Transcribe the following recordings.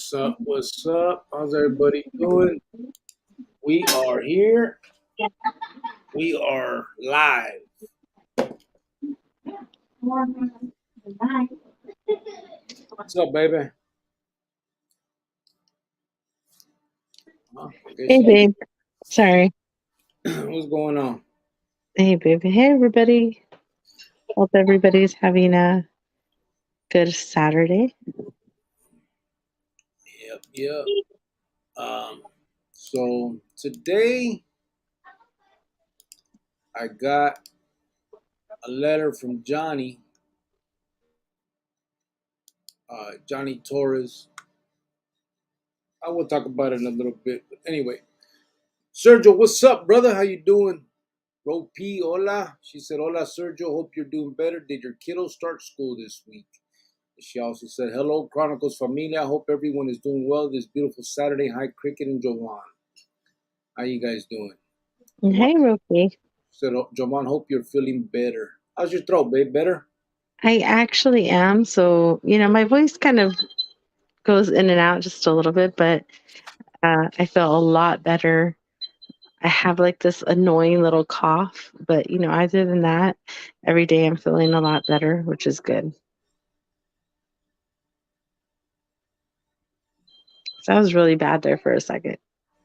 What's up? What's up? How's everybody doing? We are here. We are live. What's up, baby? I guess Hey, babe. Sorry. what's going on? Hey, baby. Hey, everybody. Hope everybody's having a good Saturday. Yep. So today I got a letter from Johnny Torres. I will talk about it in a little bit, but anyway, Sergio, what's up, brother? How you doing? Ro P, hola. She said, hola, Sergio. Hope you're doing better. Did your kiddo start school this week? She also said, hello, Chronicles familia. I hope everyone is doing well this beautiful Saturday. Hi, Cricket and Jovan. How you guys doing? And Jovan hey, Roki. said, Jovan, hope you're feeling better. How's your throat, babe? Better? I actually am. So, my voice kind of goes in and out just a little bit, but I feel a lot better. I have like this annoying little cough, but, other than that, every day I'm feeling a lot better, which is good. So I was really bad there for a second.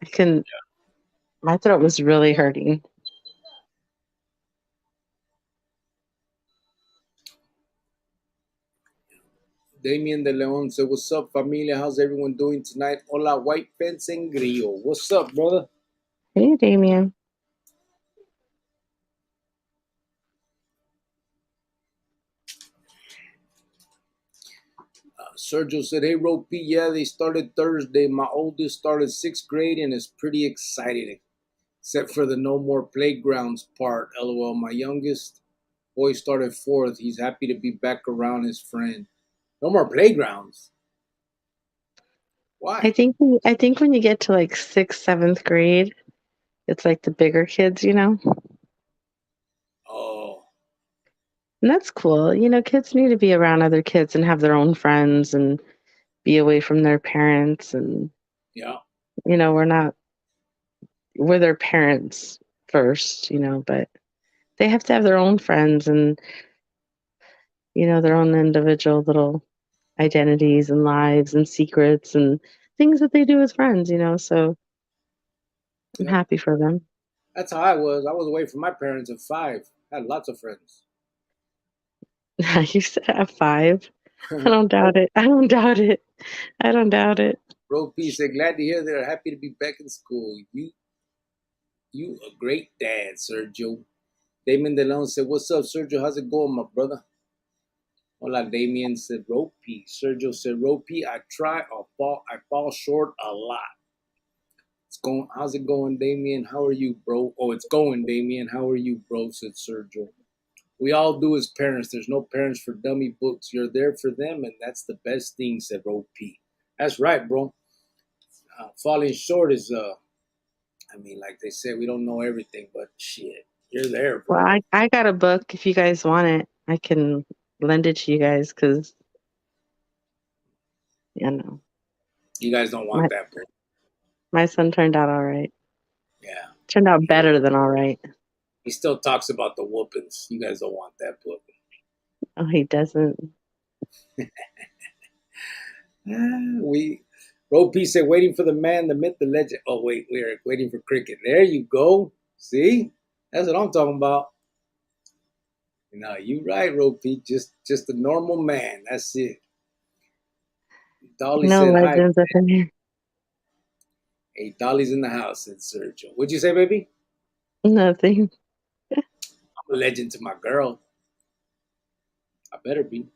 I couldn't, my throat was really hurting. Damien de Leon said, what's up, familia? How's everyone doing tonight? Hola, White Fence and Grillo. What's up, brother? Hey, Damien. Sergio said, hey, Ropey, yeah, they started Thursday. My oldest started 6th grade and it's pretty exciting, except for the no more playgrounds part. LOL. My youngest boy started 4th. He's happy to be back around his friend. No more playgrounds. I Why? think I think when you get to like sixth, seventh grade, it's like the bigger kids. Oh, And that's cool. Kids need to be around other kids and have their own friends and be away from their parents. And, yeah. we're their parents first, but they have to have their own friends and, their own individual little identities and lives and secrets and things that they do with friends. So I'm Yep. happy for them. That's how I was. I was away from my parents at 5. Had lots of friends. You said at 5. I don't doubt it. I don't doubt it. I don't doubt it. Bro P said, glad to hear they're happy to be back in school. You a great dad, Sergio. Damon DeLeon said, what's up, Sergio? How's it going, my brother? Hola, Damien said, Ropey. Sergio said, Ropey, I fall short a lot. How's it going, Damien? How are you, bro? Oh, it's going, Damien. How are you, bro? Said Sergio. We all do as parents. There's no parents for dummy books. You're there for them, and that's the best thing, said Ropey. That's right, bro. Falling short is, like they said, we don't know everything, but shit, you're there, Well, bro. I got a book. If you guys want it, I can lend it to you guys because, you know, You guys don't my, want that book. my son turned out all right. Yeah. Turned out He, better than all right. he still talks about the whoopings. You guys don't want that book. Oh, he doesn't. We Ropey said, waiting for the man, the myth, the legend. Oh, wait, we're waiting for cricket. There you go. See? That's what I'm talking about. No, you right, Ropey. Just a normal man. That's it. Dolly No said hi. legends up in here. Hey, Dolly's in the house, said Sergio. What'd you say, baby? Nothing. I'm a legend to my girl. I better be.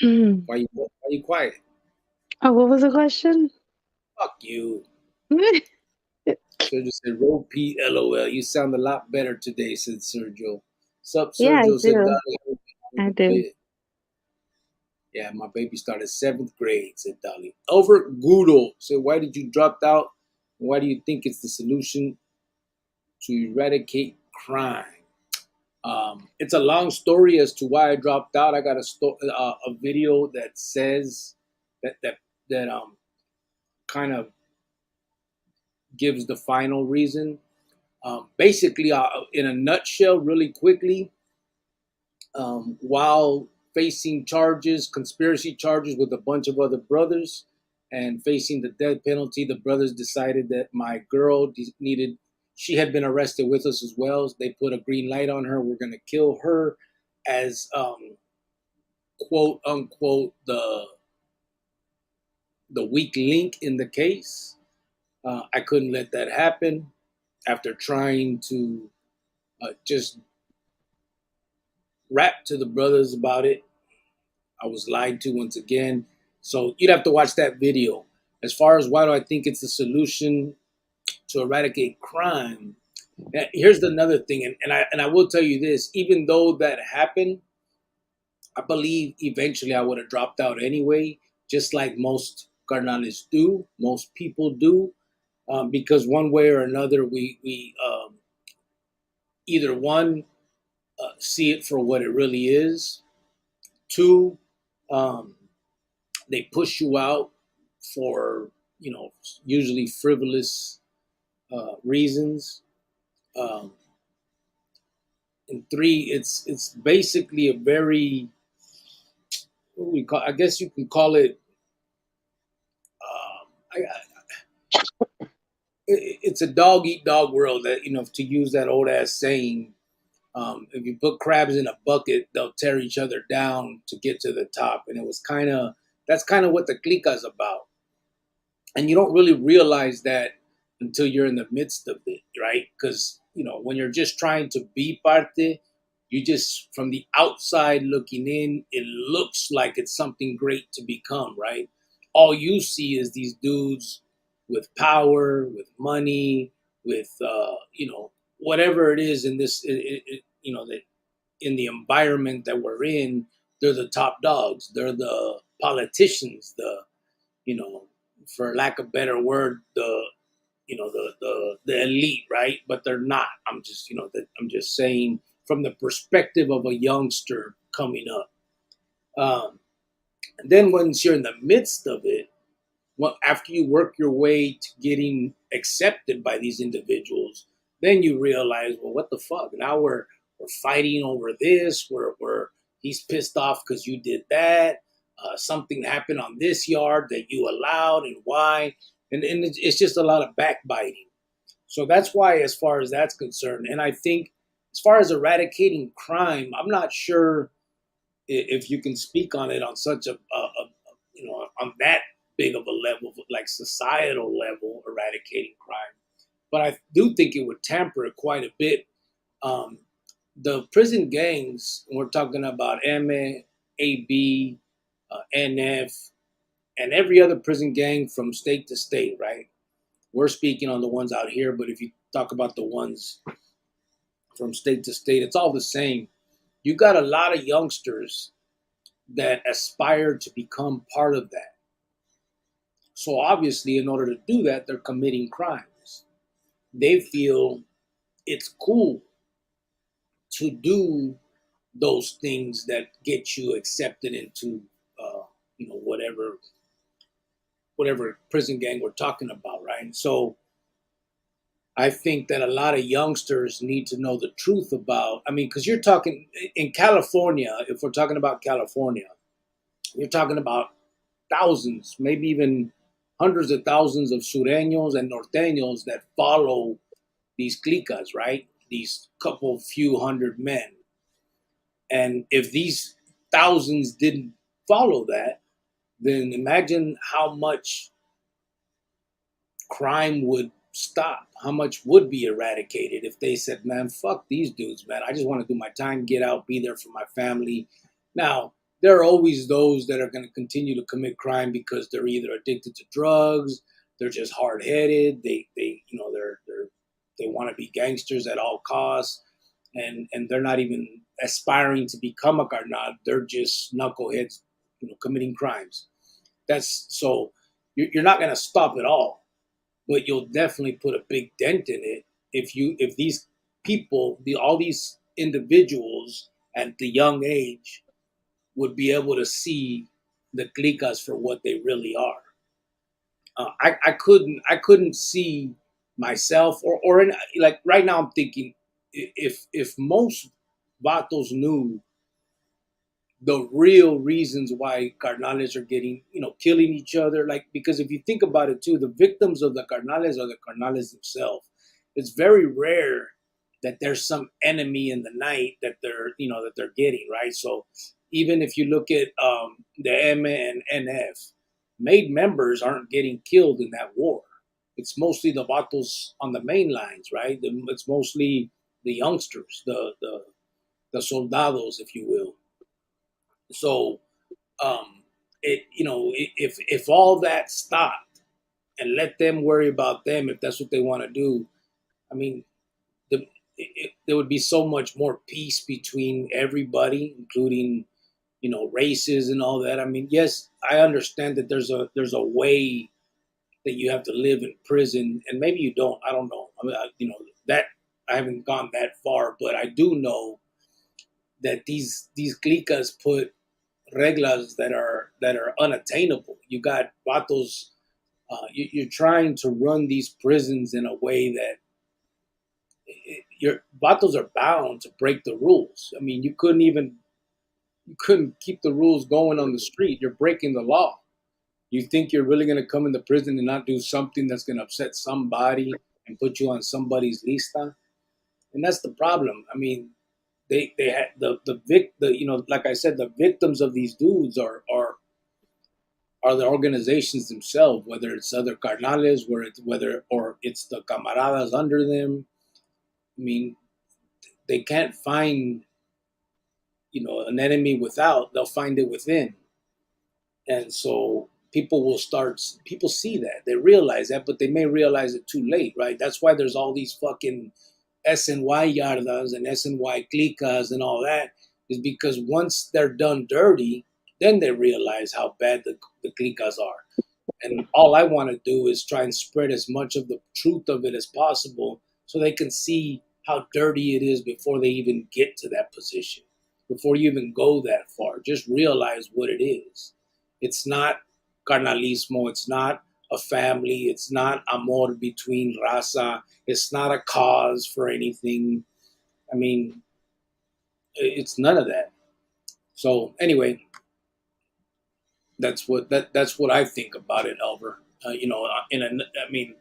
Oh, Why you quiet? what was the question? Fuck you. Sergio said, Roll P, LOL. You sound a lot better today, said Sergio. Sup, Yeah, I Sergio, said do. Dolly. I A do. bit. Yeah, my baby started 7th grade, said Dolly. Over Goodle said, why did you drop out? Why do you think it's the solution to eradicate crime? It's a long story as to why I dropped out. I got a video that says that kind of gives the final reason. Basically, in a nutshell, really quickly, while facing charges, conspiracy charges with a bunch of other brothers, and facing the death penalty, the brothers decided that my girl needed. She had been arrested with us as well. They put a green light on her. We're going to kill her as quote unquote the weak link in the case. I couldn't let that happen. After trying to just rap to the brothers about it, I was lied to once again. So you'd have to watch that video. As far as why do I think it's the solution to eradicate crime, here's another thing, and I will tell you this: even though that happened, I believe eventually I would have dropped out anyway, just like most carnales do, most people do, because one way or another we either one see it for what it really is, two, um, they push you out for usually frivolous reasons, um, and three, it's basically a very what do we call, I guess you can call it it's a dog eat dog world, that to use that old ass saying. If you put crabs in a bucket, they'll tear each other down to get to the top, and it was kind of that's kind of what the clica is about. And you don't really realize that until you're in the midst of it, right? Because when you're just trying to be parte, you just from the outside looking in, it looks like it's something great to become, right? All you see is these dudes with power, with money, with whatever it is in this, that in the environment that we're in, they're the top dogs. They're the politicians, the you know, for lack of better word, the elite, right? But they're not. I'm just saying from the perspective of a youngster coming up. And then once you're in the midst of it, well, after you work your way to getting accepted by these individuals, then you realize, well, what the fuck? Now we're fighting over this. We're he's pissed off because you did that. Something happened on this yard that you allowed, and why? And it's just a lot of backbiting. So that's why, as far as that's concerned, and I think as far as eradicating crime, I'm not sure if you can speak on it on such a on that big of a level, like societal level, eradicating crime. But I do think it would tamper it quite a bit. Um, the prison gangs, we're talking about M, AB, NF, and every other prison gang from state to state, right? We're speaking on the ones out here, but if you talk about the ones from state to state, it's all the same. You got a lot of youngsters that aspire to become part of that. So obviously, in order to do that, they're committing crimes. They feel it's cool to do those things that get you accepted into, whatever prison gang we're talking about, right? So I think that a lot of youngsters need to know the truth about. I mean, because you're talking in California. If we're talking about California, you're talking about thousands, maybe even hundreds of thousands of sureños and norteños that follow these clicas, right? These couple few hundred men. And if these thousands didn't follow that, then imagine how much crime would stop, how much would be eradicated if they said, man, fuck these dudes, man. I just want to do my time, get out, be there for my family. Now, there are always those that are going to continue to commit crime because they're either addicted to drugs, they're just hard headed, they want to be gangsters at all costs, and they're not even aspiring to become a carnal. They're just knuckleheads, committing crimes. That's so you're not going to stop it all, but you'll definitely put a big dent in it if these people, all these individuals at the young age would be able to see the clicas for what they really are. I couldn't see myself or in, like right now I'm thinking if most vatos knew the real reasons why carnales are getting, killing each other. Like, because if you think about it too, the victims of the carnales are the carnales themselves. It's very rare that there's some enemy in the night that they're getting, right? So even if you look at the M and NF, made members aren't getting killed in that war. It's mostly the vatos on the main lines, right? It's mostly the youngsters, the soldados, if you will. So if all that stopped and let them worry about them, if that's what they want to do, I mean, there would be so much more peace between everybody, including races and all that. I mean, yes, I understand that there's a way that you have to live in prison, and maybe you don't. I don't know. I mean, that I haven't gone that far, but I do know that these clicas put reglas that are unattainable. You got vatos. You're trying to run these prisons in a way that your vatos are bound to break the rules. I mean, you couldn't keep the rules going on the street. You're breaking the law. You think you're really going to come into prison and not do something that's going to upset somebody and put you on somebody's lista? And that's the problem. I mean, they had like I said, the victims of these dudes are the organizations themselves, whether it's other carnales, whether or it's the camaradas under them. I mean, they can't find an enemy without; they'll find it within, and so people see that, they realize that, but they may realize it too late, right? That's why there's all these fucking SNY yardas and SNY clicas and all that, is because once they're done dirty, then they realize how bad the clicas are. And all I want to do is try and spread as much of the truth of it as possible so they can see how dirty it is before they even get to that position, before you even go that far. Just realize what it is. It's not carnalismo, it's not a family, it's not amor between raza, it's not a cause for anything. I mean, it's none of that. So, anyway, that's what I think about it, Elver. I mean,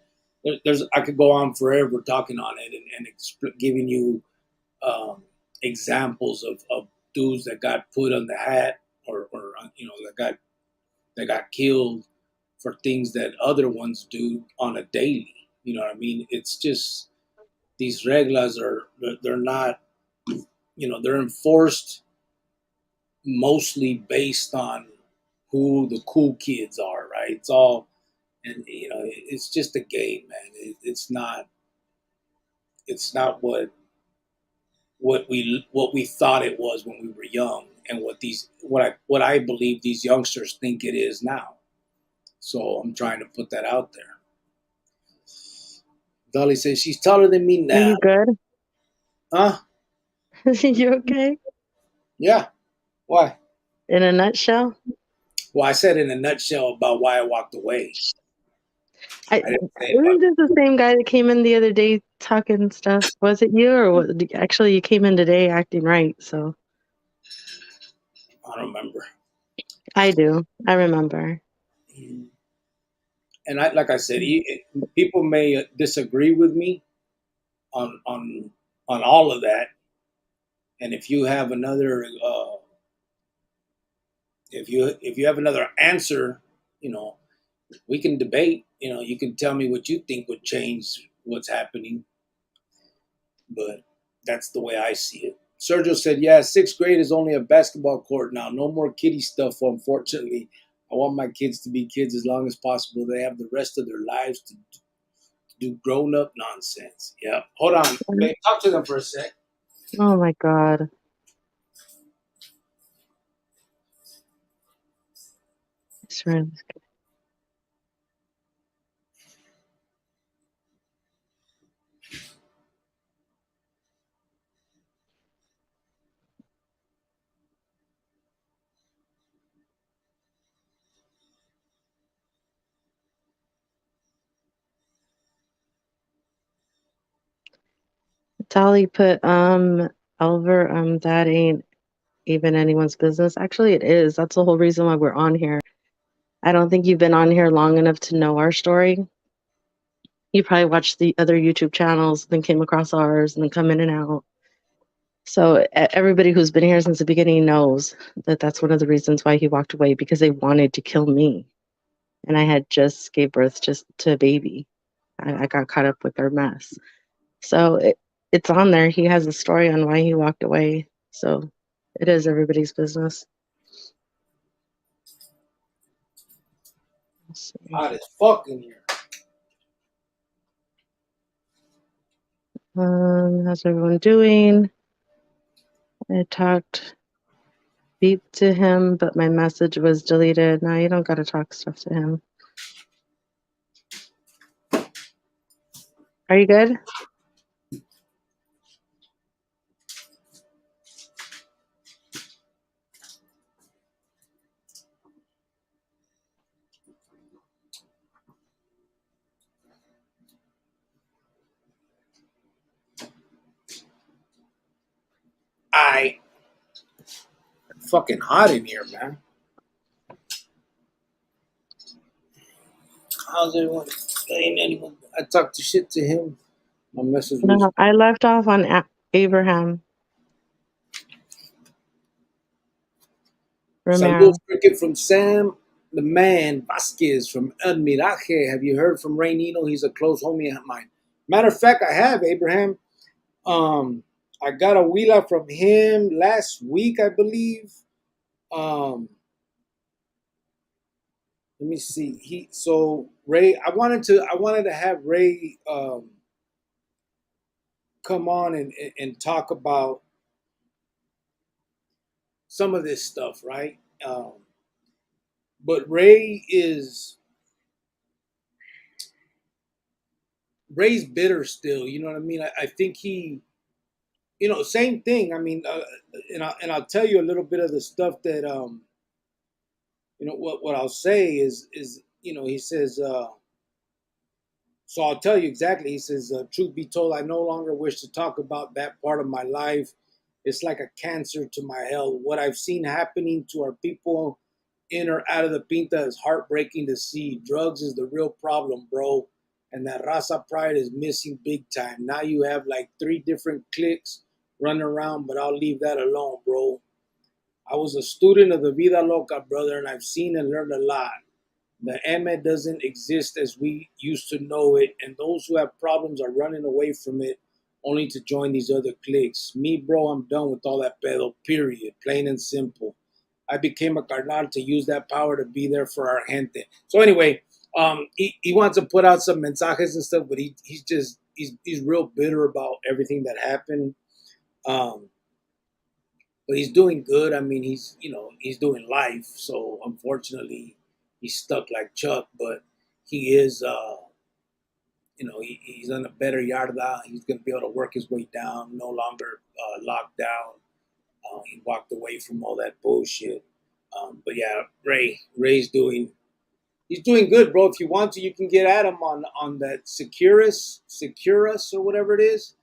there's I could go on forever talking on it and giving you examples of dudes that got put on the hat, or that got killed for things that other ones do on a daily. You know what I mean? It's just these reglas they're not, they're enforced mostly based on who the cool kids are, right? It's all, and it's just a game, man. It's not what we thought it was when we were young, and what I believe these youngsters think it is now. So I'm trying to put that out there. Dolly says she's taller than me Are now. you good? Huh? You okay? Yeah. Why? In a nutshell? Well, I said in a nutshell about why I walked away. I I didn't say about. Isn't this the same guy that came in the other day talking stuff? Was it you, or actually you came in today acting right? So I don't remember. I do. I remember. And like I said, people may disagree with me on all of that. And if you have another answer, you know, we can debate. You can tell me what you think would change what's happening, but that's the way I see it. Sergio said, "Yeah, sixth grade is only a basketball court now. No more kiddie stuff. Unfortunately, I want my kids to be kids as long as possible. They have the rest of their lives to do grown up nonsense." Yeah. Hold on, babe. Talk to them for a sec. Oh my God. It's really- Dolly put, Oliver, that ain't even anyone's business. Actually, it is. That's the whole reason why we're on here. I don't think you've been on here long enough to know our story. You probably watched the other YouTube channels, then came across ours, and then come in and out. So everybody who's been here since the beginning knows that that's one of the reasons why he walked away, because they wanted to kill me, and I had just gave birth just to a baby. I got caught up with their mess. So it's on there. He has a story on why he walked away. So it is everybody's business. Let's see. Hot as fuck in here. How's everyone doing? I talked beep to him, but my message was deleted. No, you don't gotta talk stuff to him. Are you good? I fucking hot in here, man. How's everyone? Ain't anyone? I talked to shit to him. My message was No, I left off on Abraham Saludos Romero. cricket from Sam the Man Vasquez from El Miraje. Have you heard from Ray Nino? He's a close homie of mine. Matter of fact, I have, Abraham. I got a wheeler from him last week, I believe. Um, let me see. Ray. I wanted to have Ray come on and talk about some of this stuff, right? But Ray's bitter still. You know what I mean? I think same thing. I mean, and I'll tell you a little bit of the stuff that what I'll say is he says. So I'll tell you exactly. He says, "Truth be told, I no longer wish to talk about that part of my life. It's like a cancer to my health. What I've seen happening to our people in or out of the pinta is heartbreaking to see. Drugs is the real problem, bro. And that raza pride is missing big time. Now you have like 3 different cliques running around, but I'll leave that alone, bro. I was a student of the Vida Loca, brother, and I've seen and learned a lot. The MA doesn't exist as we used to know it, and those who have problems are running away from it only to join these other cliques. Me, bro, I'm done with all that pedo, period. Plain and simple. I became a carnal to use that power to be there for our gente. So anyway, he wants to put out some mensajes and stuff, but he's real bitter about everything that happened. Um, but he's doing good. I mean, he's doing life. So unfortunately, he's stuck like Chuck. But he is, he's on a better yarda. He's going to be able to work his way down. No longer locked down. He walked away from all that bullshit. But yeah, Ray's doing. He's doing good, bro. If you want to, you can get at him on that Securus or whatever it is.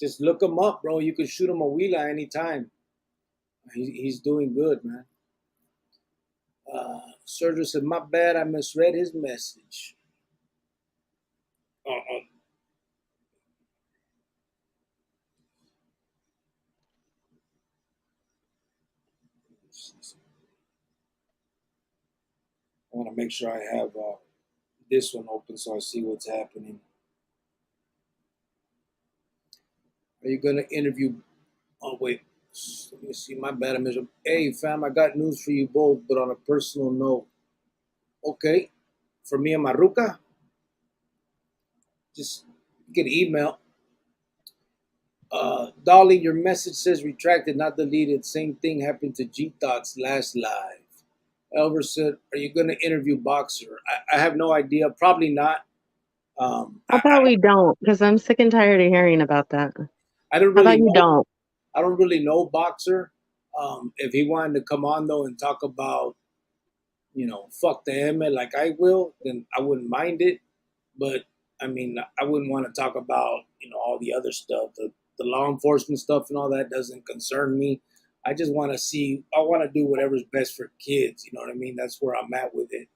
Just look him up, bro. You can shoot him a wheeler anytime. He's doing good, man. Sergio said, "My bad, I misread his message." Uh, I want to make sure I have this one open so I see what's happening. Are you gonna interview? Oh wait, let me see. My bad, I misread. Hey, fam, I got news for you both, but on a personal note. Okay, for me and Maruka, just get an email. Dolly, your message says retracted, not deleted. Same thing happened to G Thought's last live. Elver said, "Are you going to interview Boxer?" I have no idea. Probably not. How about we don't? Because I'm sick and tired of hearing about that. I don't How about really you know. don't? I don't really know Boxer. If he wanted to come on though and talk about, fuck the M like I will, then I wouldn't mind it. But I mean, I wouldn't want to talk about all the other stuff. the law enforcement stuff and all that doesn't concern me. I just want to see. I want to do whatever's best for kids. You know what I mean? That's where I'm at with it.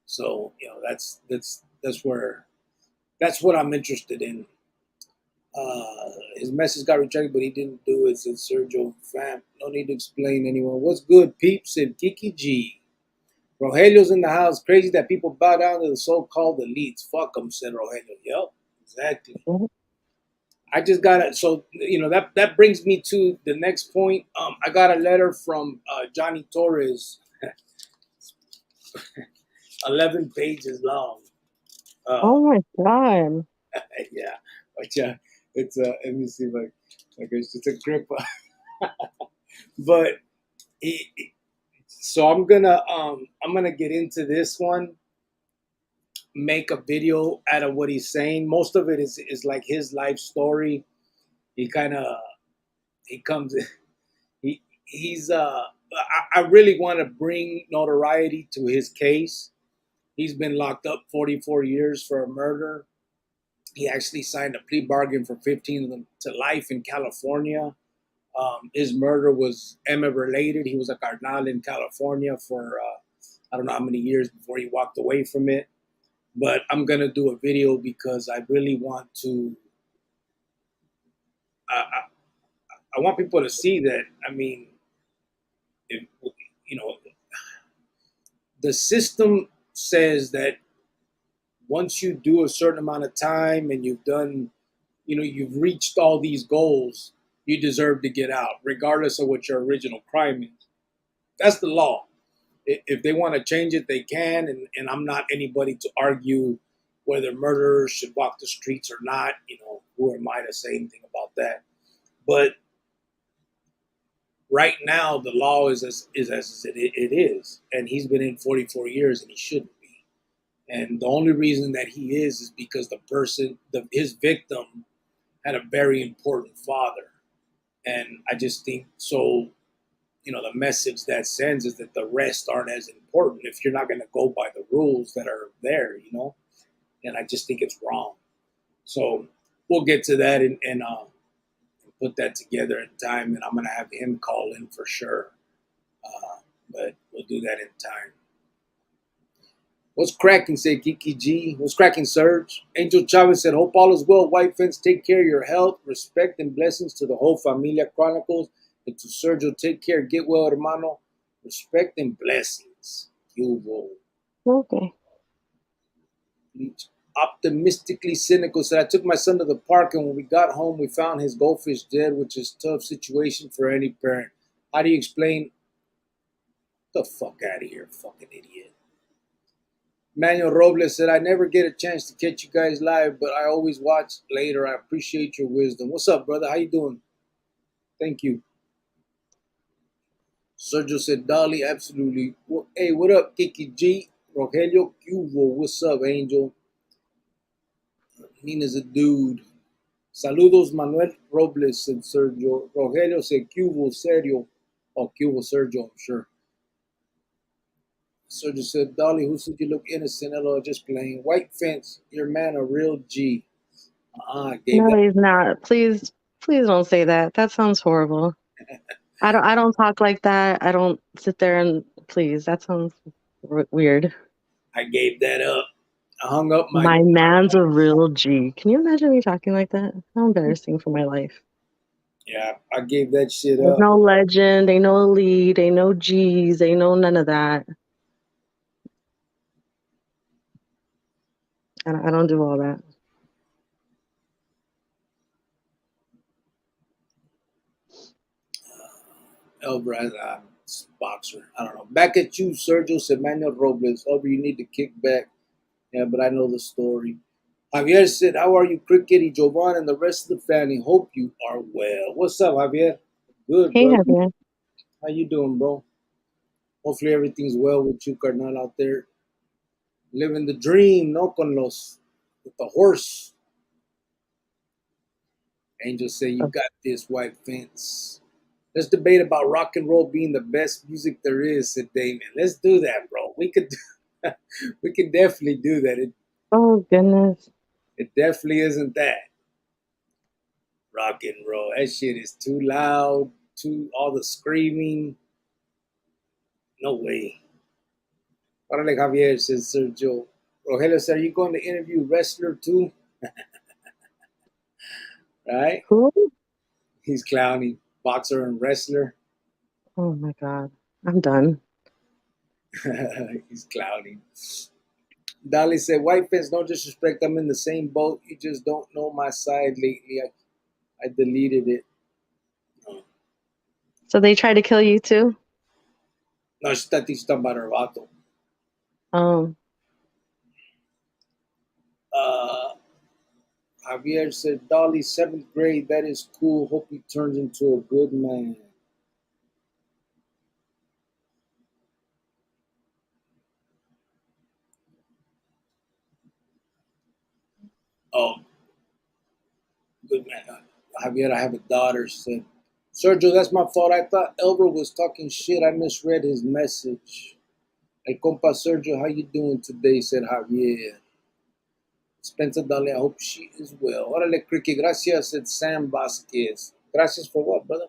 So that's what I'm interested in. His message got rejected, but he didn't do it. Said Sergio fam. No need to explain anyone. What's good, peeps? Said Kiki G. Rogelio's in the house. Crazy that people bow down to the so-called elites. Fuck them, said Rogelio. Yep, exactly. Mhm. I just got it. So that brings me to the next point. I got a letter from Johnny Torres, 11 pages long. Uh, Oh my God. yeah, but yeah, it's let me see if I guess it's a grip, but so I'm gonna get into this one, make a video out of what he's saying. Most of it is like his life story. He kind of he comes he's I really want to bring notoriety to his case. He's been locked up 44 years for a murder. He actually signed a plea bargain for 15 of them to life in California. His murder was Emma related. He was a carnal in California for I don't know how many years before he walked away from it. But I'm gonna do a video because I really want to. I want people to see that. I mean, if, you know, the system says that once you do a certain amount of time and you've done, you've reached all these goals, you deserve to get out, regardless of what your original crime is. That's the law. If they want to change it, they can. And I'm not anybody to argue whether murderers should walk the streets or not. Who am I to say anything about that? But right now, the law is as it is. And he's been in 44 years and he shouldn't be. And the only reason that he is because his victim had a very important father. And I just think so. The message that sends is that the rest aren't as important if you're not going to go by the rules that are there. And I just think it's wrong. So we'll get to that and put that together in time. And I'm going to have him call in for sure. But we'll do that in time. What's cracking, said Kiki G. What's cracking, Serge? Angel Chavez said, hope all is well. White Fence, take care of your health. Respect and blessings to the whole Familia Chronicles. And to Sergio, take care. Get well, hermano. Respect and blessings. Hugo. Okay. Optimistically cynical said, I took my son to the park, and when we got home, we found his goldfish dead, which is a tough situation for any parent. How do you explain? The fuck out of here, fucking idiot. Manuel Robles said, I never get a chance to catch you guys live, but I always watch later. I appreciate your wisdom. What's up, brother? How you doing? Thank you. Sergio said, Dolly, absolutely. Well, hey, what up, Kiki G? Rogelio Cubo, what's up, Angel? Nina's a dude. Saludos, Manuel Robles, said Sergio. Rogelio said, Cubo, serio. Oh, Cubo, Sergio, I'm sure. Sergio said, Dolly, who said you look innocent? Hello, just playing. White Fence, your man a real G. I gave No, that. he's not. Please, please don't say that. That sounds horrible. I don't talk like that. I don't sit there and please. That sounds weird. I gave that up. I hung up my. My man's a real G. Can you imagine me talking like that? How embarrassing for my life. Yeah, I gave that shit There's up. no legend, ain't no elite, ain't no G's, ain't no none of that. I don't do all that. Elbraz, boxer. I don't know. Back at you, Sergio Manuel Robles. Over, you need to kick back. Yeah, but I know the story. Javier said, how are you, Crickety, Jovan, and the rest of the family? Hope you are well. What's up, Javier? Good, Hey, brother. Javier. How you doing, bro? Hopefully everything's well with you, Carnal, out there. Living the dream, no con los, with the horse. Angel say, you got this, White Fence. Let's debate about rock and roll being the best music there is, said Damon. Let's do that, bro. We could we can definitely do that. Oh, goodness. It definitely isn't that. Rock and roll. That shit is too loud. Too all the screaming. No way. Órale, Javier, says Sergio. Rogelio said, are you going to interview wrestler too? Right? Who? He's clowning. Boxer and wrestler. Oh my God. I'm done. He's clowning. Dolly said, white fence, no disrespect. I'm in the same boat. You just don't know my side lately. I deleted it. No, So they tried to kill you too? no, she's talking about her vato. Um, Uh, Javier said, Dolly, seventh grade. That is cool. Hope he turns into a good man. Oh, good man. Javier, I have a daughter. Said, Sergio, that's my fault. I thought Elber was talking shit. I misread his message. El compa Sergio, how you doing today? Said Javier. Spencer Dale, I hope she is well. Órale, Cricky, gracias, said Sam Vasquez. Gracias for what, brother?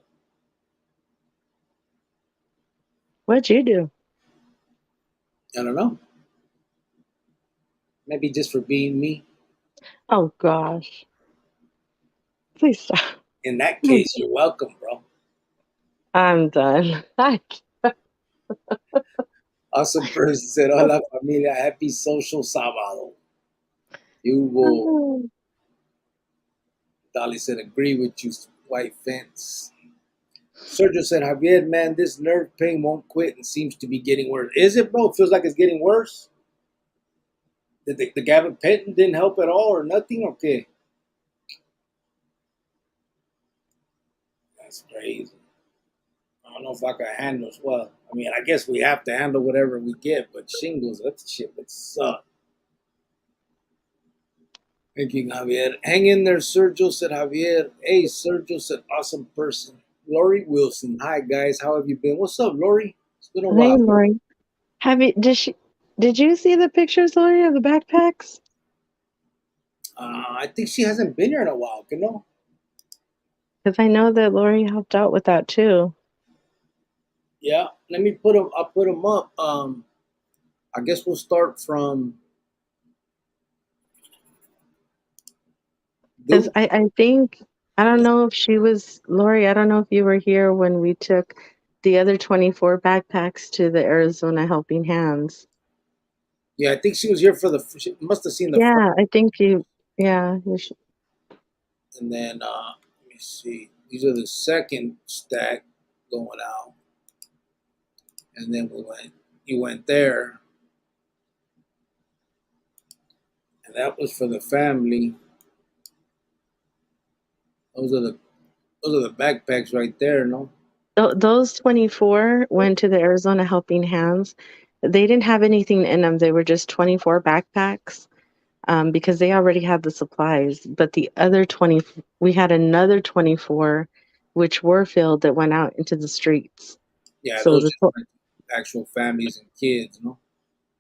what'd you do? I don't know. Maybe just for being me. Oh gosh. Please stop. In that case, you're welcome, bro. I'm done. Awesome person said, hola familia, happy social sábado. You will, Dolly said, agree with you, white fence. Sergio said, Javier, man, this nerve pain won't quit and seems to be getting worse. Is it, bro? It feels like it's getting worse. Did the gabapentin didn't help at all or nothing? Okay. That's crazy. I don't know if I can handle as well. I mean, I guess we have to handle whatever we get, but shingles, that shit would suck. Thank you, Javier. Hang in there, Sergio, said Javier. Hey, Sergio said, awesome person. Lori Wilson. Hi, guys. How have you been? What's up, Lori? It's been a Hey, while. Lori. Did you see the pictures, Lori, of the backpacks? I think she hasn't been here in a while, you know? Because I know that Lori helped out with that too. Yeah, let me put them, I'll put them up. I guess we'll start from Because Duke. I think, I don't know if she was, Lori, I don't know if you were here when we took the other 24 backpacks to the Arizona Helping Hands. Yeah, I think she was here for she must have seen the first, Yeah, I think yeah, you should. and then, let me see. These are the second stack going out. And then you went there, and that was for the family. Those are the those are the backpacks right there, no? Those 24 went to the Arizona Helping Hands. They didn't have anything in them. They were just 24 backpacks because they already had the supplies. But the other 20, we had another 24, which were filled that went out into the streets. Yeah, So those the just went to actual families and kids, no?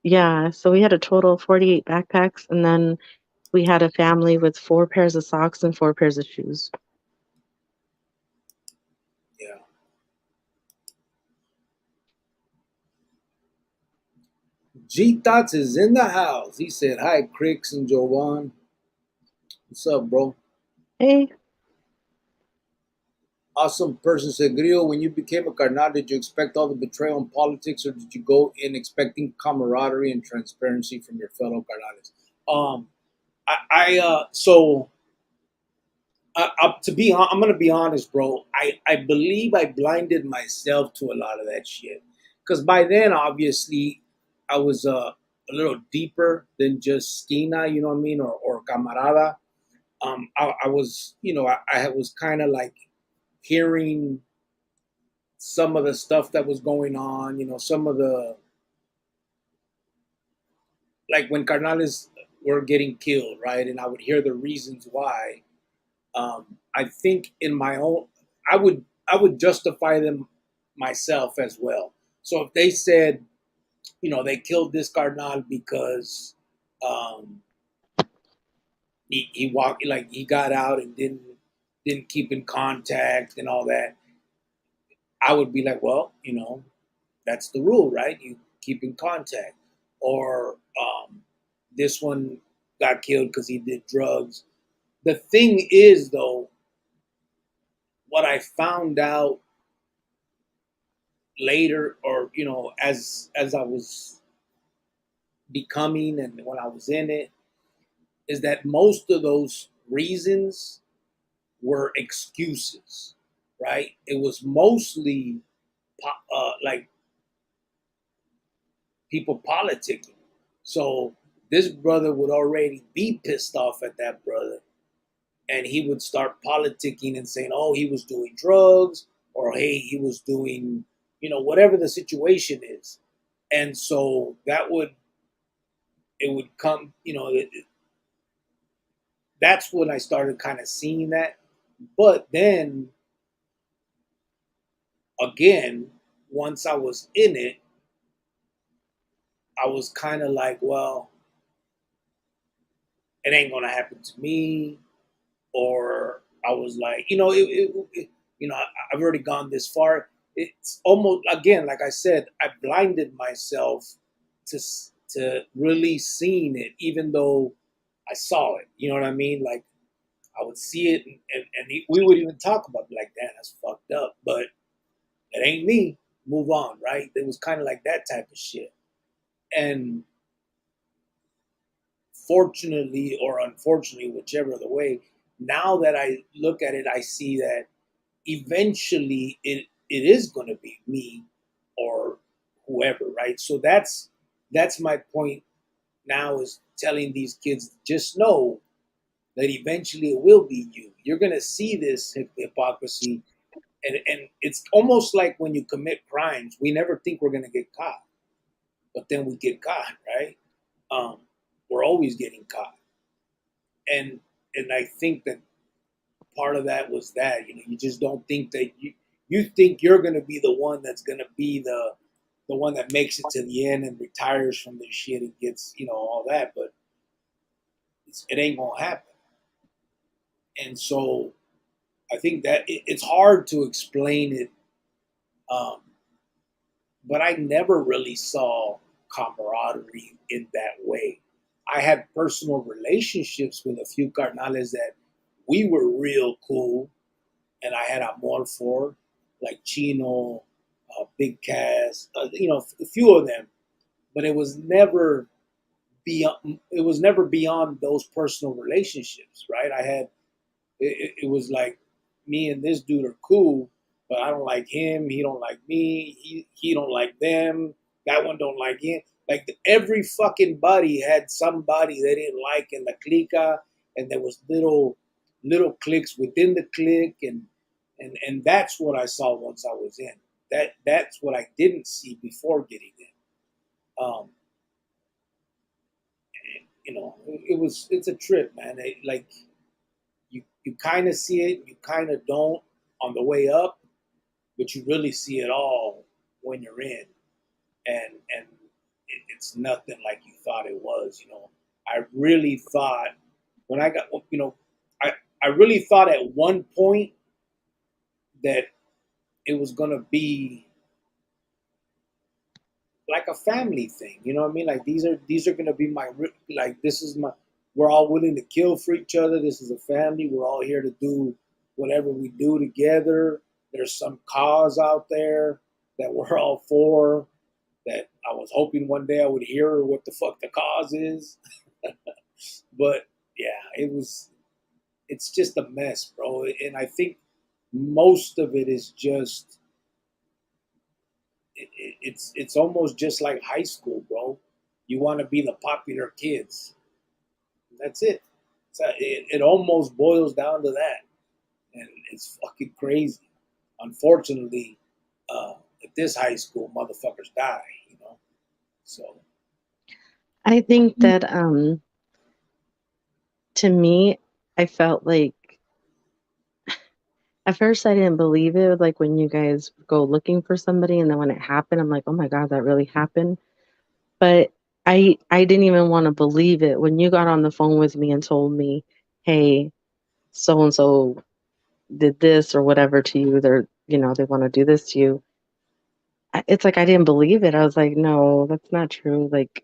yeah, so we had a total of 48 backpacks, and then we had a family with 4 pairs of socks and 4 pairs of shoes. Yeah. G Thoughts is in the house. He said, hi, Cricks and Jovan. What's up, bro? Hey, Awesome person said, Grillo, when you became a carnal, did you expect all the betrayal in politics, or did you go in expecting camaraderie and transparency from your fellow carnales? So I'm gonna be honest, bro. I believe I blinded myself to a lot of that shit because by then, obviously, I was a little deeper than just skina, you know what I mean, or camarada. I was, I was kind of like hearing some of the stuff that was going on, some of the like when carnales were getting killed, right, and I would hear the reasons why. I think in my own, I would justify them myself as well. So if they said, they killed this cardinal because um, he walked like he got out and didn't didn't keep in contact and all that, I would be like, well, that's the rule, right? You keep in contact. Or this one got killed because he did drugs. The thing is, though, what I found out later, or as I was becoming and when I was in it, is that most of those reasons were excuses, right? It was mostly like people politicking. So this brother would already be pissed off at that brother, and he would start politicking and saying, "Oh, he was doing drugs," or "Hey, he was doing," whatever the situation is. And so that would it would come, that's when I started kind of seeing that. But then again, once I was in it, I was kind of like, well, it ain't gonna happen to me. Or I was like, I've already gone this far. It's almost, again, like I said, I blinded myself to really seeing it, even though I saw it. You know what I mean? Like I would see it, and we would even talk about it, like, damn, that's fucked up, but it ain't me. Move on, right? It was kind of like that type of shit. And fortunately or unfortunately, whichever the way, now that I look at it, I see that eventually it is going to be me or whoever, right? So that's my point now, is telling these kids, just know that eventually it will be you. You're going to see this hypocrisy, and it's almost like when you commit crimes, we never think we're going to get caught, but then we get caught, right? um, we're always getting caught. And and I think that part of that was that, you just don't think that you think you're going to be the one that's going to be the one that makes it to the end and retires from this shit and gets, all that, but it ain't gonna happen. And so I think that it's hard to explain it, um, but I never really saw camaraderie in that way. I had personal relationships with a few carnales that we were real cool, and I had amor for, like Chino, Big Cass, a few of them. But it was never beyond. It was never beyond those personal relationships, right? It was like, me and this dude are cool, but I don't like him. He don't like me. He don't like them. That one don't like him. Like every fucking buddy had somebody they didn't like in the clica, and there was little cliques within the clique, and that's what I saw once I was in. That's what I didn't see before getting in. It's a trip, man. Like you kind of see it, you kind of don't on the way up, but you really see it all when you're in, and it's nothing like you thought it was. I really thought when I got, I I really thought at one point that it was gonna be like a family thing. You know what I mean? Like these are gonna be like this is my. We're all willing to kill for each other. This is a family. We're all here to do whatever we do together. There's some cause out there that we're all for. That I was hoping one day I would hear what the fuck the cause is. But yeah, it's just a mess, bro. And I think most of it is just it's almost just like high school, bro. You want to be the popular kids. That's it. It almost boils down to that, and it's fucking crazy. Unfortunately, at this high school, motherfuckers die. So I think that to me, I felt like at first I didn't believe it, like when you guys go looking for somebody and then when it happened, I'm like, "Oh my god, that really happened." But I didn't even want to believe it when you got on the phone with me and told me, "Hey, so and so did this or whatever to you. They're, they want to do this to you. It's like I didn't believe it. I was like, no, that's not true. Like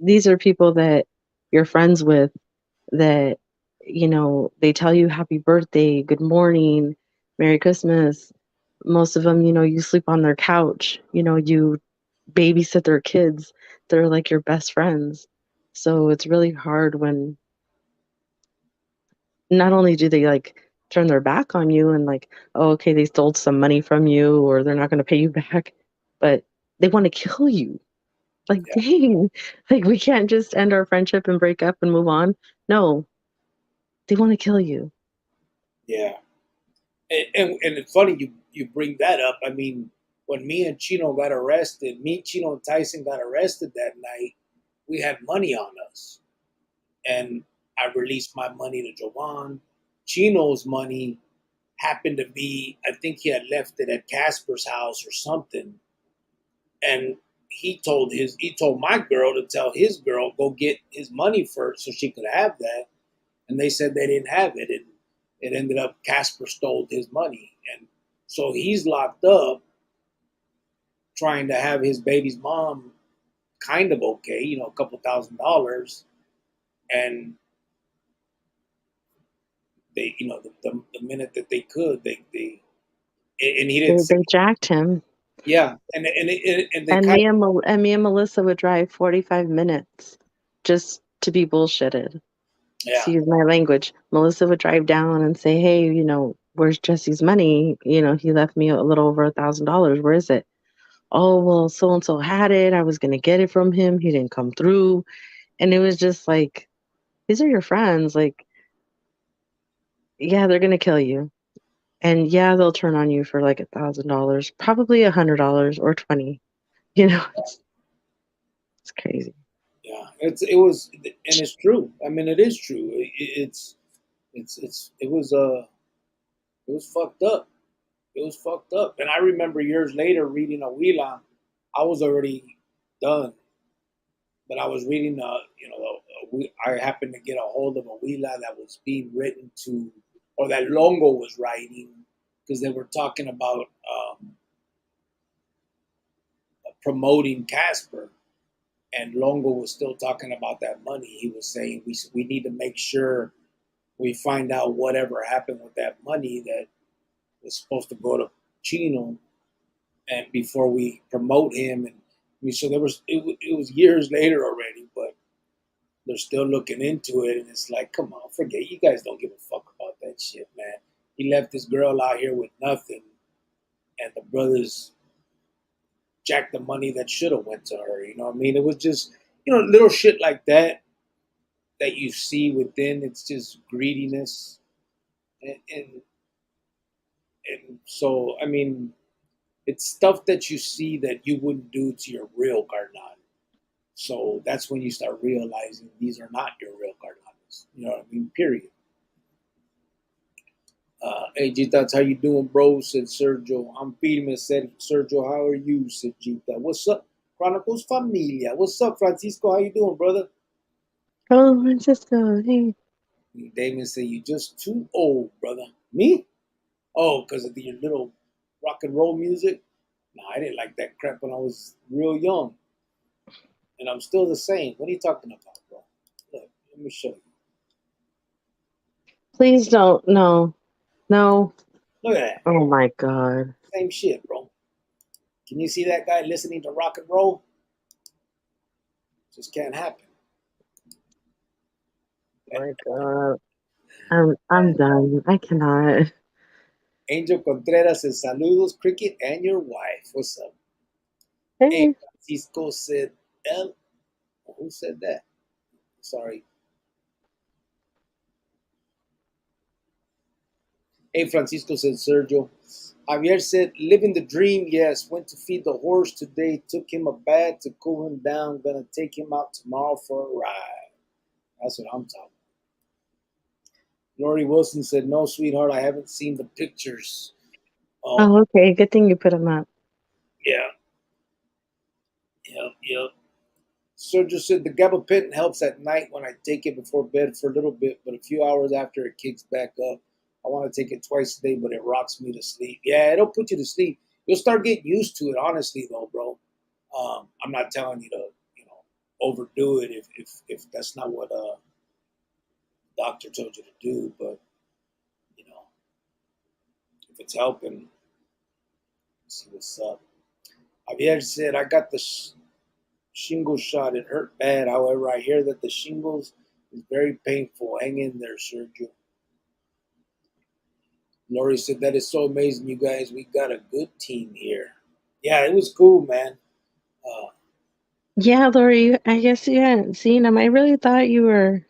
these are people that you're friends with that, they tell you happy birthday, good morning, Merry Christmas. Most of them, you sleep on their couch, you babysit their kids. They're like your best friends. So it's really hard when not only do they like turn their back on you and like, oh, okay, they stole some money from you or they're not going to pay you back, but they want to kill you. Like, Yeah, dang, like we can't just end our friendship and break up and move on. No, they want to kill you. yeah. And it's funny you bring that up. I mean, when me and Chino got arrested, me, Chino, and Tyson got arrested that night, we had money on us. And I released my money to Jovan. Chino's money happened to be, I think he had left it at Casper's house or something. And he told my girl to tell his girl go get his money first so she could have that. And they said they didn't have it, and it ended up Casper stole his money, and so he's locked up trying to have his baby's mom kind of okay, a couple $1,000, and they, the minute that they could, they and he didn't say, They jacked him. yeah, and they And kind me and Melissa would drive 45 minutes just to be bullshitted. of, yeah, Excuse my language. Melissa would drive down and say, "Hey, where's Jesse's money? He left me a little over $1,000. Where is it?" Oh, well, so and so had it. I was gonna get it from him. He didn't come through. And it was just like, these are your friends. Like, yeah, they're gonna kill you. And yeah, they'll turn on you for like $1,000, probably $100 or 20. It's crazy. yeah. It was, and it's true. I mean, it is true. It was fucked up. It was fucked up. And I remember years later reading a Wila. I was already done, but I was reading, I happened to get a hold of a Wila that was being written to, or that Longo was writing, because they were talking about promoting Casper. And Longo was still talking about that money. He was saying we need to make sure we find out whatever happened with that money that was supposed to go to Chino, and before we promote him. And I mean, so it was years later already, but they're still looking into it. And it's like, come on, forget, you guys don't give a fuck about that shit, man. He left this girl out here with nothing, and the brothers jacked the money that should have went to her. You know what I mean? It was just, little shit like that you see within. It's just greediness, and so I mean, it's stuff that you see that you wouldn't do to your real carnal. So that's when you start realizing these are not your real carnales. You know what I mean? Period. Hey, Gita, how you doing, bro? Said Sergio. I'm feeding him. Said Sergio, how are you? Said Gita. What's up, Chronicles Familia? What's up, Francisco? How you doing, brother? Oh, Francisco, hey. Damon said you just too old, brother. Me? Oh, because of your little rock and roll music? No, I didn't like that crap when I was real young, and I'm still the same. What are you talking about, bro? Look, let me show you. Please don't. No. No. Look at that. Oh my God. Same shit, bro. Can you see that guy listening to rock and roll? Just can't happen. Oh my God. I'm done. I cannot. Angel Contreras says, saludos, Cricket, and your wife. What's up? Hey, Hey. Francisco said, El. Who said that? Sorry. Hey, Francisco said, Sergio. Javier said, living the dream, yes. Went to feed the horse today. Took him a bath to cool him down. Gonna take him out tomorrow for a ride. That's what I'm talking. Lori Wilson said, no, sweetheart, I haven't seen the pictures. Oh, okay. Good thing you put them up. Yeah, yeah. Sergio said the gabapentin helps at night when I take it before bed for a little bit, but a few hours after it kicks back up. I want to take it twice a day, but it rocks me to sleep. Yeah, it'll put you to sleep. You'll start getting used to it, honestly, though, bro. I'm not telling you to, overdo it if that's not what doctor told you to do, but you know, if it's helping, see what's up. Javier said, I got the shingle shot. It hurt bad. However, I hear that the shingles is very painful. Hang in there, Sergio. Lori said, that is so amazing, you guys. We got a good team here. Yeah, it was cool, man. Uh, Yeah, Lori, I guess you hadn't seen him. I really thought you were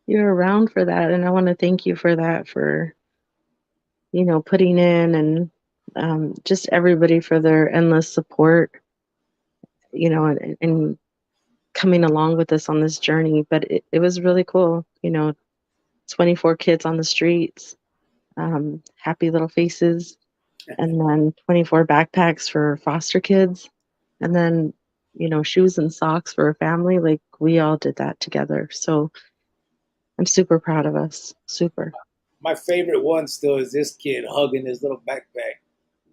around for that, and I want to thank you for that, for putting in, and just everybody for their endless support, and coming along with us on this journey. But it was really cool, 24 kids on the streets, happy little faces, and then 24 backpacks for foster kids, and then shoes and socks for a family. Like, we all did that together, so I'm super proud of us. Super. my favorite one still is this kid hugging his little backpack.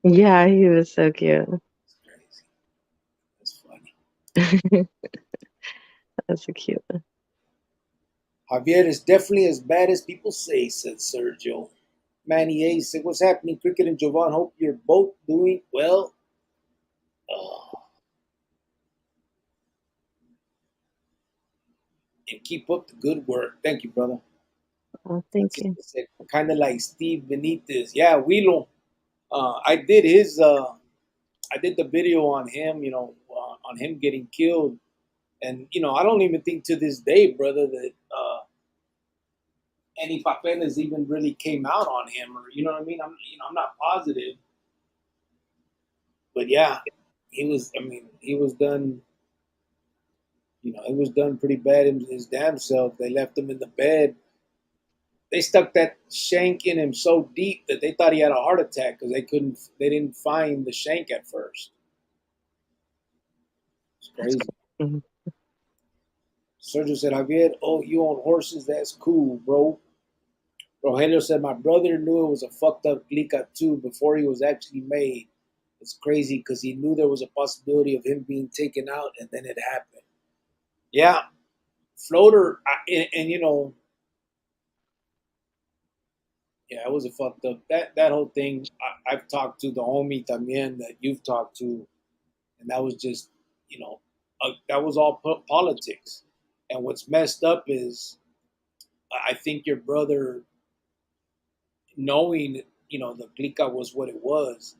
Yeah, he was so cute. It's crazy. That's funny. That's so cute. Javier is definitely as bad as people say, said Sergio. Manny A said, what's happening, Cricket and Jovan? Hope you're both doing well. Oh, and keep up the good work. Thank you, brother. Oh, thank you. Francisco said, kind of like Steve Benitez. Yeah, Wilo. I did his. I did the video on him. On him getting killed, and I don't even think to this day, brother, that any papeles even really came out on him, or you know what I mean. I'm not positive, but yeah, he was. I mean, he was done. It was done pretty bad in his damn self. They left him in the bed. They stuck that shank in him so deep that they thought he had a heart attack because they didn't find the shank at first. It's That's crazy. cool. Sergio said, Javier, oh, you own horses? That's cool, bro. Rogelio said, my brother knew it was a fucked up clica too before he was actually made. It's crazy because he knew there was a possibility of him being taken out, and then it happened. Yeah, floater, and yeah, it was a fucked up. That whole thing. I've talked to the homie también that you've talked to, and that was just, that was all politics. And what's messed up is, I think your brother, knowing the clica was what it was,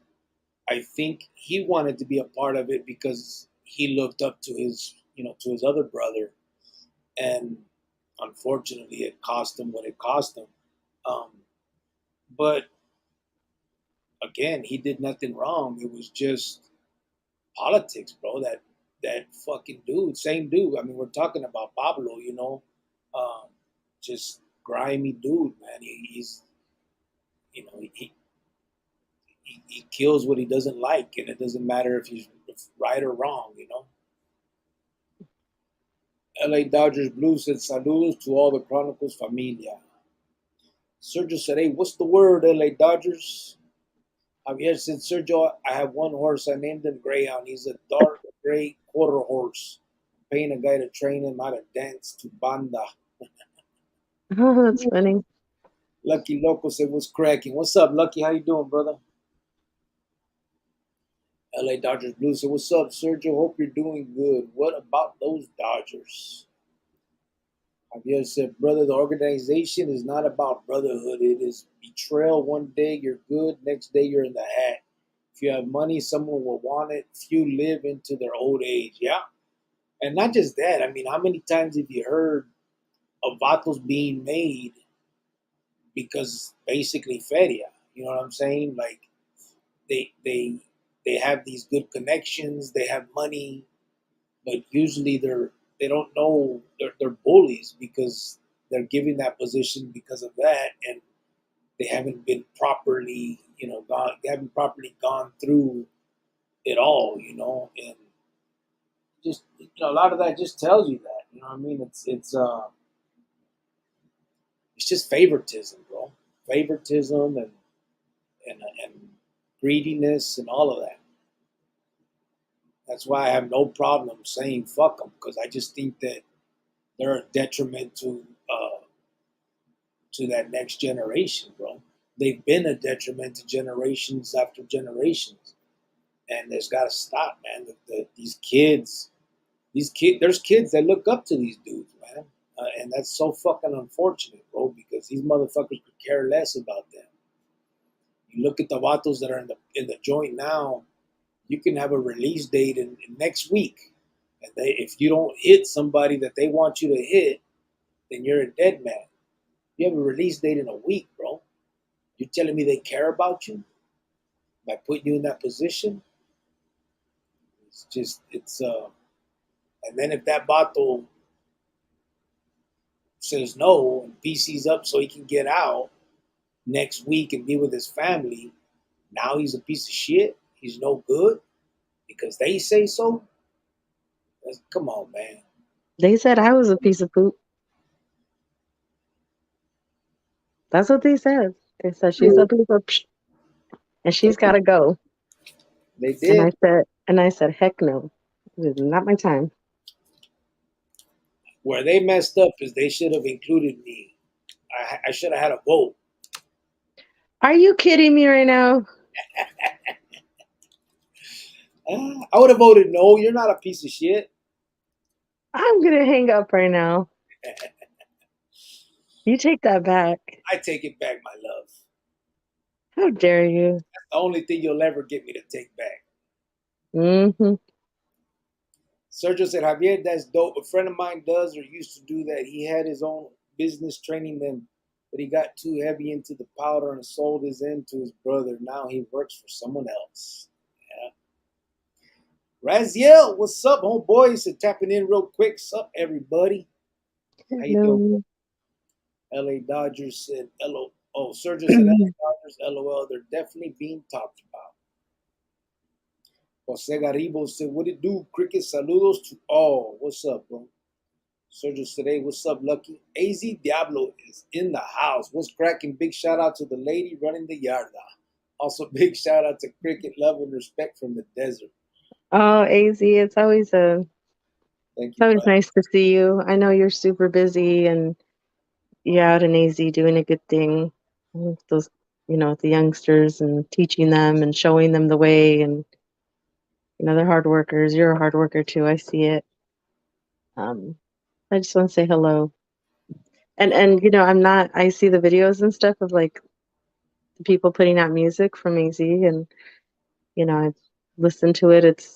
I think he wanted to be a part of it because he looked up to his other brother, and unfortunately, it cost him what it cost him. Um, but again, he did nothing wrong. It was just politics, bro. That fucking dude, same dude. I mean, we're talking about Pablo, um, just grimy dude, man. He's you know he kills what he doesn't like, and it doesn't matter if he's right or wrong. LA Dodgers Blue said saludos to all the Chronicles familia. Sergio said, hey, what's the word, LA Dodgers? Javier said, Sergio, I have one horse. I named him Greyhound. He's a dark gray quarter horse. I'm paying a guy to train him how to dance to banda. Oh, that's funny. Lucky Loco said, what's cracking? What's up, Lucky? How you doing, brother? LA Dodgers Blue said, what's up, Sergio? Hope you're doing good. What about those Dodgers? Javier said, brother, the organization is not about brotherhood. It is betrayal. One day you're good, next day you're in the hat. If you have money, someone will want it. Few live into their old age. Yeah. And not just that. I mean, how many times have you heard of vatos being made because basically feria? You know what I'm saying? Like they they they have these good connections, they have money, but usually they don't know they're bullies because they're given that position because of that, and they haven't been properly gone they haven't properly gone through it all, and just a lot of that just tells you that. What I mean? It's just favoritism, bro. favoritism and greediness and all of that. That's why I have no problem saying fuck them, because I just think that they're a detriment to that next generation, bro. They've been a detriment to generations after generations, and there's got to stop, man. There's kids that look up to these dudes, man, and that's so fucking unfortunate, bro. Because these motherfuckers could care less about them. You look at the vatos that are in the joint now. You can have a release date in next week, and if you don't hit somebody that they want you to hit, then you're a dead man. You have a release date in a week, bro. You're telling me they care about you by putting you in that position? It's and then if that vato says no and PC's up so he can get out next week and be with his family, now he's a piece of shit. He's no good because they say so. Come on, man. They said I was a piece of poop. That's what they said. They said she's a piece of psh, and she's got to go. They And did. I said, heck no, it is not my time. Where they messed up is they should have included me. I should have had a vote. Are you kidding me right now? I would have voted no. You're not a piece of shit. I'm gonna hang up right now. You take that back. I take it back, my love. How dare you? That's the only thing you'll ever get me to take back. Mm-hmm. Sergio said, Javier, that's dope. A friend of mine does or used to do that. He had his own business training them, but he got too heavy into the powder and sold his end to his brother. Now he works for someone else. Yeah. Raziel, what's up, homeboy? He said, tapping in real quick. Sup, everybody? How you doing? No. LA Dodgers said, LO. Oh, Sergio said, LA Dodgers, LOL. They're definitely being talked about. Jose Garibo said, what it do? Cricket, saludos to all. What's up, bro? Sergio said, hey, what's up, Lucky? AZ Diablo is in the house. What's cracking? Big shout out to the lady running the yarda. Also, big shout out to Cricket, love and respect from the desert. Oh, AZ, Thank it's you, always bud. nice to see you. I know you're super busy and you're out in AZ doing a good thing with those, the youngsters and teaching them and showing them the way. And they're hard workers. You're a hard worker too. I see it. Um, I just want to say hello. And I'm not. I see the videos and stuff of like the people putting out music from AZ, and I listen to it.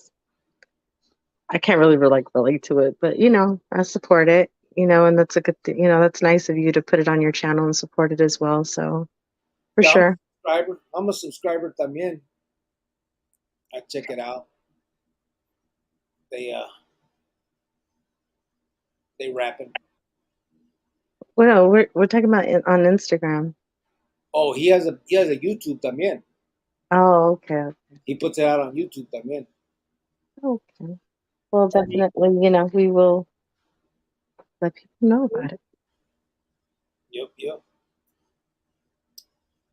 I can't really relate to it, but I support it. And that's a good thing. That's nice of you to put it on your channel and support it as well. So for Yeah, I'm a sure. subscriber. I'm a subscriber también. I check it out. They uh they rapping. Well, no, we're talking about it on Instagram. Oh, he has a YouTube también. Oh, okay. He puts it out on YouTube también. Okay. Well, Ernie, definitely, we will let people know about it. yep.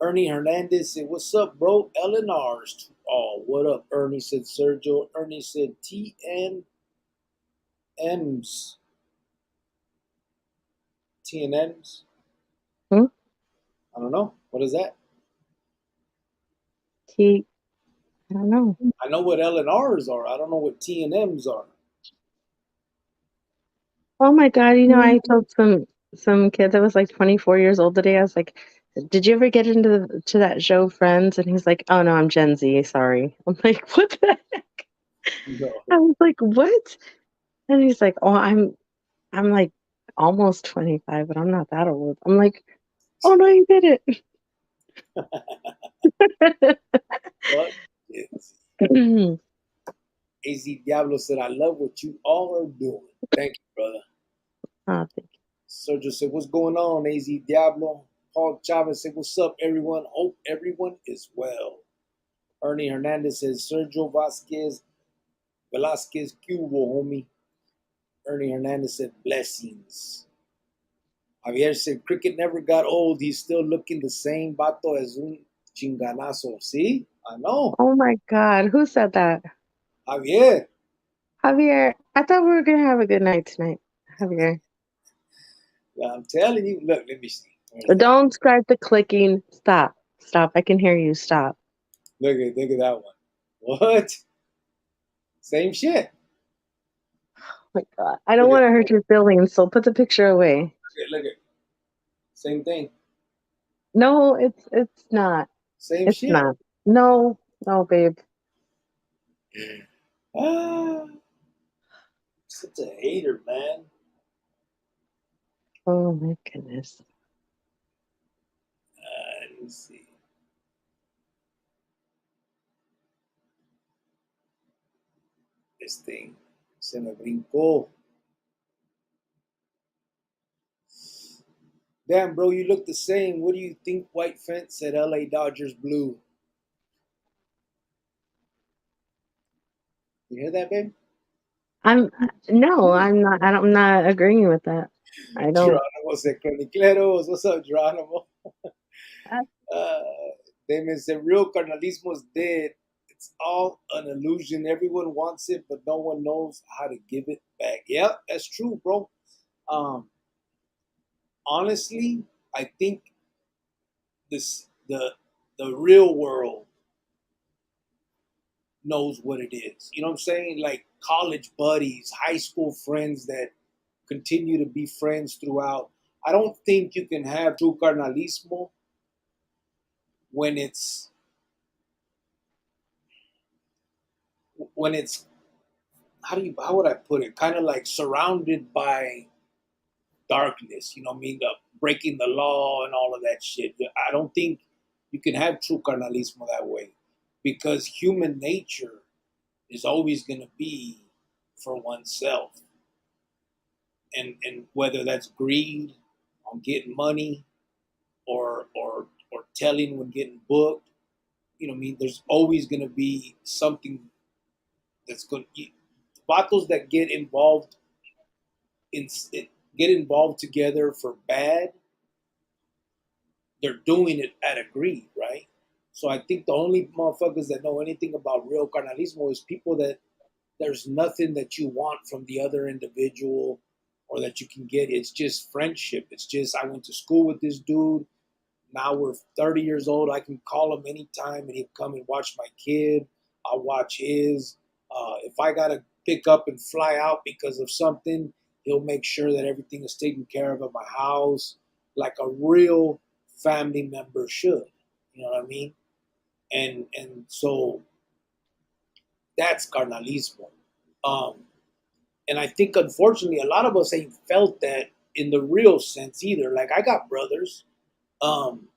Ernie Hernandez said, what's up, bro? LNRs. Oh, what up? Ernie said, Sergio. Ernie said, TNMs. TNMs? Hmm? I don't know. What is that? I don't know. I know what LNRs are. I don't know what TNMs are. Oh my God, I told some kid that was like 24 years old today. I was like, "Did you ever get to that show Friends?" And he's like, "Oh no, I'm Gen Z. Sorry." I'm like, "What the heck?" I No. was like, "What?" And he's like, "Oh, I'm like almost 25, but I'm not that old." I'm like, "Oh no, you did it." What? AZ Diablo said, I love what you all are doing. Thank you, brother. Oh, thank Sergio said, what's going on, AZ Diablo? Paul Chavez said, what's up, everyone? Hope everyone is well. Ernie Hernandez says, Sergio Velasquez Cubo, homie. Ernie Hernandez said, blessings. Javier said, Cricket never got old. He's still looking the same. Vato es un chinganazo. See? I know. Oh my God, who said that? Javier. Javier, I thought we were gonna have a good night tonight. Javier. I'm telling you. Look, let me see. Where's that? Don't start the clicking. Stop. Stop. I can hear you. Stop. Look at that one. What? Same shit. Oh my God. I don't Look at, want to hurt your feelings, so put the picture away. look at. Same thing. No, it's not. Same It's shit. not. No, no, babe. Ah, such a hater, man. Oh my goodness. Let me see. This thing. Se me brincó. Damn, bro, you look the same. What do you think White Fence said LA Dodgers blue? You hear that, babe? I'm no, I'm not. I'm not agreeing with that. I don't. Geronimo said Chronicleros. What's up, Geronimo? I, Uh, Damon said real carnalismo is dead. It's all an illusion. Everyone wants it, but no one knows how to give it back. Yeah, that's true, bro. Um, Honestly, I think this the real world knows what it is. You know what I'm saying? Like college buddies, high school friends that continue to be friends throughout. I don't think you can have true carnalismo when it's how would I put it? Kind of like surrounded by darkness. You know what I mean? The breaking the law and all of that shit. I don't think you can have true carnalismo that way because human nature is always going to be for oneself, and whether that's greed on getting money or telling when getting booked. You know what I mean? There's always going to be something that's going to vatos that in get involved together for bad. They're doing it out of greed, right? So I think the only motherfuckers that know anything about real carnalismo is people that there's nothing that you want from the other individual or that you can get. It's just friendship. It's just I went to school with this dude. Now we're 30 years old. I can call him anytime and he'll come and watch my kid. I'll watch his. If I got to pick up and fly out because of something, he'll make sure that everything is taken care of at my house like a real family member should. You know what I mean? And so that's carnalismo. Um, and I think unfortunately a lot of us ain't felt that in the real sense either. Like I got brothers. Um,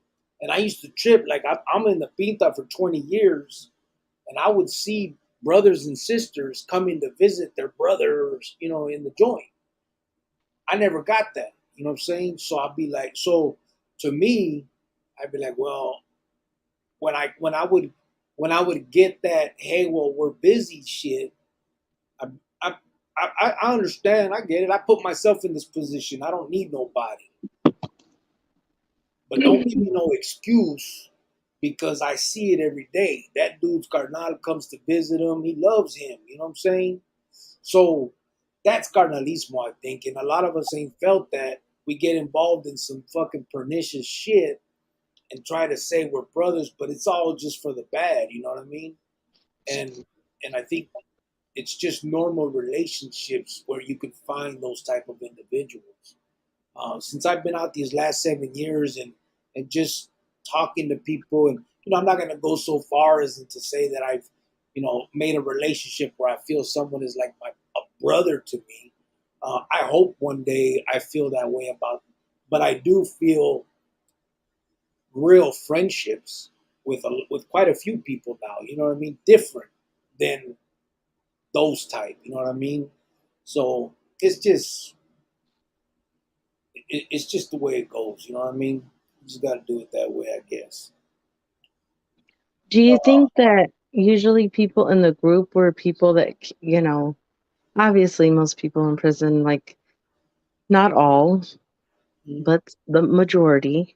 and I used to trip, like I'm in the Pinta for 20 years, and I would see brothers and sisters coming to visit their brothers, in the joint. I never got that, you know what I'm saying? So I'd be like, so to me, I'd be like, well, when I would get that, hey, well, we're busy shit. I I I understand, I get it. I put myself in this position. I don't need nobody. But don't give me no excuse because I see it every day. That dude's carnal comes to visit him. He loves him. You know what I'm saying? So that's carnalismo, I think. And a lot of us ain't felt that. We get involved in some fucking pernicious shit and try to say we're brothers, but it's all just for the bad. You know what I mean? And and I think it's just normal relationships where you can find those type of individuals. Since I've been out these last 7 years and just talking to people, and I'm not going to go so far as to say that I've made a relationship where I feel someone is like a brother to me. I hope one day I feel that way about, but I do feel real friendships with quite a few people now. You know what I mean? Different than those type. You know what I mean? So it's just the way it goes. You know what I mean? You just got to do it that way, I guess. Do you think that usually people in the group were people that, obviously most people in prison, like not all, Mhm. but the majority,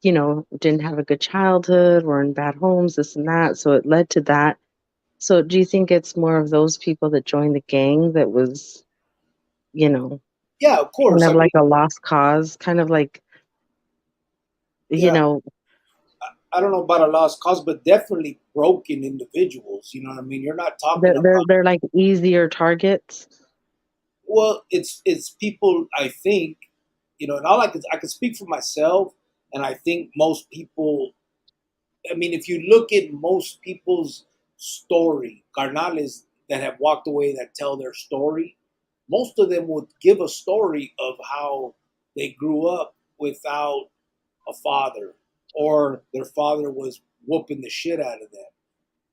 didn't have a good childhood, were in bad homes, this and that. So it led to that. So do you think it's more of those people that joined the gang that was, you know, Yeah, of kind course. of I mean, like a lost cause, kind of like, you yeah, know, I don't know about a lost cause, but definitely broken individuals. You know what I mean? You're not talking about. they're like easier targets? Well, it's people. I think, and all I can speak for myself, and I think most people. I mean, if you look at most people's story, carnales that have walked away that tell their story, most of them would give a story of how they grew up without a father, or their father was whooping the shit out of them.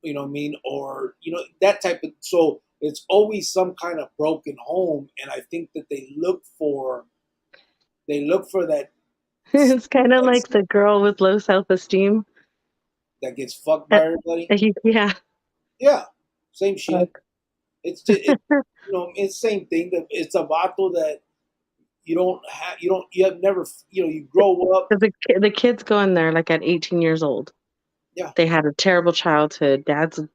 You know what I mean? Or, that type of, so it's always some kind of broken home. And I think that they look for that, It's kind of that, like the girl with low self-esteem. that gets fucked Uh, by everybody. Yeah. Yeah. Same shit. Like, It's just, it's same thing. It's a vato that you have never, you grow up. 'cause the kids go in there like at 18 years old. Yeah. They had a terrible childhood. Dad's a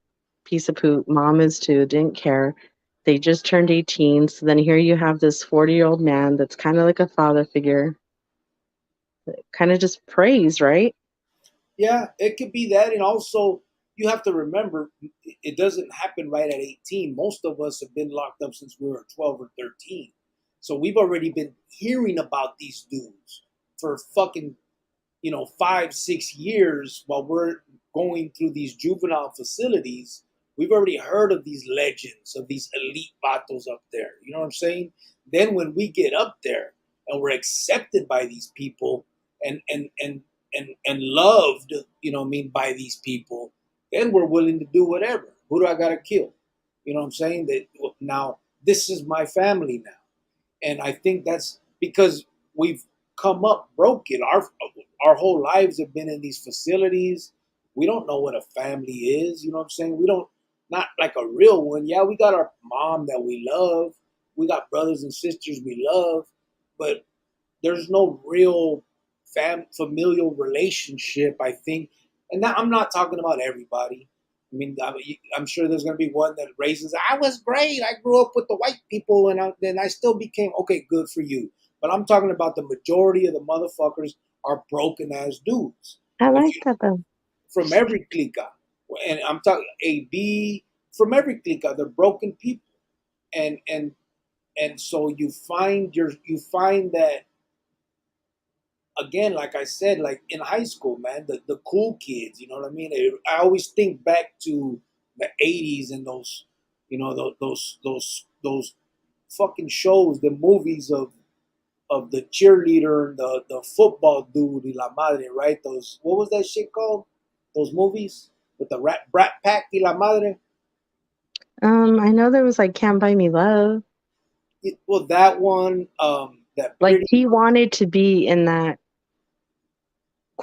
piece of poop. Mom is too. Didn't care. They just turned 18. So then here you have this 40-year-old man that's kind of like a father figure, kind of just praised, right? Yeah, it could be that. And also, you have to remember, it doesn't happen right at 18. Most of us have been locked up since we were 12 or 13. So we've already been hearing about these dudes for fucking 5, 6 years while we're going through these juvenile facilities. We've already heard of these legends, of these elite battles up there. You know what I'm saying? Then when we get up there and we're accepted by these people, and loved, what I mean, by these people, then we're willing to do whatever. Who do I gotta kill? You know what I'm saying? That now this is my family now. And I think that's because we've come up broken. Our whole lives have been in these facilities. We don't know what a family is. You know what I'm saying? We don't, not like a real one. Yeah, we got our mom that we love. We got brothers and sisters we love, but there's no real familial relationship, I think. And now I'm not talking about everybody. I mean, I'm sure there's going to be one that raises, I was great. I grew up with the white people, and then I still became, okay, good for you. But I'm talking about the majority of the motherfuckers are broken ass dudes. I If like you, that though. from every clica, and I'm talking AB, from every clica, they're broken people. And and and so you find that, again, like I said, like in high school, man, the cool kids, you know what I mean? I always think back to the '80s and those, those fucking shows, the movies of the cheerleader and the football dude, y la madre, right? Those, what was that shit called? Those movies with the brat pack, y la madre. I know there was like Can't Buy Me Love. Well, that one, that Like pretty, he wanted to be in that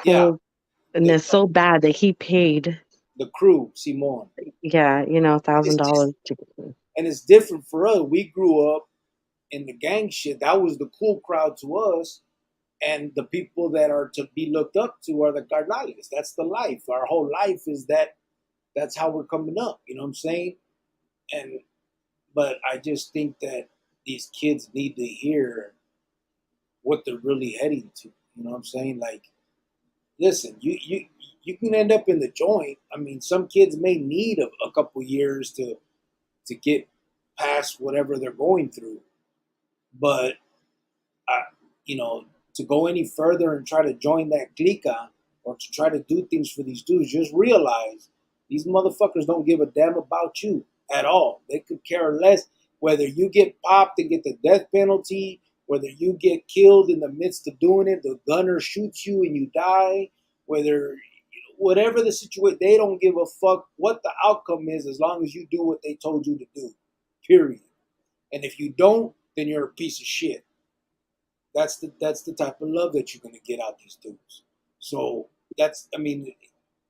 yeah, the coolness so bad that he paid, the crew, Simon. yeah, It's just, $1,000 to. and it's different for us. We grew up in the gang shit. That was the cool crowd to us. And the people that are to be looked up to are the carnales. That's the life. Our whole life is that. That's how we're coming up. You know what I'm saying? And but I just think that these kids need to hear what they're really heading to. You know what I'm saying? Like, listen, you can end up in the joint. I mean, some kids may need a couple years to get past whatever they're going through, but I, to go any further and try to join that clica or to try to do things for these dudes, just realize these motherfuckers don't give a damn about you at all. They could care less whether you get popped and get the death penalty, whether you get killed in the midst of doing it, the gunner shoots you and you die, whether whatever the situation, they don't give a fuck what the outcome is as long as you do what they told you to do. Period. And if you don't, then you're a piece of shit. That's the type of love that you're going to get out these dudes. So that's, I mean,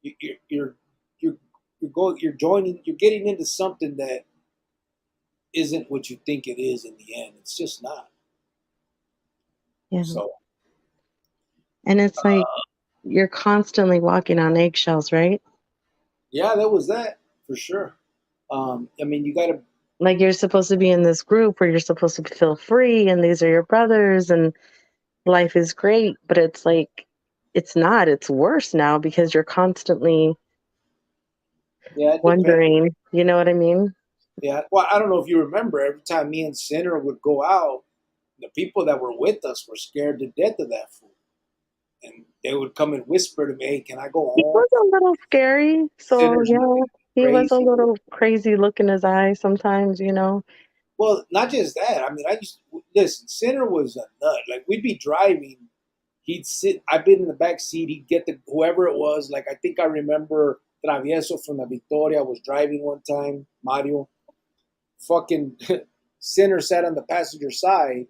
you- are you're you're joining, you're getting into something that isn't what you think it is in the end. It's just not. Yeah. So And it's like you're constantly walking on eggshells, right? Yeah, that was that for sure. I mean, you got to. Like you're supposed to be in this group where you're supposed to feel free and these are your brothers and life is great, but it's like it's not. It's worse now because you're constantly Yeah, it depends. wondering, you know what I mean? Yeah. Well, I don't know if you remember. Every time me and Sinner would go out, the people that were with us were scared to death of that fool, and they would come and whisper to me, "Hey, can I go He home?" was a little scary. So, Sinner's yeah, looking he was a crazy. little crazy look in his eye sometimes, you know. Well, not just that. I mean, I used to, listen. Sinner was a nut. Like we'd be driving, he'd sit. I've been in the back seat. He'd get the whoever it was. Like I think I remember Travieso from the Victoria was driving one time. Mario, fucking Sinner sat on the passenger side,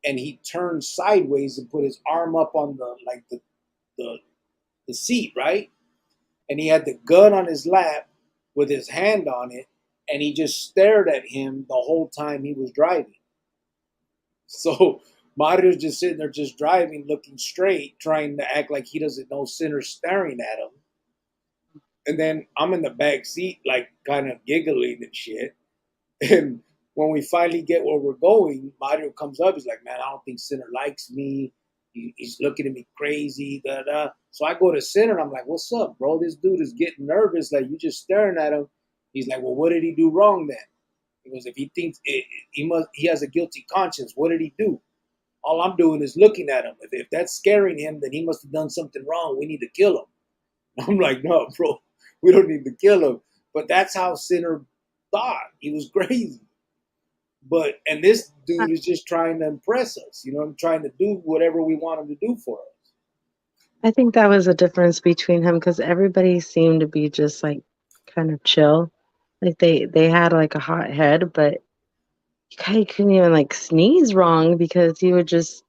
and he turned sideways and put his arm up on the the seat, right? And he had the gun on his lap with his hand on it, and he just stared at him the whole time he was driving. So Mario's just sitting there, just driving, looking straight, trying to act like he doesn't know Sinner's staring at him. And then I'm in the back seat, like kind of giggling and shit. And when we finally get where we're going, Mario comes up. He's like, "Man, I don't think Sinner likes me. He's looking at me crazy." Da da. So I go to Sinner. And I'm like, "What's up, bro? This dude is getting nervous. Like you just staring at him." He's like, "Well, what did he do wrong then?" He goes, "If he thinks he has a guilty conscience, what did he do? All I'm doing is looking at him. If that's scaring him, then he must have done something wrong. We need to kill him." I'm like, "No, bro, we don't need to kill him." But that's how Sinner thought. He was crazy. But and this dude is just trying to impress us. You know, I'm trying to do whatever we want him to do for us. I think that was a difference between him because everybody seemed to be just like kind of chill. Like they had like a hot head, but you couldn't even like sneeze wrong because he would just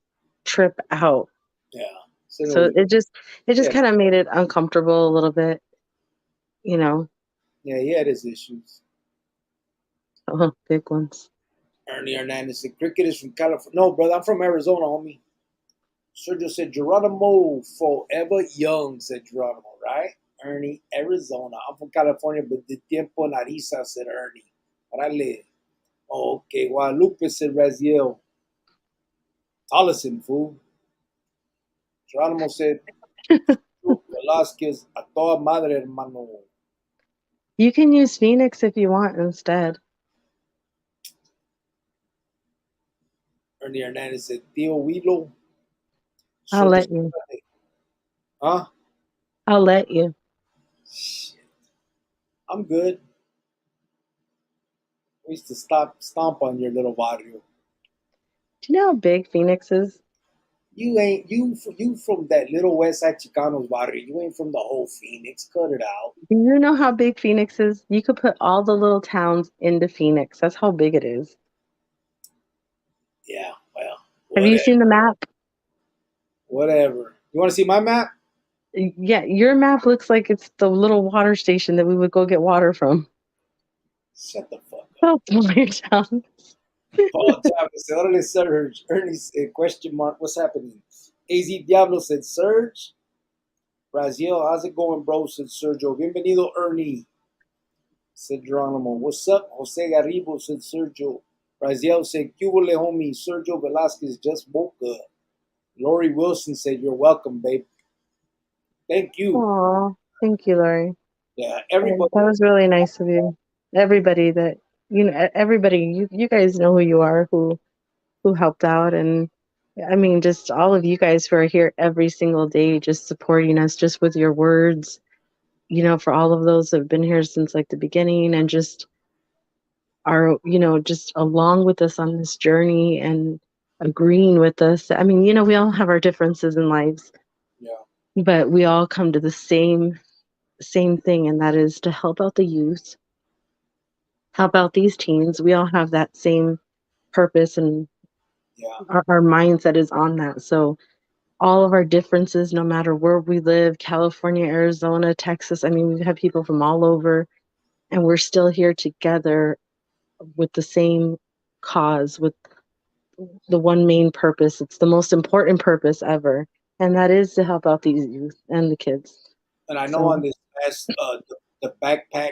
trip out. Yeah. Sinner So was it just yeah, kind of made it uncomfortable a little bit, you know. yeah, he had his issues. Big ones. Ernie Hernandez said cricket is from California. No, brother, I'm from Arizona, homie. Sergio said Geronimo forever young, said Geronimo, right? Ernie, Arizona. I'm from California, but de tiempo nariza, said Ernie. Órale. Oh, okay. Guadalupe said Raziel. Tollison, fool. Geronimo said Velasquez, a toda madre, hermano. You can use Phoenix if you want instead. Ernie Hernandez said Theo Wilo. I'll Sergio let you. said, huh? I'll let you. Shit. I'm good. We used to stomp on your little barrio. Do you know how big Phoenix is? You ain't you from that little West Side Chicanos barrio. You ain't from the whole Phoenix. Cut it out. Do you know how big Phoenix is? You could put all the little towns into Phoenix. That's how big it is. Yeah, well, Have you whatever. seen the map? Whatever. You want to see my map? Yeah, your map looks like it's the little water station that we would go get water from. Shut the fuck up. Oh, your town. Paul Chavez said, "Órale, Surge." Ernie said, question mark, what's happening? AZ Diablo said, Surge. Raziel, how's it going, bro? Said Sergio. Bienvenido, Ernie. Said Geronimo. What's up? Jose Garribo, said Sergio. Raziel said, Cubole, homie. Sergio Velasquez just woke up. Lori Wilson said, you're welcome, babe. Thank you. Aw, thank you, Lori. Yeah, That everybody. was really nice of you. Everybody that everybody you guys know who you are, who helped out, and I mean, just all of you guys who are here every single day, just supporting us, just with your words. For all of those that have been here since like the beginning, and just are just along with us on this journey and agreeing with us. I mean, we all have our differences in lives, Yeah, but we all come to the same thing, and that is to help out the youth, help out these teens. We all have that same purpose, and yeah, our mindset is on that. So all of our differences, no matter where we live, California, Arizona, Texas, I mean, we have people from all over, and we're still here together with the same cause, with the one main purpose. It's the most important purpose ever. And that is to help out these youth and the kids. And I know on So this past the backpack,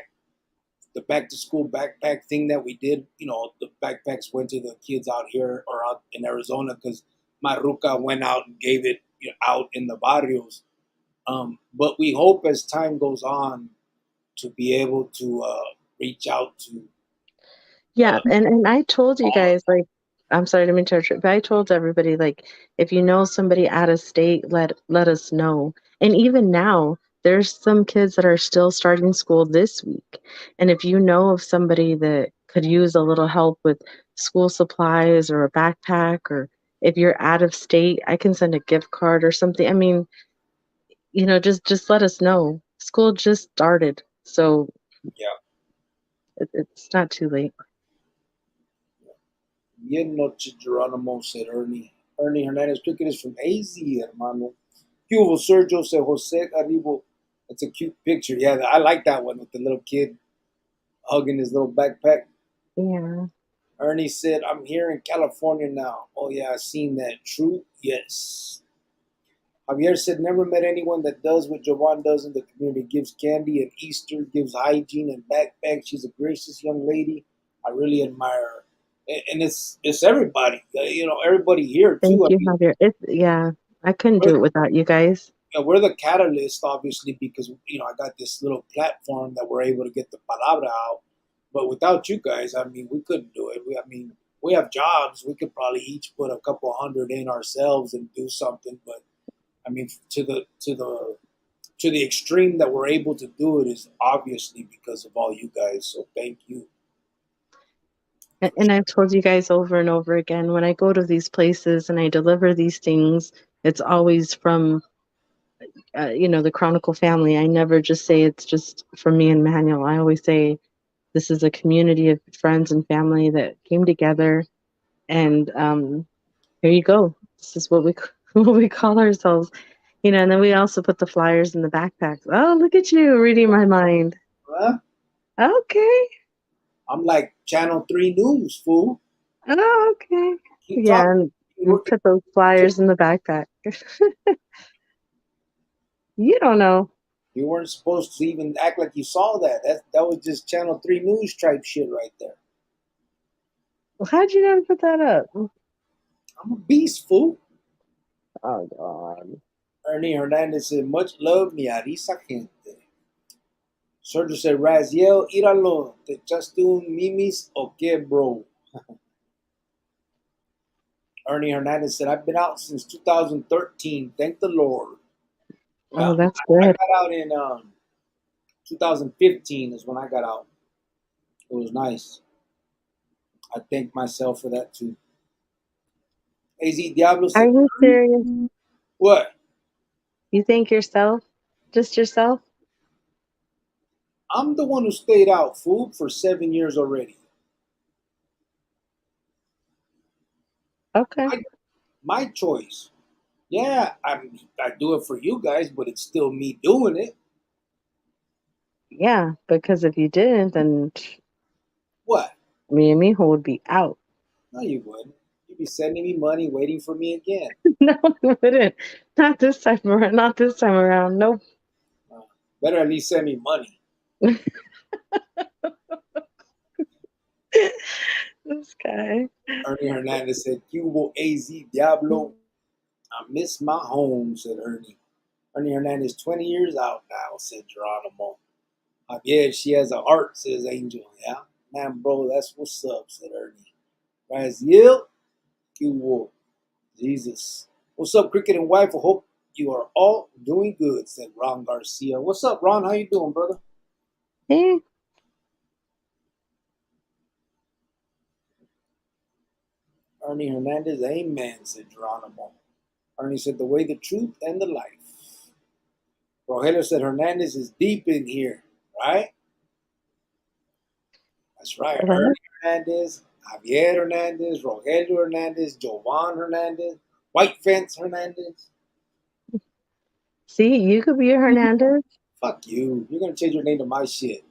the back to school backpack thing that we did, the backpacks went to the kids out here or out in Arizona because Maruca went out and gave it out in the barrios. But we hope as time goes on to be able to reach out to yeah, and I told you all. guys, like, I'm sorry to interrupt, but I told everybody, like, if you know somebody out of state, let us know. And even now, there's some kids that are still starting school this week. And if you know of somebody that could use a little help with school supplies or a backpack, or if you're out of state, I can send a gift card or something. I mean, just let us know. School just started, so Yeah. it's not too late. Bien noche, Geronimo, said Ernie. Ernie Hernandez Cricket is from AZ, hermano. Hugo Sergio said Jose Arribo. That's a cute picture. Yeah, I like that one with the little kid hugging his little backpack. Yeah. Ernie said, I'm here in California now. Oh, yeah, I seen that. True? Yes. Javier said, never met anyone that does what Jovan does in the community. Gives candy at Easter, gives hygiene and backpacks. She's a gracious young lady. I really admire her. And it's everybody, everybody here Thank too. I you, mean, Javier. Yeah, I couldn't we're, do it without you guys. we're the catalyst, obviously, because I got this little platform that we're able to get the palabra out. But without you guys, I mean, we couldn't do it. I mean, we have jobs. We could probably each put a couple hundred in ourselves and do something. But I mean, to the extreme that we're able to do it is obviously because of all you guys. So thank you. And I've told you guys over and over again, when I go to these places and I deliver these things, it's always from, the Chronicle family. I never just say it's just from me and Manuel. I always say this is a community of friends and family that came together, and here you go. This is what we what we call ourselves. And then we also put the flyers in the backpacks. Oh, look at you reading my mind. Huh? Okay. I'm like Channel 3 News, fool. Oh, okay. Keep Yeah, talking. and You we working? put those flyers in the backpack. You don't know. You weren't supposed to even act like you saw that. That was just Channel 3 News type shit right there. Well, how'd you know to put that up? I'm a beast, fool. Oh, God. Ernie Hernandez said, much love, mi arisa gente. Sergio said, Raziel, íralo, te echaste un mimis o qué, bro? Ernie Hernandez said, I've been out since 2013. Thank the Lord. Oh, Well, that's I good. got out in 2015 is when I got out. It was nice. I thank myself for that too. AZ Diablo Are said, you serious? what? You think yourself? Just yourself? I'm the one who stayed out, fool, for 7 years already. Okay. My, my choice. Yeah, I do it for you guys, but it's still me doing it. Yeah, because if you didn't, then What? me and Mijo would be out. No, you wouldn't. You'd be sending me money, waiting for me again. No, we wouldn't. Not this time around. Not this time around. Nope. Uh, better at least send me money. This guy. Ernie Hernandez said, Cubo AZ Diablo. I miss my home, said Ernie. Ernie Hernandez, 20 years out now, said Geronimo. Yeah, she has a heart, says Angel. Yeah, man, bro, that's what's up, said Ernie. Raziel, Cubo. Jesus. What's up, Cricket and Wife? I hope you are all doing good, said Ron Garcia. What's up, Ron? How you doing, brother? Hey, Ernie Hernandez, amen, said Geronimo. Ernie said, the way, the truth, and the life. Rogelio said, Hernandez is deep in here, right? That's right. what? Ernie Hernandez, Javier Hernandez, Rogelio Hernandez, Jovan Hernandez, White Fence Hernandez. See, you could be a Hernandez. Fuck you. You're going to change your name to my shit.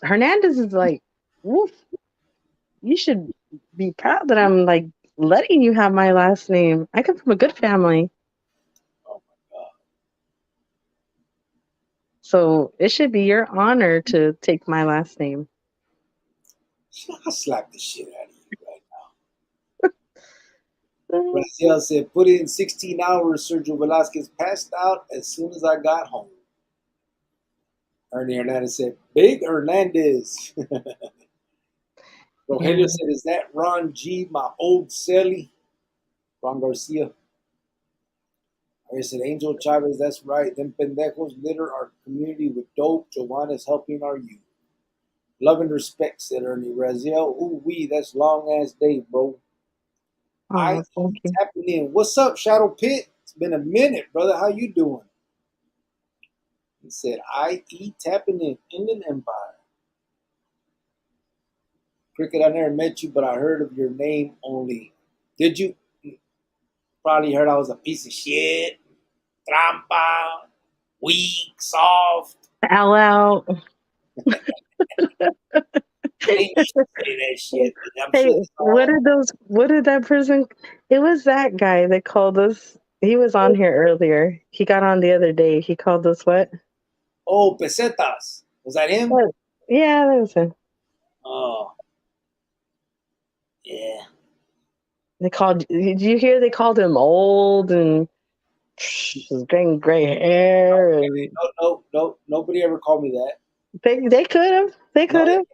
Hernandez is like, woof. You should be proud that I'm like letting you have my last name. I come from a good family, Oh my God. so it should be your honor to take my last name. I'll slap the shit out of you right now. Uh, Brazil said, put in 16 hours. Sergio Velasquez passed out as soon as I got home. Ernie Hernandez said, Big Hernandez. Yeah. Rogelio said, is that Ron G, my old celly? Ron Garcia. I said, Angel Chavez, that's right. Them pendejos litter our community with dope. Giovanna's helping our youth. Love and respect, said Ernie Raziel. Ooh wee, that's long ass day, bro. Oh, thank IE you. tapping in. What's up, Shadow Pit? It's been a minute, brother. How you doing? He said, IE tapping in Inland Empire. Cricket, I never met you, but I heard of your name only. Did you? Probably heard I was a piece of shit, trampa, weak, soft. LL. Maybe you should say that shit, but I'm Hey, sure that's all. what did that person, it was that guy that called us. He was on here earlier. He got on the other day. He called us what? Oh, pesetas. Was that him? What? Yeah, that was him. Oh, yeah. They called, did you hear they called him old and was getting gray hair and No, no, no. Nobody ever called me that. they could have. They No, could have.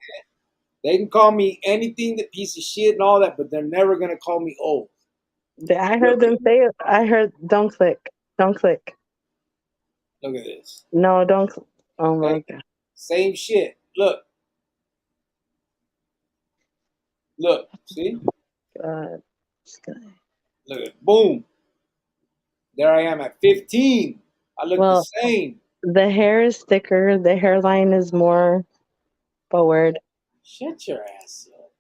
they can call me anything, that piece of shit and all that, but they're never gonna call me old. I heard Really? them say it. I heard don't click. Don't click. Look at this. No, don't oh Okay, my god. same shit. Look, look. See? God. This guy. Look at boom. There I am at 15. I look the Well, same. the hair is thicker, the hairline is more forward. Shut your ass up.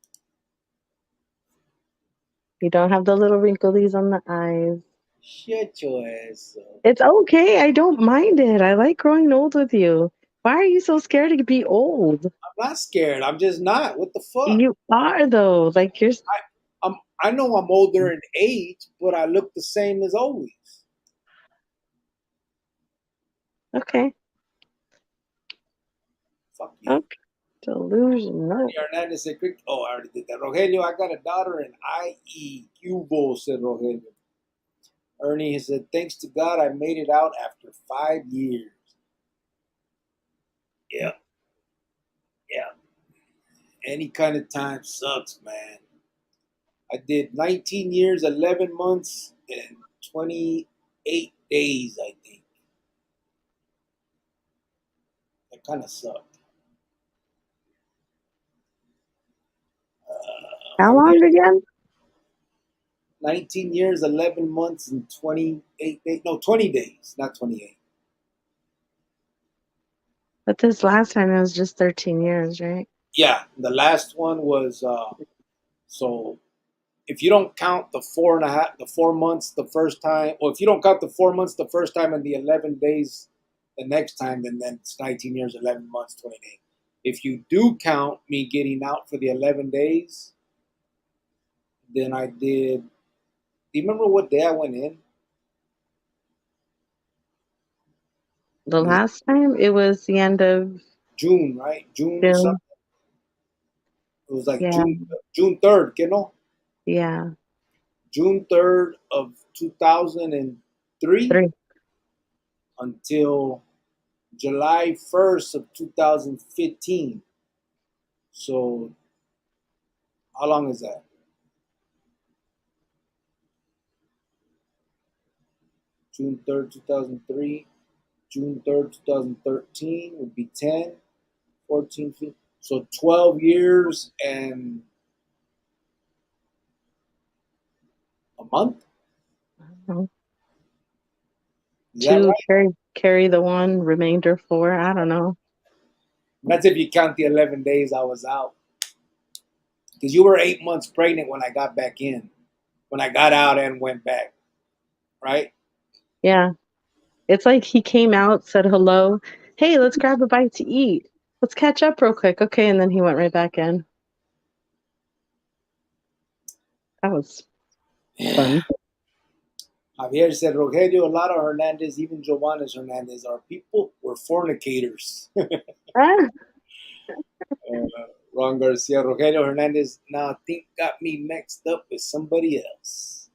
You don't have the little wrinkles on the eyes. Shut your ass up. It's okay. I don't mind it. I like growing old with you. Why are you so scared to be old? I'm not scared. I'm just not. What the fuck? You are though. Like you're I'm. I know I'm older in age, but I look the same as always. okay. Fuck you. Okay. Delusional. Ernie Hernandez said, "Oh, I already did that." Rogelio, I got a daughter in IE. Cubo, said Rogelio. Ernie has said, "Thanks to God, I made it out after 5 years." Yeah, yeah. Any kind of time sucks, man. I did 19 years, 11 months, and 28 days, I think. That kind of sucked. How I long did again? 19 years, 11 months, and 28 days. No, 20 days, not 28. But this last time it was just 13 years, right? Yeah, the last one was so if you don't count the 4.5, the 4 months the first time, or if you don't count the 4 months the first time and the 11 days the next time, then it's 19 years, 11 months, 20 days. If you do count me getting out for the 11 days, then I did. Do you remember what day I went in? The It was last time it was the end of June, right? June June. something. It was like Yeah. June 3rd, you know? Yeah. June 3rd of 2003 3. until July 1st of 2015. So how long is that? June 3rd, 2003. June 3rd, 2013 would be 10, 14, 15. So 12 years and a month? Is that 2 right? carry the 1, remainder 4. I don't know. That's if you count the 11 days I was out. Because you were 8 months pregnant when I got back in, when I got out and went back, right? Yeah. It's like he came out, said hello. Hey, let's grab a bite to eat. Let's catch up real quick. Okay, and then he went right back in. That was. Yeah. Fun. Javier said Rogelio, Lara Hernandez, even Giovanna's Hernandez, our people were fornicators. Ah, Ron Garcia, Rogelio Hernandez, now I think got me mixed up with somebody else.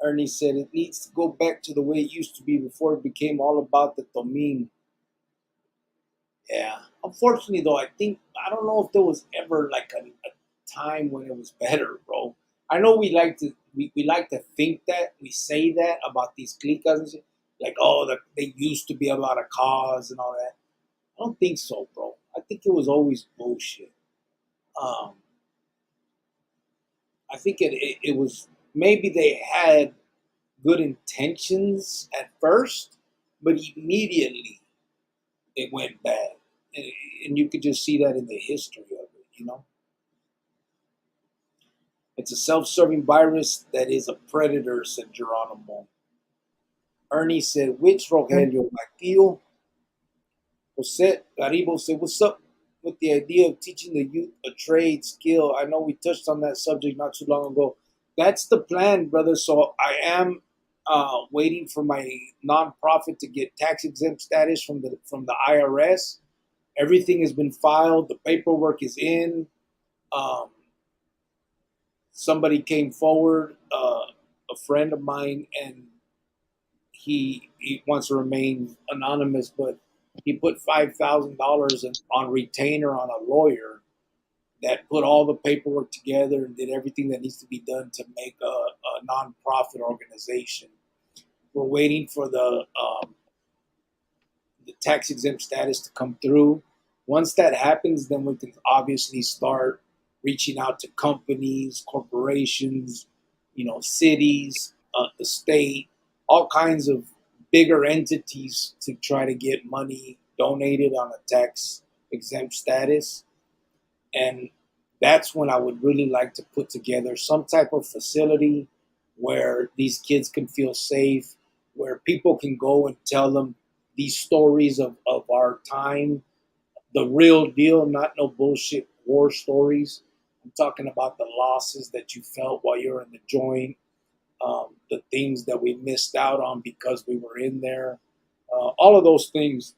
Ernie said it needs to go back to the way it used to be before it became all about the Tomin. Yeah. Unfortunately, though, I don't know if there was ever like a time when it was better, bro. I know we like to think that we say that about these cliques and shit, like they used to be about a cause and all that. I don't think so, bro. I think it was always bullshit. Um, I think it was maybe they had good intentions at first, but immediately it went bad, and you could just see that in the history of it. It's a self-serving virus that is a predator," said Geronimo. Ernie said, "Which Rogelio, my tío?" Jose Garibo said, "What's up with the idea of teaching the youth a trade skill? I know we touched on that subject not too long ago. That's the plan, brother. So I am waiting for my nonprofit to get tax exempt status from the IRS. Everything has been filed. The paperwork is in. Um, Somebody came forward, a friend of mine, and he wants to remain anonymous, but he put $5,000 on retainer on a lawyer that put all the paperwork together and did everything that needs to be done to make a nonprofit organization. We're waiting for the tax exempt status to come through. Once that happens, then we can obviously start reaching out to companies, corporations, cities, the state, all kinds of bigger entities to try to get money donated on a tax exempt status. And that's when I would really like to put together some type of facility where these kids can feel safe, where people can go and tell them these stories of our time, the real deal, not no bullshit war stories. I'm talking about the losses that you felt while you're in the joint, the things that we missed out on because we were in there, all of those things.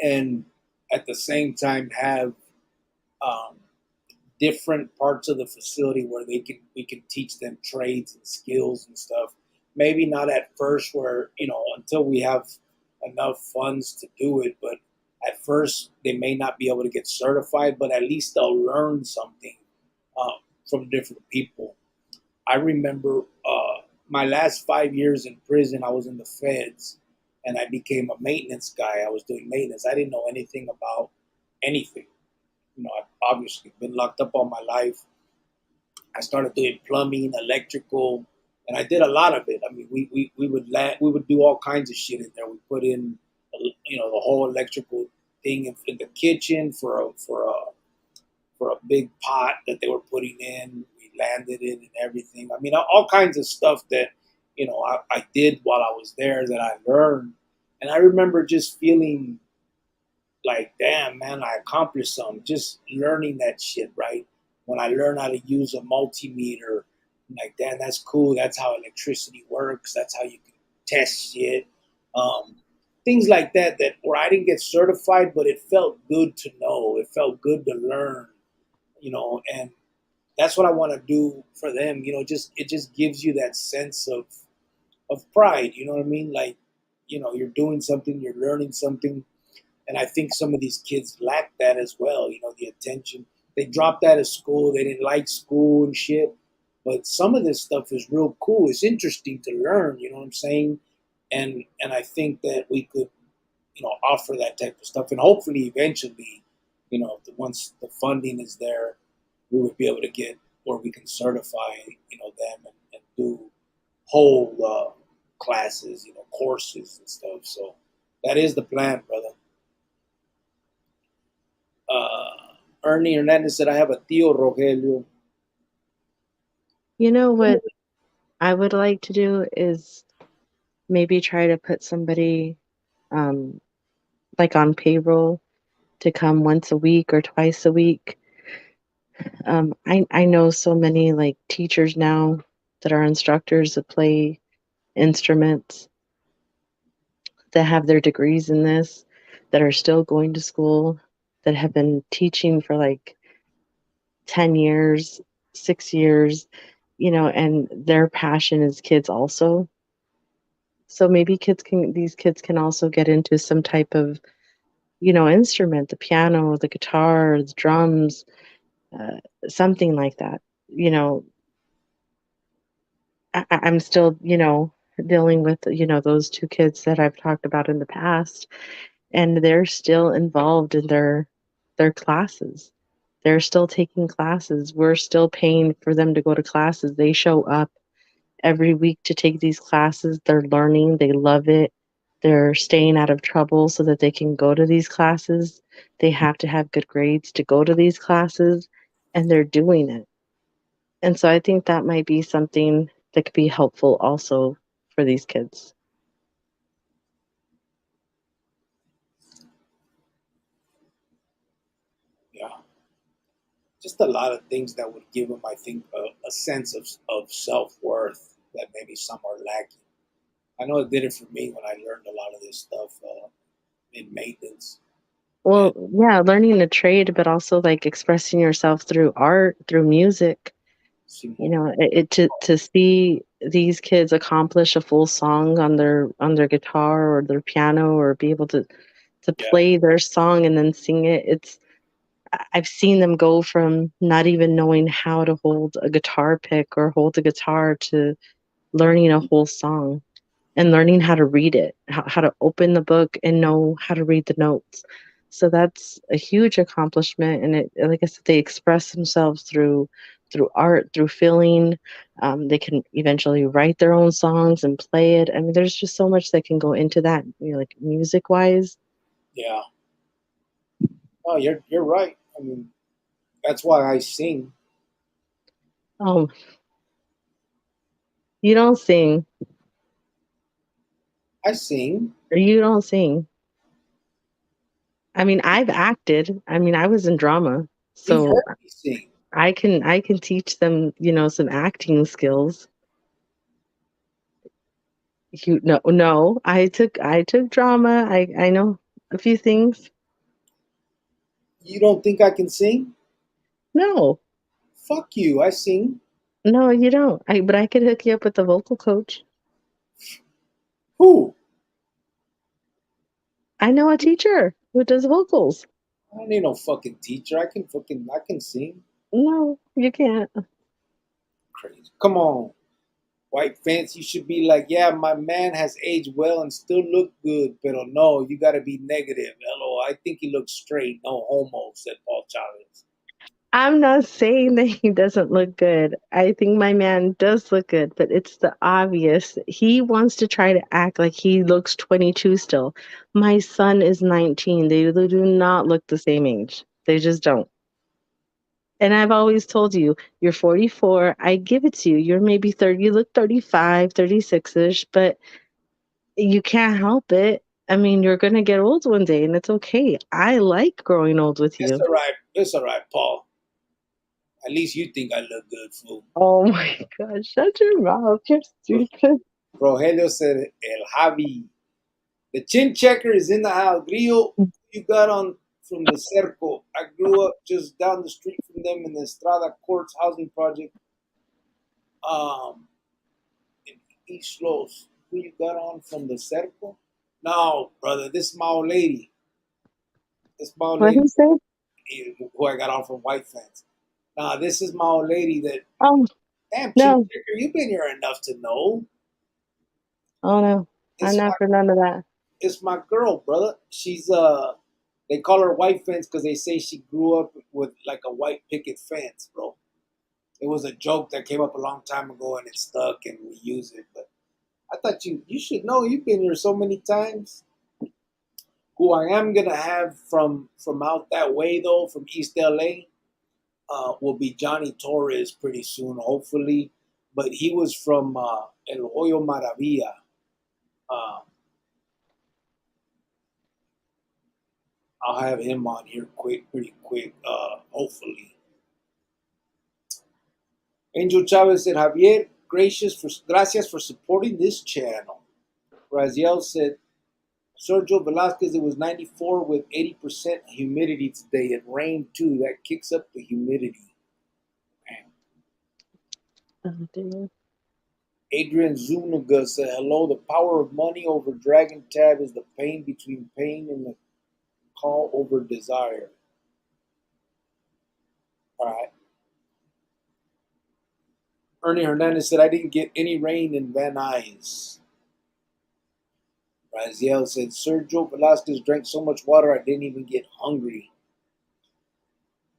And at the same time, have um, different parts of the facility where we can teach them trades and skills and stuff. Maybe not at first, where until we have enough funds to do it, but at first they may not be able to get certified, but at least they'll learn something uh, from different people. I remember my last 5 years in prison. I was in the feds, and I became a maintenance guy. I was doing maintenance. I didn't know anything about anything. I've obviously been locked up all my life. I started doing plumbing, electrical, and I did a lot of it. I mean, we would do all kinds of shit in there. We put in, the whole electrical thing in the kitchen for a big pot that they were putting in. We landed it and everything. I mean, all kinds of stuff that I did while I was there that I learned, and I remember just feeling like, damn, man, I accomplished something. Just learning that shit, right? When I learned how to use a multimeter, I'm like, damn, that's cool. That's how electricity works. That's how you can test shit. Um, Things like that, where I didn't get certified, but it felt good to know. It felt good to learn, and that's what I want to do for them. Just it just gives you that sense of pride. You know what I mean? Like, you're doing something, you're learning something, and I think some of these kids lack that as well. The attention. They dropped out of school. They didn't like school and shit. But some of this stuff is real cool. It's interesting to learn. You know what I'm saying? And I think that we could, offer that type of stuff. And hopefully, eventually, once the funding is there, we would be able to get where we can certify, them and do whole classes, courses and stuff. So that is the plan, brother. Ernie Hernandez said, "I have a tío Rogelio." You know what I would like to do is maybe try to put somebody um like on payroll to come once a week or twice a week. I know so many like teachers now. that are instructors that play instruments, that have their degrees in this, that are still going to school, that have been teaching for like 10 years, 6 years, and their passion is kids also. So maybe these kids can also get into some type of, instrument, the piano, the guitar, the drums, uh, something like that. You know, I'm still, dealing with, those two kids that I've talked about in the past, and they're still involved in their classes. They're still taking classes. We're still paying for them to go to classes. They show up every week to take these classes. They're learning, they love it. They're staying out of trouble so that they can go to these classes. They have to have good grades to go to these classes, and they're doing it. And so I think that might be something that could be helpful also for these kids. Yeah, just a lot of things that would give them, I think, a sense of self worth that maybe some are lacking. I know it did it for me when I learned a lot of this stuff in maintenance. And Well, yeah, learning a trade, but also like expressing yourself through art, through music. Simon, To see these kids accomplish a full song on their guitar or their piano, or be able to yeah, play their song and then sing it. I've seen them go from not even knowing how to hold a guitar pick or hold a guitar to learning a whole song and learning how to read it, how to open the book and know how to read the notes. So that's a huge accomplishment. And like I said, they express themselves through art, through feeling. They can eventually write their own songs and play it. I mean, there's just so much that can go into that, like music wise. yeah. Oh, you're right. I mean, that's why I sing. Oh, you don't sing, I sing. or you don't sing. I mean, I've acted. I mean, I was in drama, You've so heard me sing. I can teach them, some acting skills. You no, I took drama. I know a few things. You don't think I can sing? No, Fuck you. I sing. no, you don't. But I could hook you up with a vocal coach. Who? I know a teacher who does vocals. I don't need no fucking teacher. I can sing. No, you can't. Crazy. Come on. White fence, you should be like, yeah, my man has aged well and still look good, pero no, you gotta be negative. Hello, I think he looks straight. No homo, said Paul Chavez. I'm not saying that he doesn't look good. I think my man does look good, but it's the obvious. He wants to try to act like he looks 22 still. My son is 19. They do not look the same age. They just don't. And I've always told you, you're 44. I give it to you. You're maybe 30. You look 35, 36-ish, but you can't help it. I mean, you're going to get old one day, and it's okay. I like growing old with It's you. all right. It's all right, Paul. At least you think I look good, fool. Oh my gosh, shut your mouth. You're stupid. Rogelio said, El Javi. The chin checker is in the house. Grillo, you got on from the Cerco. I grew up just down the street from them in the Estrada Courts housing project. In East Los. Who you got on from the Cerco? No, brother, this is my old lady. This is my old What lady he said? who I got on from White Fence. Nah, this is my old lady that, Oh, damn, chin no. checker, you've been here enough to know. Oh, no. I'm It's my not for none of that. it's my girl, brother. She's they call her white fence because they say she grew up with like a white picket fence, bro. It was a joke that came up a long time ago and it stuck and we use it. But I thought you should know. You've been here so many times. Who I am gonna have from out that way though, from East LA, will be Johnny Torres pretty soon, hopefully. But he was from El Hoyo Maravilla. Uh, I'll have him on here pretty quick, hopefully. Angel Chavez said, Javier, Gracias for supporting this channel. Raziel said, Sergio Velasquez, it was 94 with 80% humidity today. It rained too. That kicks up the humidity. Man. Oh, dear. Adrian Zuniga said, hello, the power of money over Dragon Tab is the pain between pain and the call over desire. All right. Ernie Hernandez said, I didn't get any rain in Van Nuys. Raziel said, Sergio Velasquez drank so much water I didn't even get hungry.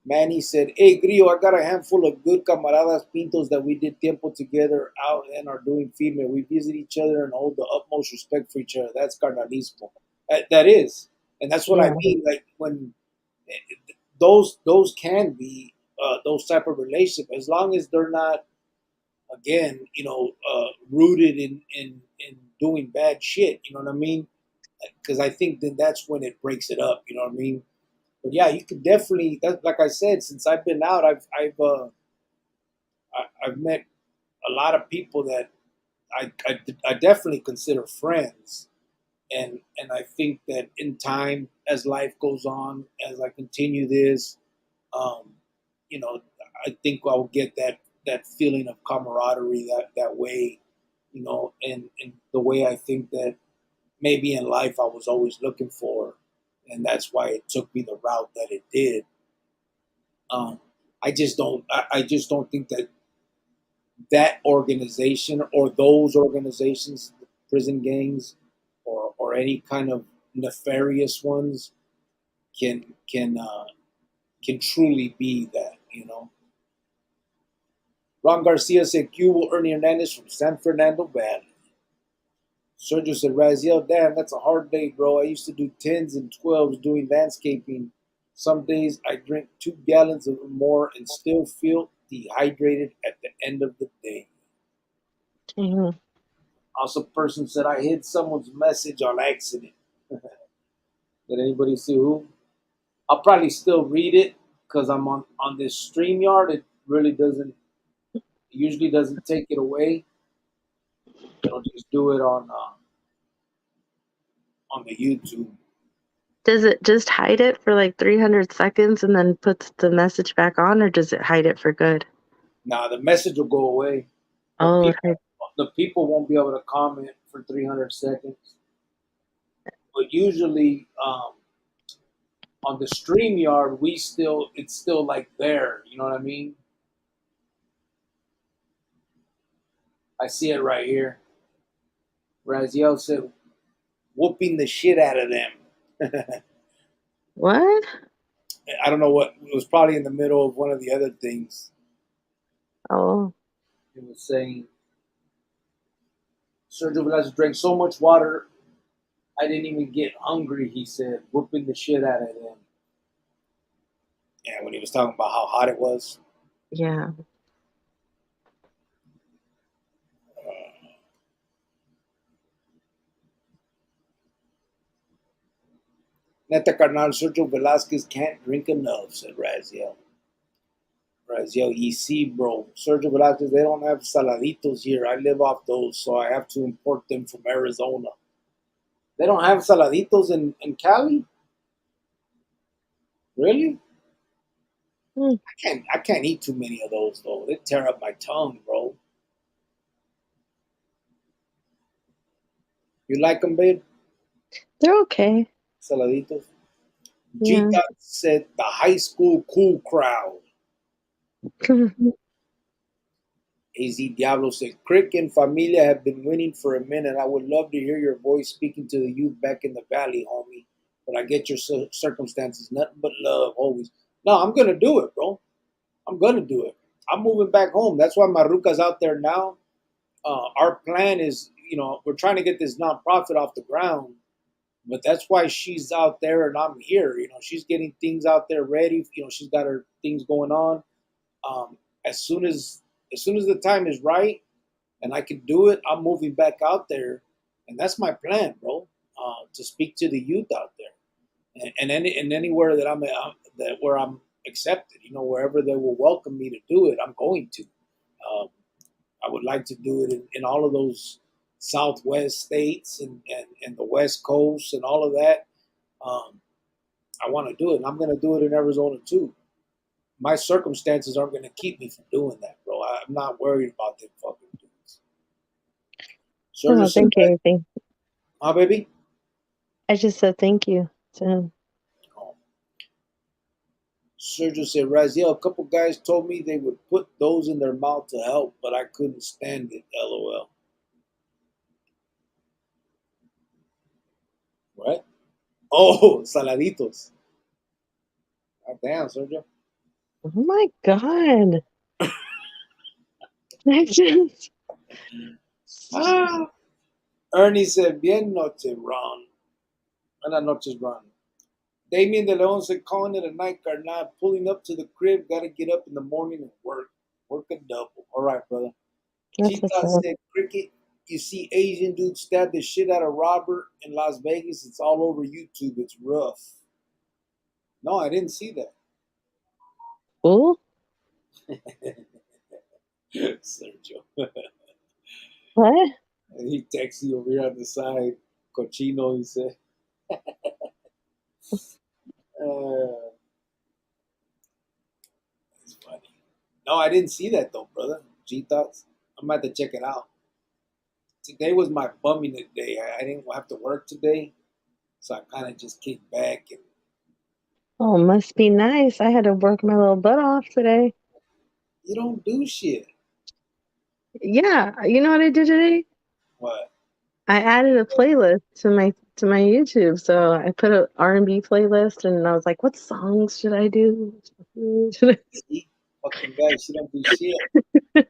Manny said, hey, Grillo, I got a handful of good camaradas pintos that we did tiempo together out and are doing FEMA. We visit each other and hold the utmost respect for each other. That's carnalismo. That is. And that's what I Yeah. mean. Like when those can be those type of relationships, as long as they're not, again, rooted in doing bad shit. You know what I mean? Because I think then that's when it breaks it up. You know what I mean? But yeah, you could definitely. Like I said, since I've been out, I've met a lot of people that I definitely consider friends, and I think that in time, as life goes on, as I continue this, um, you know, I think I'll get that feeling of camaraderie that way, and the way I think that maybe in life I was always looking for, and that's why it took me the route that it did. Um, I just don't think that that organization or those organizations, prison gangs, or any kind of nefarious ones, can truly be that. Ron Garcia said, "Q Ernie Hernandez from San Fernando Valley." Sergio said, Raziel, damn, that's a hard day, bro. I used to do 10s and 12s doing landscaping. Some days I drink 2 gallons or more and still feel dehydrated at the end of the day. Mhm. Also, person said, I hid someone's message on accident. Did anybody see who? I'll probably still read it because I'm on this StreamYard. It really doesn't, usually doesn't take it away. It'll just do it on the YouTube. Does it just hide it for like 300 seconds and then puts the message back on, or does it hide it for good? Now the message will go away, but Oh, people the people won't be able to comment for 300 seconds. But usually on the StreamYard, it's still like there. You know what I mean? I see it right here. Raziel said, "Whooping the shit out of them." what? I don't know what it was. Probably in the middle of one of the other things. Oh, It was saying Sergio Velasquez drank so much water, I didn't even get hungry. He said, "Whooping the shit out of them." Yeah, when he was talking about how hot it was. yeah. Neta carnal, Sergio Velasquez can't drink enough, said Raziel. Raziel, you see, bro, Sergio Velasquez, they don't have saladitos here. I live off those, so I have to import them from Arizona. They don't have saladitos in Cali? Really? Mm, I can't eat too many of those though. They tear up my tongue, bro. You like them, babe? they're okay. Saladitos? G Yeah. Dot said the high school cool crowd. AZ Diablo said, Crick and Familia have been winning for a minute. I would love to hear your voice speaking to the youth back in the valley, homie. But I get your circumstances. Nothing but love, always. No, I'm going to do it, bro. I'm going to do it. I'm moving back home. That's why Maruka's out there now. Our plan is, we're trying to get this nonprofit off the ground. But that's why she's out there and I'm here. She's getting things out there ready. She's got her things going on. Um, as soon as the time is right, and I can do it, I'm moving back out there, and that's my plan, bro. To speak to the youth out there, and anywhere that that where I'm accepted, wherever they will welcome me to do it, I'm going to. Um, I would like to do it in all of those Southwest states and the West Coast and all of that. Um, I want to do it, and I'm going to do it in Arizona too. My circumstances aren't going to keep me from doing that, bro. I'm not worried about them fucking dudes. Sergio Oh, said, thank you. "Huh, baby?" I just said thank you to him. Oh. Sergio said, Raziel, a couple guys told me they would put those in their mouth to help, but I couldn't stand it. LOL. What? Oh, saladitos. God damn, Sergio. Oh my God. I just, Ah. Ernie said, bien noche, Ron. Buenas noches, Ron. Damien de Leon said, calling it a night, carnal. Pulling up to the crib. Got to get up in the morning and work. Work a double. All right, brother. that's Cheetah what's up. said, Cricket, you see Asian dude stab the shit out of Robert in Las Vegas. It's all over YouTube. It's rough. No, I didn't see that. Oh, Sergio. what? And he texts you over here on the side. Cochino, he said. Uh, it's funny. No, I didn't see that though, brother. G thoughts. I'm about to check it out. Today was my bumming day. I didn't have to work today, so I kind of just kicked back and Oh, must be nice. I had to work my little butt off today. you don't do shit. Yeah, you know what I did today? What? I added a playlist to my YouTube. So I put a R&B playlist, and I was like, what songs should I do? Should See, fucking guys, she don't do shit.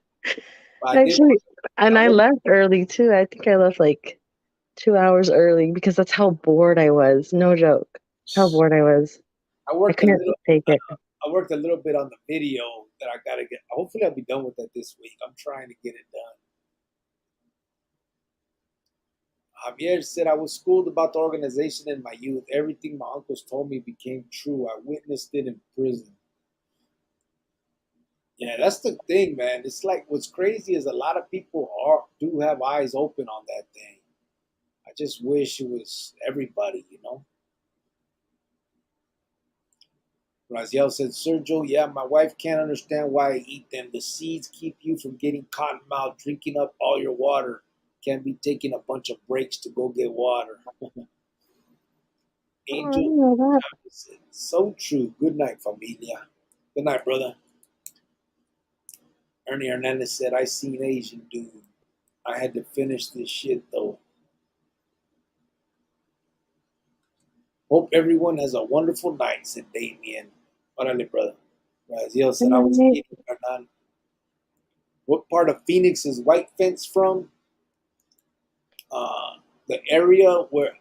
But I I did. actually, and I I worked. left early too. I think I left like 2 hours early because that's how bored I was. No joke. How bored I was. I I worked a couldn't little. take it. I worked a little bit on the video that I gotta get. Hopefully, I'll be done with that this week. I'm trying to get it done. Javier said, I was schooled about the organization in my youth. Everything my uncles told me became true. I witnessed it in prison. Yeah, that's the thing, man. It's like what's crazy is a lot of people do have eyes open on that thing. I just wish it was everybody, you know. Raziel said, Sergio, yeah, my wife can't understand why I eat them. The seeds keep you from getting cotton mouth, drinking up all your water. Can't be taking a bunch of breaks to go get water. Oh, I Angel, didn't know that. so true. Good night, familia. Good night, brother. Ernie Hernandez said, I seen Asian dude. I had to finish this shit though. Hope everyone has a wonderful night, said Damien. Órale, brother. Raziel Good said, I was night. kidding, carnal. What part of Phoenix is White Fence from? The area where,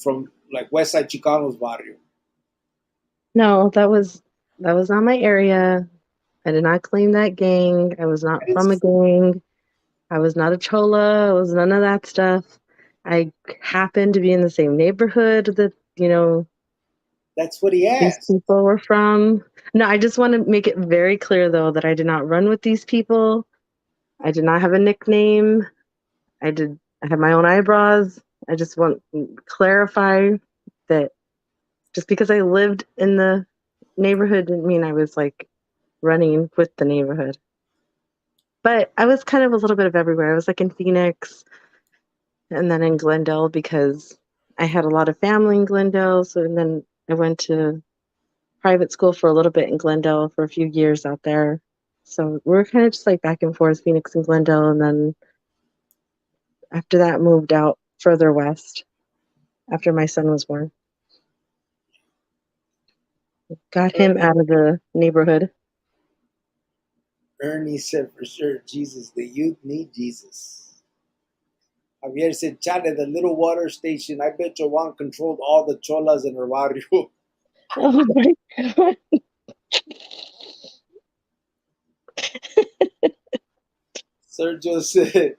from like West Side Chicago's barrio. No, that was not my area. I did not claim that gang. I was I not didn't, from a gang. I was not a chola. I was none of that stuff. I happened to be in the same neighborhood that, that's what he these asked. people were from. No, I just want to make it very clear, though, that I did not run with these people. I did not have a nickname. I had my own eyebrows. I just want to clarify that just because I lived in the neighborhood didn't mean I was like running with the neighborhood. But I was kind of a little bit of everywhere. I was like in Phoenix and then in Glendale because I had a lot of family in Glendale. So and then I went to private school for a little bit in Glendale for a few years out there. So we're kind of just like back and forth, Phoenix and Glendale, and then after that moved out further west after my son was born. Got him out of the neighborhood. Ernie said for sure, Jesus, the youth need Jesus. Javier said, Chale, the little water station. I bet Jovan controlled all the cholas in her barrio. Oh my god. Sergio said,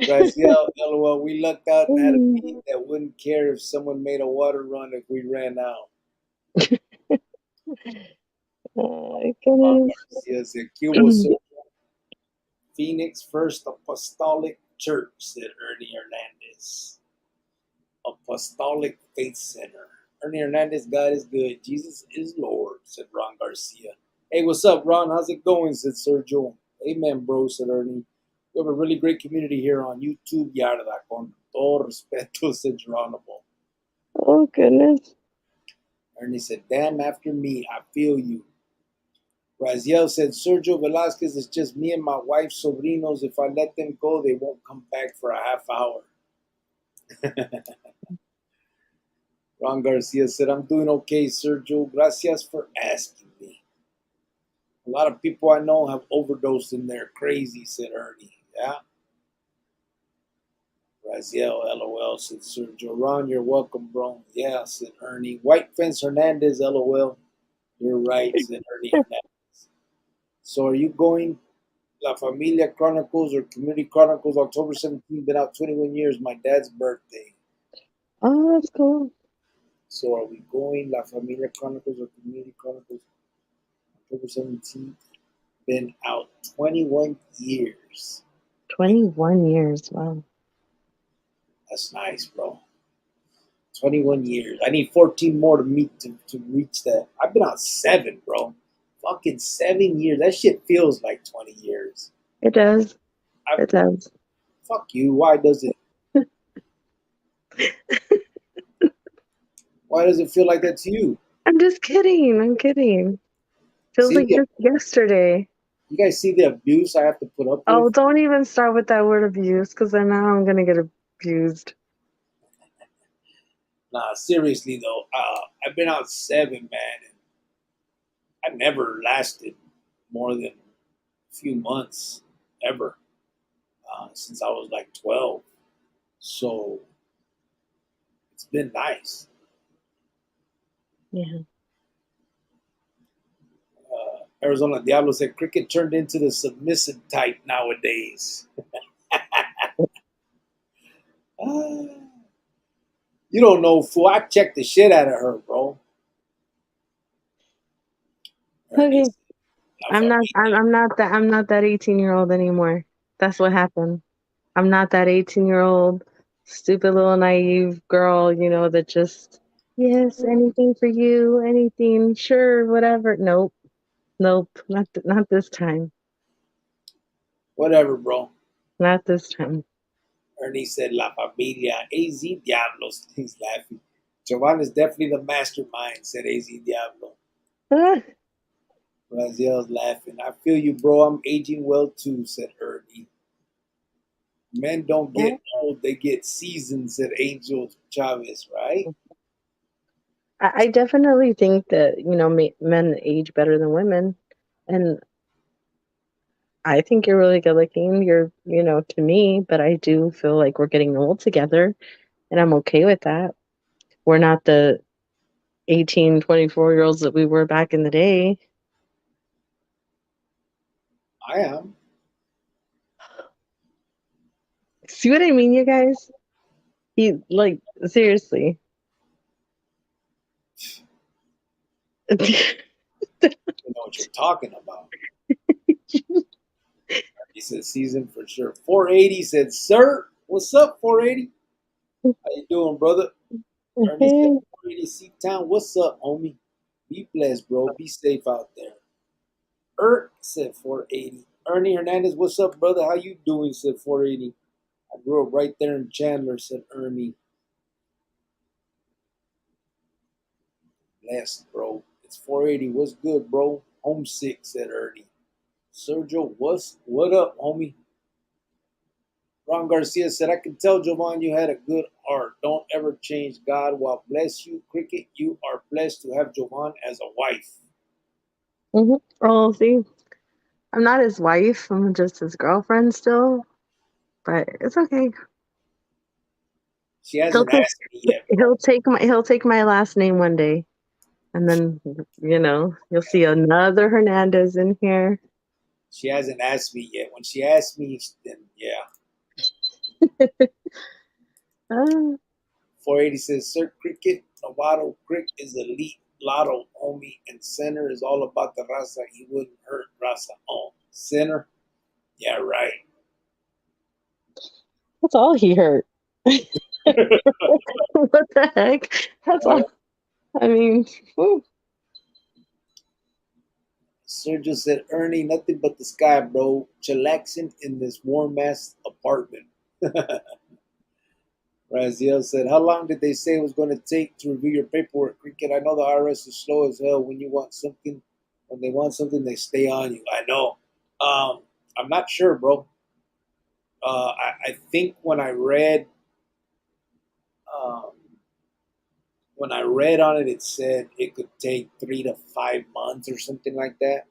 Raziel, LOL, we lucked out and had a beat that wouldn't care if someone made a water run if we ran out. Oh my Juan goodness. Garcia said, Cubo, Sergio. Phoenix First Apostolic Church, said Ernie Hernandez. Apostolic Faith Center. Ernie Hernandez, God is good. Jesus is Lord, said Ron Garcia. Hey, what's up, Ron? How's it going? Said Sergio. Amen, bro, said Ernie. We have a really great community here on YouTube. Yarda, con todo respeto, said Geronimo. Oh, goodness. Ernie said, damn after me. I feel you. Raziel said, Sergio Velasquez is just me and my wife's sobrinos. If I let them go, they won't come back for a half hour. Ron Garcia said, I'm doing okay, Sergio. Gracias for asking me. A lot of people I know have overdosed and they're crazy, said Ernie. Yeah. Raziel, LOL, said Sergio. Ron, you're welcome, bro. Yeah, said Ernie. White Fence Hernandez, LOL. You're right, said Ernie Hernandez. So are you going La Familia Chronicles or Community Chronicles, October 17th? Been out 21 years, my dad's birthday. Oh, that's cool. So are we going La Familia Chronicles or Community Chronicles, October 17th? Been out 21 years. 21 years. Wow. That's nice, bro. 21 years. I need 14 more to meet to reach that. I've been out 7, bro. Fucking 7 years. That shit feels like 20 years. It does. I It does. fuck you. Why does it? Why does it feel like that to you? I'm just kidding. I'm kidding. Feels See like the just yesterday. you guys see the abuse I have to put up Oh, with? don't even start with that word abuse, because then now I'm gonna get abused. Nah, seriously though. I've been out 7, man, and I never lasted more than a few months ever since I was like 12. So it's been nice. Yeah. Arizona Diablo said cricket turned into the submissive type nowadays. Ah, you don't know, fool. I checked the shit out of her, bro. Ernie Okay. said, La Familia. I'm not that 18-year-old anymore. That's what happened. I'm not that 18-year-old stupid little naive girl, that just, yes, anything for you, anything, sure, whatever. Nope. Nope. Not this time. Whatever, bro. Not this time. Ernie said La Familia. AZ Diablos. He's laughing. Jovan is definitely the mastermind, said AZ Diablo. Ah, Raziel's laughing. I feel you, bro. I'm aging well too, said Ernie. Men don't yeah. get old, they get seasoned, said Angel Chavez, right? I definitely think that, men age better than women. And I think you're really good looking. You're, to me, but I do feel like we're getting old together, and I'm okay with that. We're not the 18, 24-year-olds that we were back in the day. I am. See what I mean, you guys? Like, seriously. You know what you're talking about. He said season for sure. 480 said, sir, what's up, 480? How you doing, brother? Ernie said, 480 C-Town, what's up, homie? Be blessed, bro. Be safe out there. Said 480. Ernie Hernandez, what's up, brother? How you doing? Said 480. I grew up right there in Chandler, said Ernie. Blessed, bro. It's 480. What's good, bro? Homesick, said Ernie. Sergio, what up, homie? Ron Garcia said, I can tell, Jovan, you had a good heart. Don't ever change God. While bless you, Cricket, you are blessed to have Jovan as a wife. Oh, see, I'm not his wife. I'm just his girlfriend still, but it's okay. She He'll hasn't take asked me yet, bro. he'll take my last name one day, and then you'll see another Hernandez in here. She hasn't asked me yet. When she asks me, then yeah. Ah, 480 says, Sir Cricket, Novato Crick is elite lotto, homie, and center is all about the raza. He wouldn't hurt raza. Oh, center. Yeah, right. That's all he heard. What the heck? That's all. I mean, whew. Sergio said, Ernie, nothing but the sky, bro. Chillaxing in this warm ass apartment. Raziel said, how long did they say it was going to take to review your paperwork, Cricket? I know the IRS is slow as hell when you want something. When they want something, they stay on you. I know. I'm not sure, bro. I think um, when I read on it, it said it could take 3 to 5 months or something like that.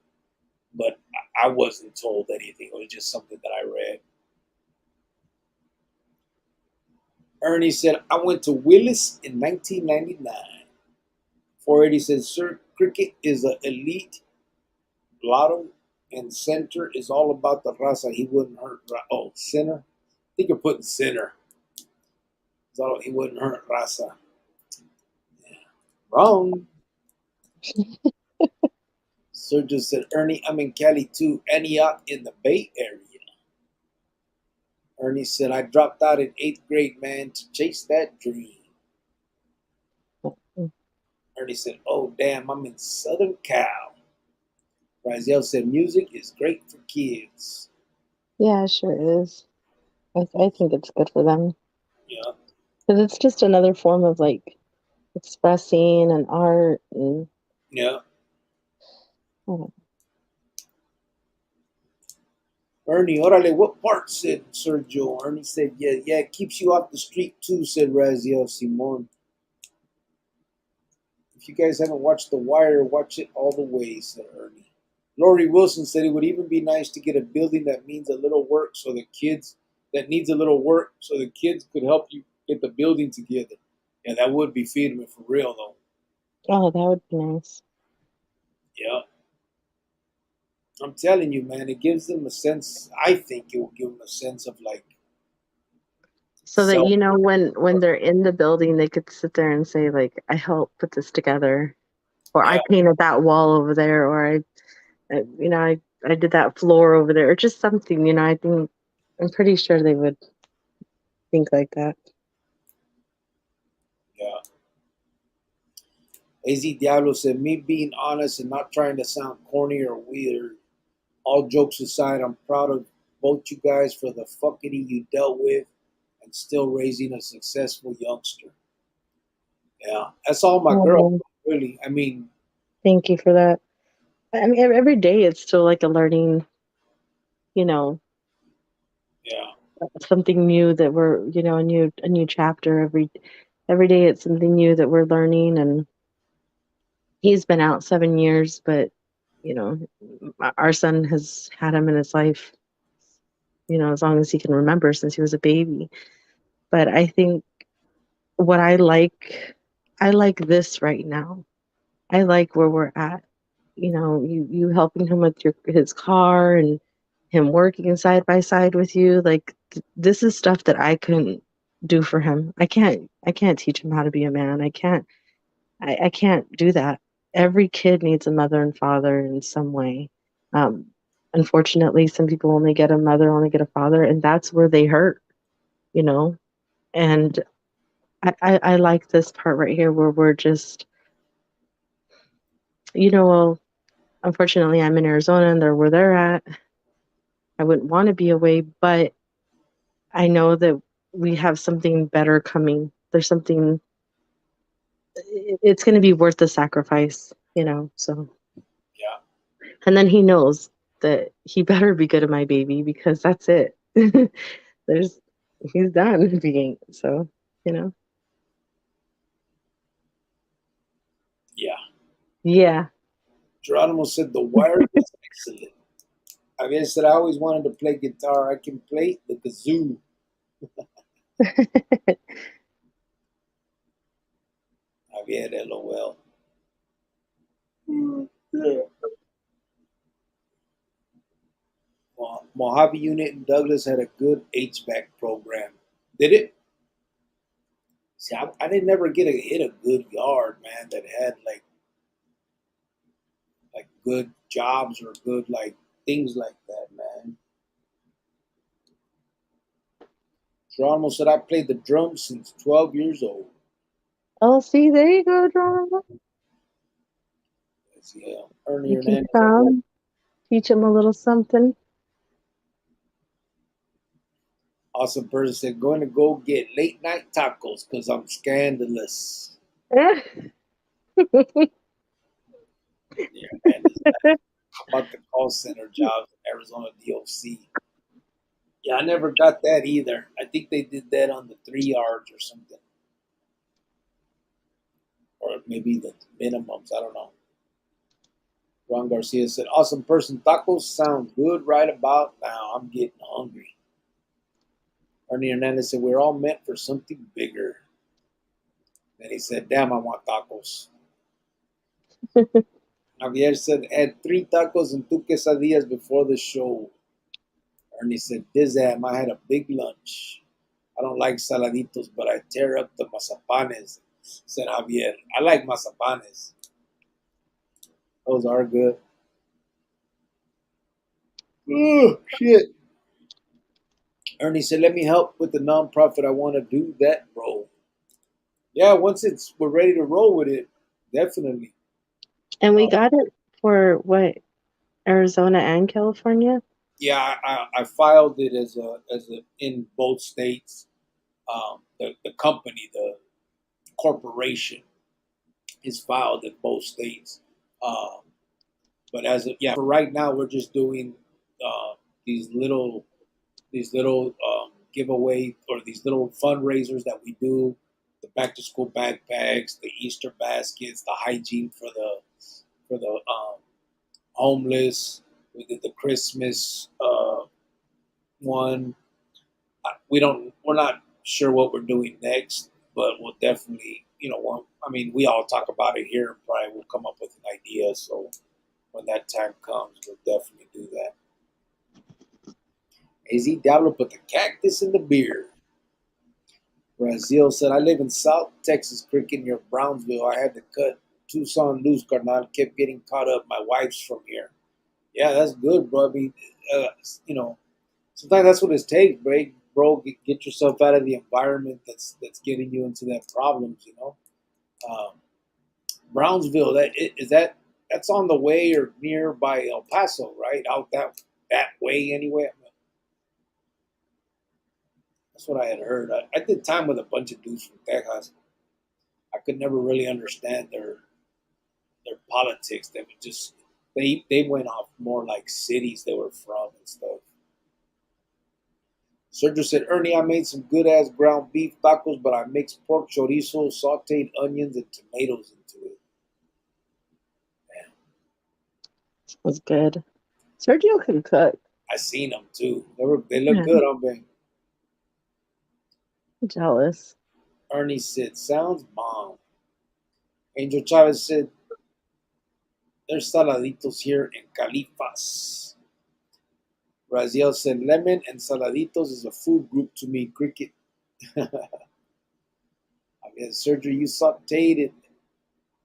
But I wasn't told anything. It was just something that I read. Ernie said, I went to Willis in 1999. 480 says, Sir Cricket is an elite bottom and center is all about the raza. He wouldn't hurt. Oh, center? I think you're putting center. So he wouldn't hurt raza. Yeah. Wrong. Sir just said, Ernie, I'm in Cali too. Antioch in the Bay Area. Ernie said, I dropped out in 8th grade, man, to chase that dream. Ernie said, oh, damn, I'm in Southern Cal. Raziel said, music is great for kids. Yeah, it sure is. I think it's good for them Yeah, because it's just another form of like expressing and art and yeah. oh, Ernie, orale, what part? Said Sergio. Ernie said, yeah, it keeps you off the street too, said Raziel Simon. If you guys haven't watched The Wire, watch it all the way, said Ernie. Lori Wilson said it would even be nice to get a building that means a little work so the kids that needs a little work so the kids could help you get the building together. Yeah, that would be feeding me for real though. oh, that would be nice. Yeah. I'm telling you, man, it gives them a sense. I think it will give them a sense of like So that self. you know when they're in the building, they could sit there and say like, "I helped put this together," or "I Yeah, painted that wall over there," or I did that floor over there," or just something. I'm pretty sure they would think like that. yeah. AZ Diablo said, me being honest and not trying to sound corny or weird. All jokes aside, I'm proud of both you guys for the fuckity you dealt with and still raising a successful youngster. Yeah, that's all my girl, Oh, really. I mean, thank you for that. I mean, every day it's still like a learning, you know, yeah, something new that a new chapter every day. It's something new that we're learning, and he's been out 7 years, but you know, our son has had him in his life, as long as he can remember since he was a baby. But I think what I like this right now. I like where we're at. You helping him with his car and him working side by side with you. Like this is stuff that I couldn't do for him. I can't teach him how to be a man. I can't do that. Every kid needs a mother and father in some way. Um, Unfortunately, some people only get a mother, only get a father, and that's where they hurt, you know. And I like this part right here where we're just, well, unfortunately, I'm in Arizona and they're where they're at. I wouldn't want to be away, but I know that we have something better coming. There's something, it's going to be worth the sacrifice. So. yeah, And then he knows that he better be good to my baby because that's it. There's He's done being so, you know. yeah. Yeah. Geronimo said, the wire is excellent. I guess that I always wanted to play guitar. I can play the kazoo. Javier LOL. Yeah. Mojave Unit in Douglas had a good HVAC program. Did it? See, I didn't never get hit a good yard, man, that had like good jobs or good like things like that, man. Geronimo said, I played the drums since 12 years old. Oh, see, there you go, drama. Yeah. Ernie You can Hernandez. come, teach them a little something. Awesome person said, going to go get late night tacos because I'm scandalous. Yeah, man. How about the call center jobs in Arizona DOC? Yeah, I never got that either. I think they did that on the 3 yards or something. Or maybe the minimums. I don't know. Ron Garcia said, awesome person. Tacos sound good right about now. I'm getting hungry. Ernie Hernandez said, we're all meant for something bigger. Then he said, damn, I want tacos. Javier said, had 3 tacos and 2 quesadillas before the show. Ernie said, Dizam, I had a big lunch. I don't like saladitos, but I tear up the mazapanes, said Javier. I like mazapanes. Those are good. Oh, shit. Ernie said, let me help with the nonprofit. I want to do that, bro. Yeah, once we're ready to roll with it, definitely. And we Uh, got it for what, Arizona and California? yeah, I filed it as a in both states. The company, the corporation, is filed in both states. Um, but yeah, for right now, we're just doing uh, these little giveaway or these little fundraisers that we do. The back to school backpacks, the Easter baskets, the hygiene for the homeless. We did the Christmas one. We're not sure what we're doing next, but we'll definitely, I mean, we all talk about it here, and probably we'll come up with an idea. So when that time comes, we'll definitely do that. AZ Diablo put the cactus in the beer. Brazil said, I live in South Texas, cricket near Brownsville. I had to cut Tucson loose, carnal. Kept getting caught up. My wife's from here. Yeah, that's good, bro. I mean, uh, you know, sometimes that's what it takes, bro. Get yourself out of the environment that's getting you into that problems. Um, Brownsville. That's on the way or nearby El Paso, right? Out that way anyway. That's what I had heard. I did time with a bunch of dudes from Texas. I could never really understand their politics. They would just they went off more like cities they were from and stuff. Sergio said, Ernie, I made some good ass ground beef tacos, but I mixed pork chorizo, sauteed onions, and tomatoes into it. Man, Was good. Sergio can cook. I seen them too. They look Yeah, good, hombre. I'm jealous. Ernie said, sounds bomb. Angel Chavez said, there's saladitos here in Califas. Raziel said, lemon and saladitos is a food group to me. Cricket. I mean, Sergio, you sauteed it.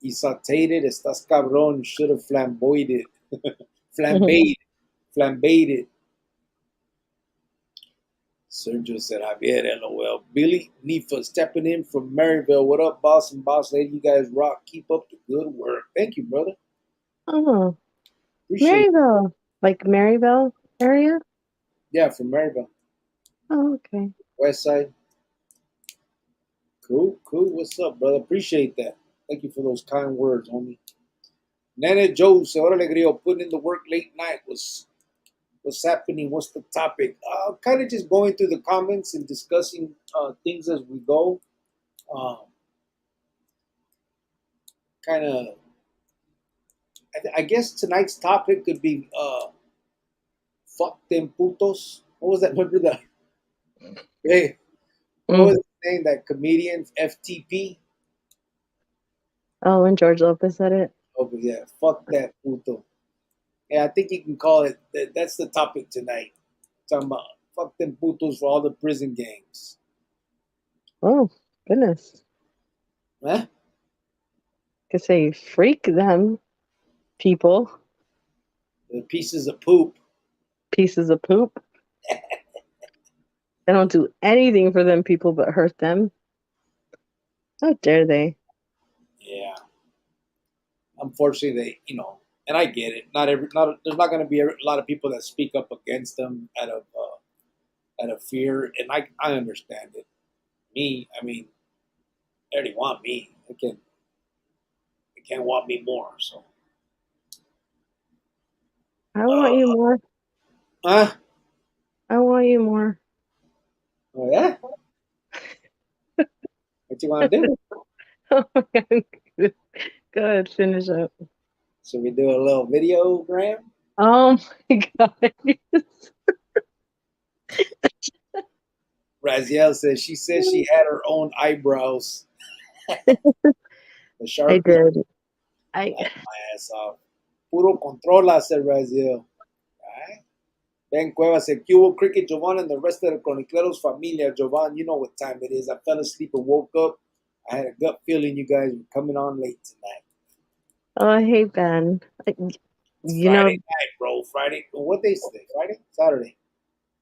You sauteed it. Estás cabrón. You should have flamboyed it. Flambéed. Flambéed it. Sergio said, Javier, LOL. Billy Nifa stepping in from Maryville. What up, boss and boss lady? You guys rock. Keep up the good work. Thank you, brother. Oh, Appreciate it. Maryville. Like Maryville area? Yeah, from Maryville. Oh, okay. West side. Cool, cool. What's up, brother? Appreciate that. Thank you for those kind words, homie. Nana Joe said, Órale, Grillo, putting in the work late night. What's happening? What's the topic? Kind of just going through the comments and discussing things as we go. Um, kind of, I guess tonight's topic could be fuck them putos. What was that? Remember the, hey, what Mm. was his name? That comedian, FTP? Oh, when George Lopez said it. Oh, yeah, fuck that puto. Yeah, I think you can call it, that's the topic tonight. Talking about fuck them putos for all the prison gangs. Oh, goodness. Huh? Could say freak them people. The pieces of poop. Pieces of poop. I don't do anything for them people but hurt them. How dare they? Yeah, unfortunately, and I get it. There's not going to be a lot of people that speak up against them out of fear, and I understand it. Me, I mean, they already want me. They can't want me more. So, I want you uh, more. uh, I want you more. oh yeah, what you want to do? Oh my God. Good. Finish up. Should we do a little videogram? Oh my God. Raziel says she had her own eyebrows. The I Sharpie did. I laughed my ass off. Puro controla, said Raziel. Alright. Ben Cueva said, Cubo Cricket, Jovan, and the rest of the Chronicleros familia. Jovan, you know what time it is. I fell asleep and woke up. I had a gut feeling you guys were coming on late tonight. oh I hate Ben. It's You Friday know night, bro. Friday. What day is today? Friday? Saturday.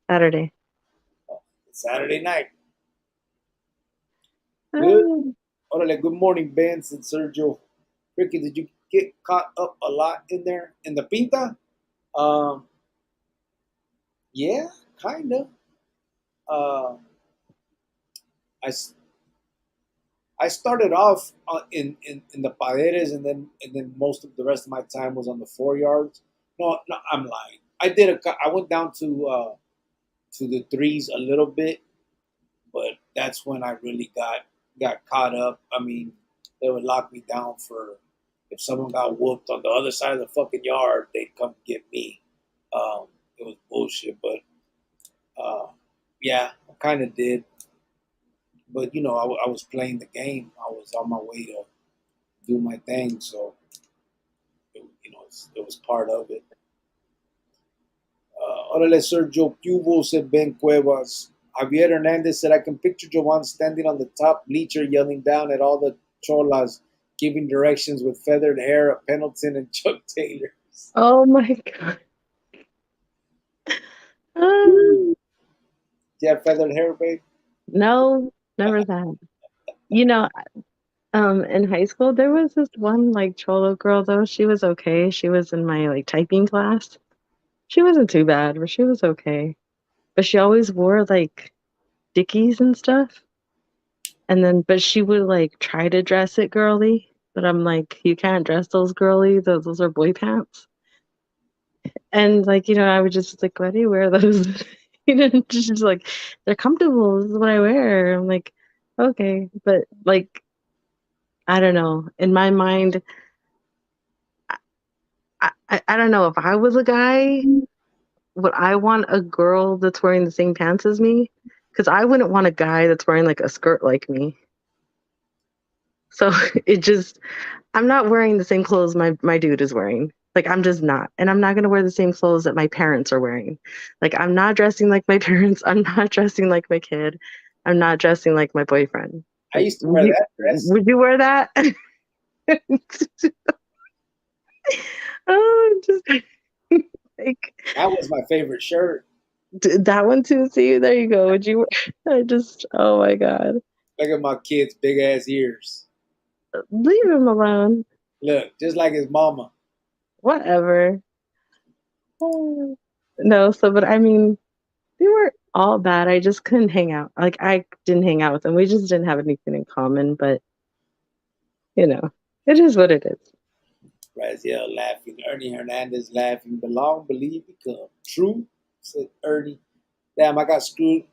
Saturday. Oh, it's Saturday night. Good. Oh, Orale, good morning, Ben, said Sergio. Ricky, did you get caught up a lot in there in the pinta? Um, yeah, kind of. Uh, I, I started off in the paredes, and then most of the rest of my time was on the 4 yards. No, no, I'm lying. I went down to the threes a little bit, but that's when I really got caught up. I mean, they would lock me down for if someone got whooped on the other side of the fucking yard, they'd come get me. It was bullshit, but uh, yeah, I kind of did. But I was playing the game. I was on my way to do my thing, so it was part of it. Órale, Sergio Cubo, said Ben Cuevas. Javier Hernandez said, I can picture Jovan standing on the top bleacher yelling down at all the cholas, giving directions with feathered hair at Pendleton and Chuck Taylors. oh my God. Ah, Do you have feathered hair, babe? no, never that. You know, in high school there was this one like cholo girl though. She was okay. She was in my like typing class. She wasn't too bad, but she was okay. But she always wore like dickies and stuff. And then, but she would like try to dress it girly. But I'm like, you can't dress those girly. Those are boy pants. And like, I would just like, why do you wear those? She's like, they're comfortable. This is what I wear. I'm like, okay. But like, I don't know. In my mind, I don't know if I was a guy, would I want a girl that's wearing the same pants as me? Because I wouldn't want a guy that's wearing like a skirt like me. So it just, I'm not wearing the same clothes my dude is wearing. Like I'm just not. And I'm not gonna wear the same clothes that my parents are wearing. Like I'm not dressing like my parents. I'm not dressing like my kid. I'm not dressing like my boyfriend. I Like used to wear that dress. would you wear that? Oh, just like That was my favorite shirt. that one too. See, there you go. Would you? I just, oh my God, Look at my kid's big ass ears. leave him alone. Look, just like his mama. Whatever. Oh. No, so but I mean, they weren't all bad. I just couldn't hang out. Like I didn't hang out with them. We just didn't have anything in common. But you know, it is what it is. Raziel laughing. Ernie Hernandez laughing. Belong, believe, become. True, said Ernie. Damn, I got screwed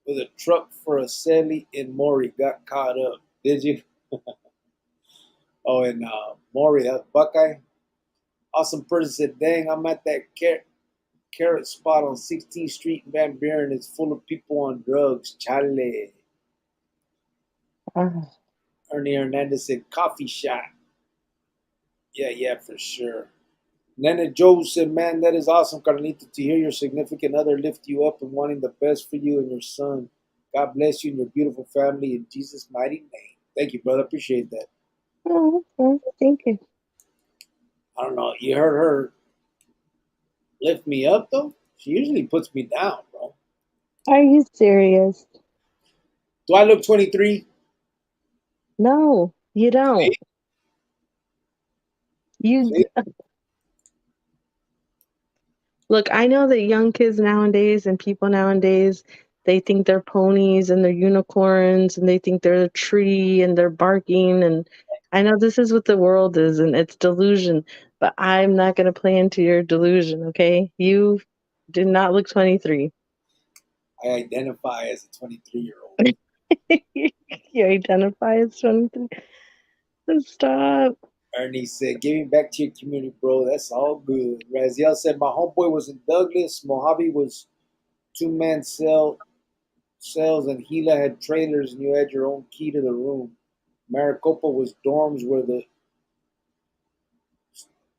with a truck for a celly in Maury. Got caught up. Did you? Oh, and Maury, that Buckeye. Awesome person said, dang, I'm at that carrot spot on 16th Street in Van Buren. It's full of people on drugs. Chale. Ah, Ernie Hernandez said, coffee shop. Yeah, yeah, for sure. Nana Joe said, man, that is awesome, Carlito, to hear your significant other lift you up and wanting the best for you and your son. God bless you and your beautiful family in Jesus' mighty name. Thank you, brother. Appreciate that. oh, okay. Thank you. I don't know. You heard her lift me up, though? She usually puts me down, bro. Are you serious? Do I look 23? No, you don't. See? You See? Look, I know that young kids nowadays and people nowadays, they think they're ponies and they're unicorns and they think they're a tree and they're barking. And I know this is what the world is and it's delusion, but I'm not going to play into your delusion, okay? You do not look 23. I identify as a 23-year-old. You identify as 23. Stop. Ernie said, "Giving back to your community, bro. That's all good." Raziel said, "My homeboy was in Douglas. Mojave was two-man cells, and Gila had trailers, and you had your own key to the room. Maricopa was dorms where the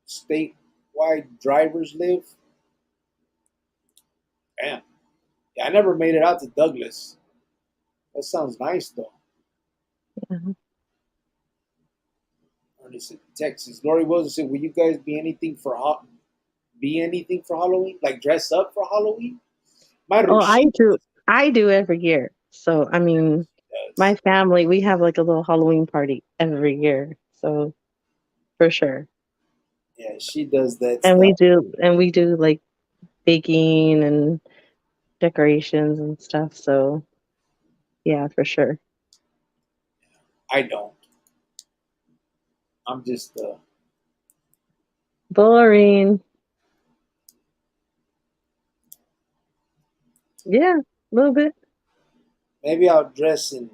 statewide drivers live." Damn. Yeah, I never made it out to Douglas. That sounds nice, though. Yeah. Ernie said, "Texas." Lori Wilson said, "Will you guys be anything for Halloween? Like dress up for Halloween?" My Oh, I she do. I do every year. So, I mean, my does. family, we have like a little Halloween party every year. So, for sure. Yeah, she does that And stuff. we do like baking and decorations and stuff. So, yeah, for sure. I don't. I'm just Boring. Yeah, a little bit. maybe I'll dress in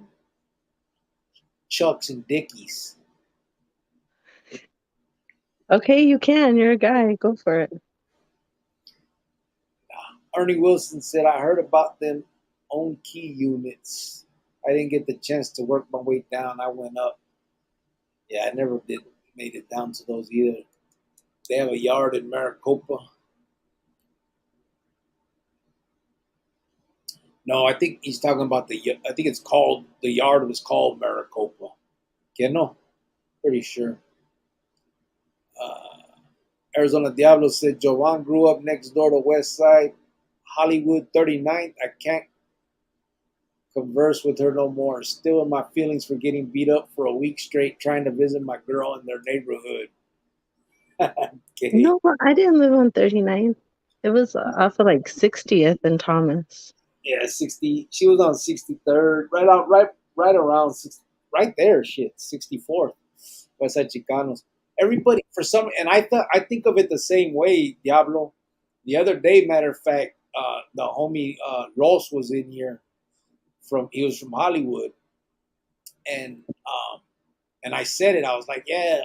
Chucks and Dickies. Okay, you can. You're a guy. Go for it. Ernie Wilson said, "I heard about them own key units. I didn't get the chance to work my way down. I went up. Yeah, I never did made it down to those either. They have a yard in Maricopa. No, I think he's talking about I think it's called the yard was called Maricopa. Que no, pretty sure. Uh, Arizona Diablo said Jovan grew up next door to West Side, Hollywood 39th. I can't converse with her no more. Still in my feelings for getting beat up for a week straight trying to visit my girl in their neighborhood. Okay. No, I didn't live on 39th. It was off of like 60th and Thomas. Yeah, 60. She was on 63rd, right around 60, right there. Shit, 64th. West Side Chicanos. Everybody for some, and I think of it the same way. Diablo. The other day, matter of fact, the homie Ross was in here he was from Hollywood, and I said it. I was like, yeah.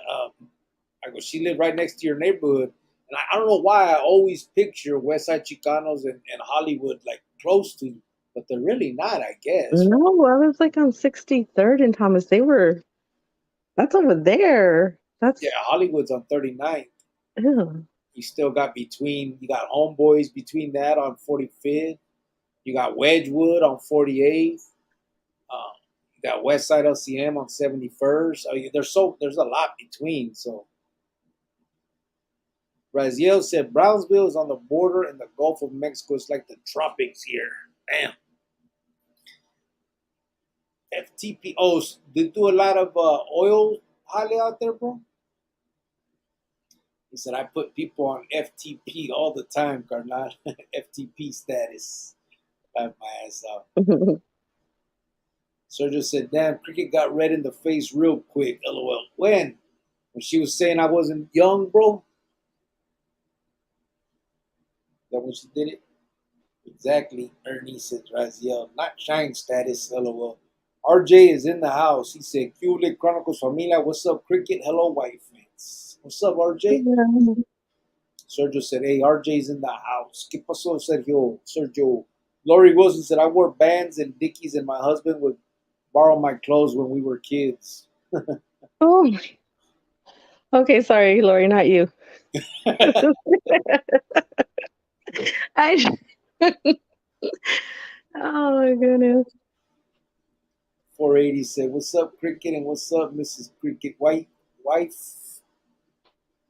I go, she lived right next to your neighborhood, and I don't know why I always picture West Side Chicanos and Hollywood like close to, but they're really not. I guess, right? No, I was like on 63rd and Thomas. That's over there. Yeah, That's, Hollywood's on 39th. ew. You still got you got Homeboys between that on 45th. You got Wedgwood on 48th. You got West Side LCM on 71st. I mean, there's a lot between. So Raziel said Brownsville is on the border in the Gulf of Mexico. It's like the tropics here. Damn. FTP. Oh, they do a lot of oil highly out there, bro. He said I put people on FTP all the time, carnal. FTP status. Laugh my ass out. Sergio said, "Damn, Cricket got red in the face real quick." LOL. When? When she was saying I wasn't young, bro? That when she did it? Exactly. Ernie said, Raziel. Not shine status. LOL. RJ is in the house. He said, "Cule Chronicles Familia. What's up, Cricket? Hello, white fans. What's up, RJ?" Yeah. Sergio said, "Hey, RJ's in the house. ¿Qué pasó, Sergio?" Sergio. Lori Wilson said, "I wore bands and dickies, and my husband would borrow my clothes when we were kids." Oh, okay, sorry, Lori, not you. I, oh my goodness. 480 said, "What's up, Cricket? And what's up, Mrs. Cricket? Wife?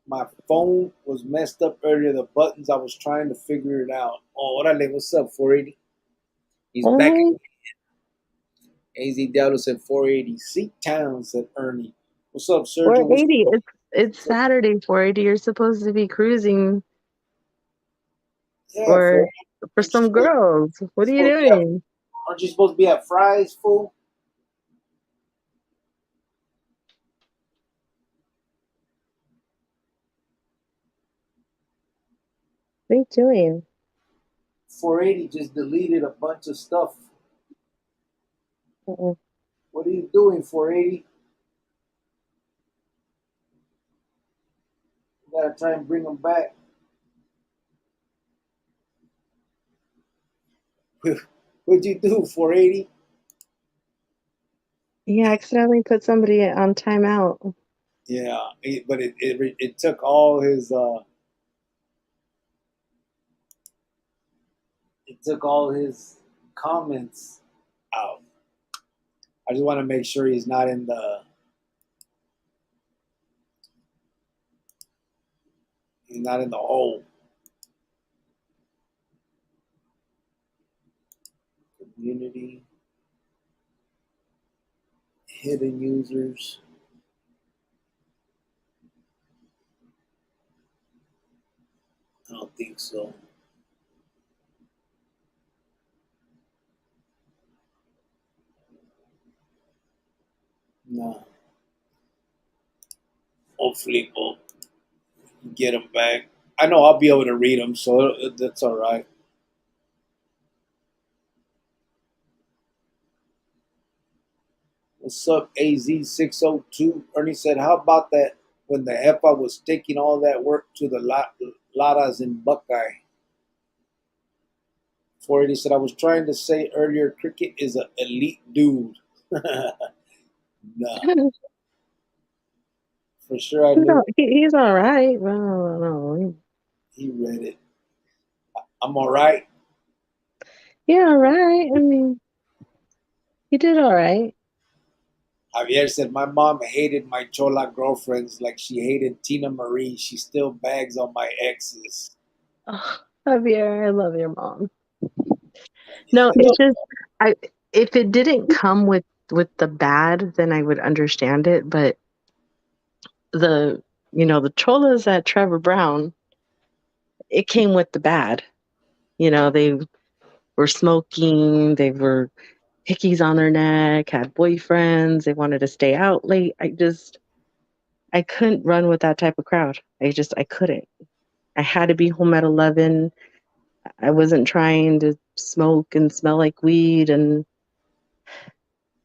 My phone was messed up earlier. The buttons, I was trying to figure it out." Oh, orale, what's up, 480? He's back. Oh, AZ Diablo said 480. Seat Town, said Ernie. What's up, Sergio? What's 480. It's Saturday, 480. You're supposed to be cruising yeah, for 480. for Aren't you some girls. What are you supposed to be at, doing? aren't you supposed to be at Fry's, fool? What are you doing? 480 just deleted a bunch of stuff. Uh-uh. What are you doing, 480? You gotta try and bring them back. What'd you do, 480? Yeah, I accidentally put somebody on timeout. Yeah, but it took all his it took all his comments out. I just want to make sure he's not in the hole. Community, hidden users. I don't think so. No. Hopefully we'll get them back. I know I'll be able to read them, so that's all right. What's up, AZ602? Ernie said, how about that when the EPA was taking all that work to the Laras in Buckeye? 480 said, I was trying to say earlier, Cricket is an elite dude. Nah, for sure I knew He's all right. Well, no. he read it. I'm all right. Yeah, all right. I mean, he did all right. Javier said, my mom hated my Chola girlfriends like she hated Tina Marie. She still bags on my exes. Oh, Javier, I love your mom. No, Yeah, it's just I if it didn't come with the bad, then I would understand it. But the the cholas at Trevor Brown, it came with the bad. They were smoking, they were hickeys on their neck, had boyfriends, they wanted to stay out late. I couldn't run with that type of crowd. I couldn't. I had to be home at 11. I wasn't trying to smoke and smell like weed, and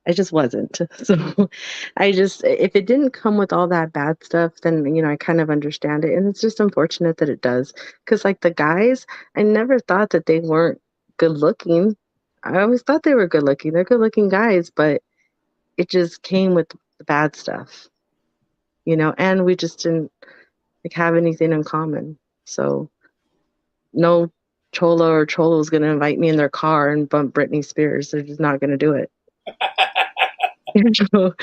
I just wasn't. So if it didn't come with all that bad stuff, then, I kind of understand it. And it's just unfortunate that it does. Because, like, the guys, I never thought that they weren't good looking. I always thought they were good looking. They're good looking guys, but it just came with the bad stuff, and we just didn't like have anything in common. So no Chola or Cholo is going to invite me in their car and bump Britney Spears. They're just not going to do it. So,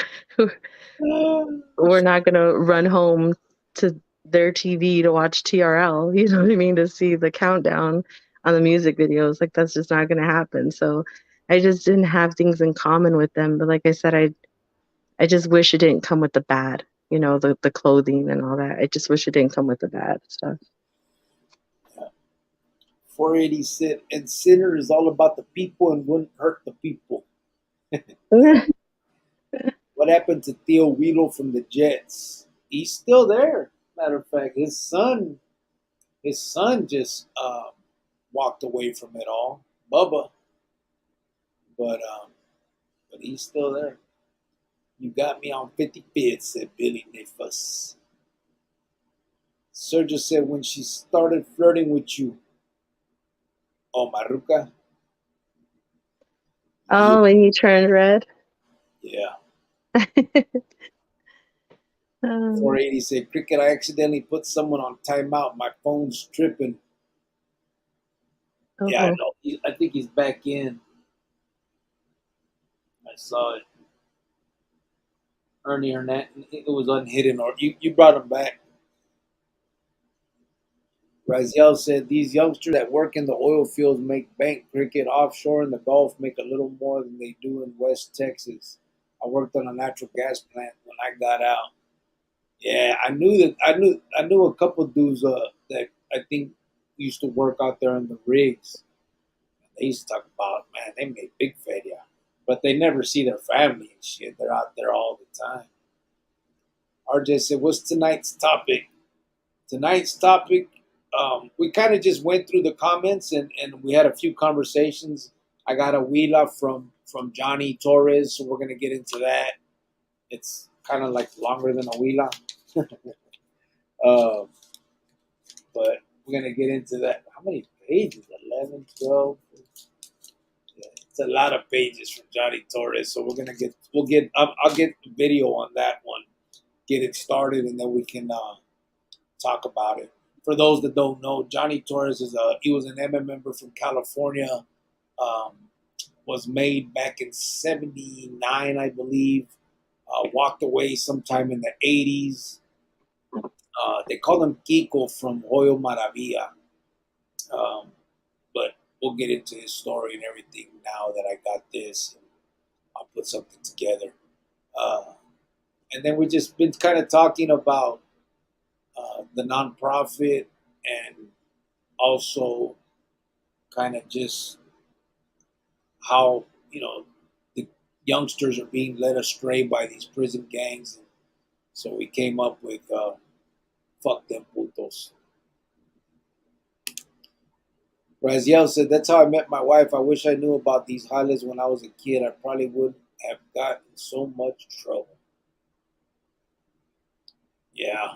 we're not going to run home to their TV to watch TRL, you know what I mean, to see the countdown on the music videos. Like, that's just not going to happen. So I just didn't have things in common with them. But like I said, I just wish it didn't come with the bad, the clothing and all that. I just wish it didn't come with the bad stuff. 480 said, and Sinner is all about the people and wouldn't hurt the people. What happened to Theo Wheelo from the Jets? He's still there. Matter of fact, his son just walked away from it all, Bubba. But he's still there. You got me on 55th, said Billy Nifus. Sergio said when she started flirting with you, oh Maruka, yeah, Oh, and you turned red. yeah. um, 480 said, Cricket, I accidentally put someone on timeout. My phone's tripping. Yeah, I oh, know. I think he's back in. I saw it. Ernie Hernandez, it was unhidden, or you brought him back. Raziel said these youngsters that work in the oil fields make bank. Cricket offshore in the Gulf make a little more than they do in West Texas. I worked on a natural gas plant when I got out. Yeah, I knew that. I knew a couple dudes that I think used to work out there in the rigs. They used to talk about, man, they made big feria, but they never see their family and shit. They're out there all the time. RJ said, "What's tonight's topic?" Tonight's topic, we kind of just went through the comments and we had a few conversations. I got a huila from Johnny Torres, so we're gonna get into that. It's kind of like longer than a huila, uh, but we're gonna get into that. How many pages? 11, 12. Yeah, it's a lot of pages from Johnny Torres, so we'll get. I'll get the video on that one, get it started, and then we can talk about it. For those that don't know, Johnny Torres he was an MM member from California. Um, was made back in '79, I believe. Walked away sometime in the '80s. They call him Kiko from Hoyo Maravilla. Um, but we'll get into his story and everything now that I got this. And I'll put something together. Uh, and then we just been kind of talking about the nonprofit and also kind of just how the youngsters are being led astray by these prison gangs. And so we came up with "fuck them putos." Raziel said, "That's how I met my wife. I wish I knew about these highlights when I was a kid. I probably wouldn't have gotten so much trouble." Yeah.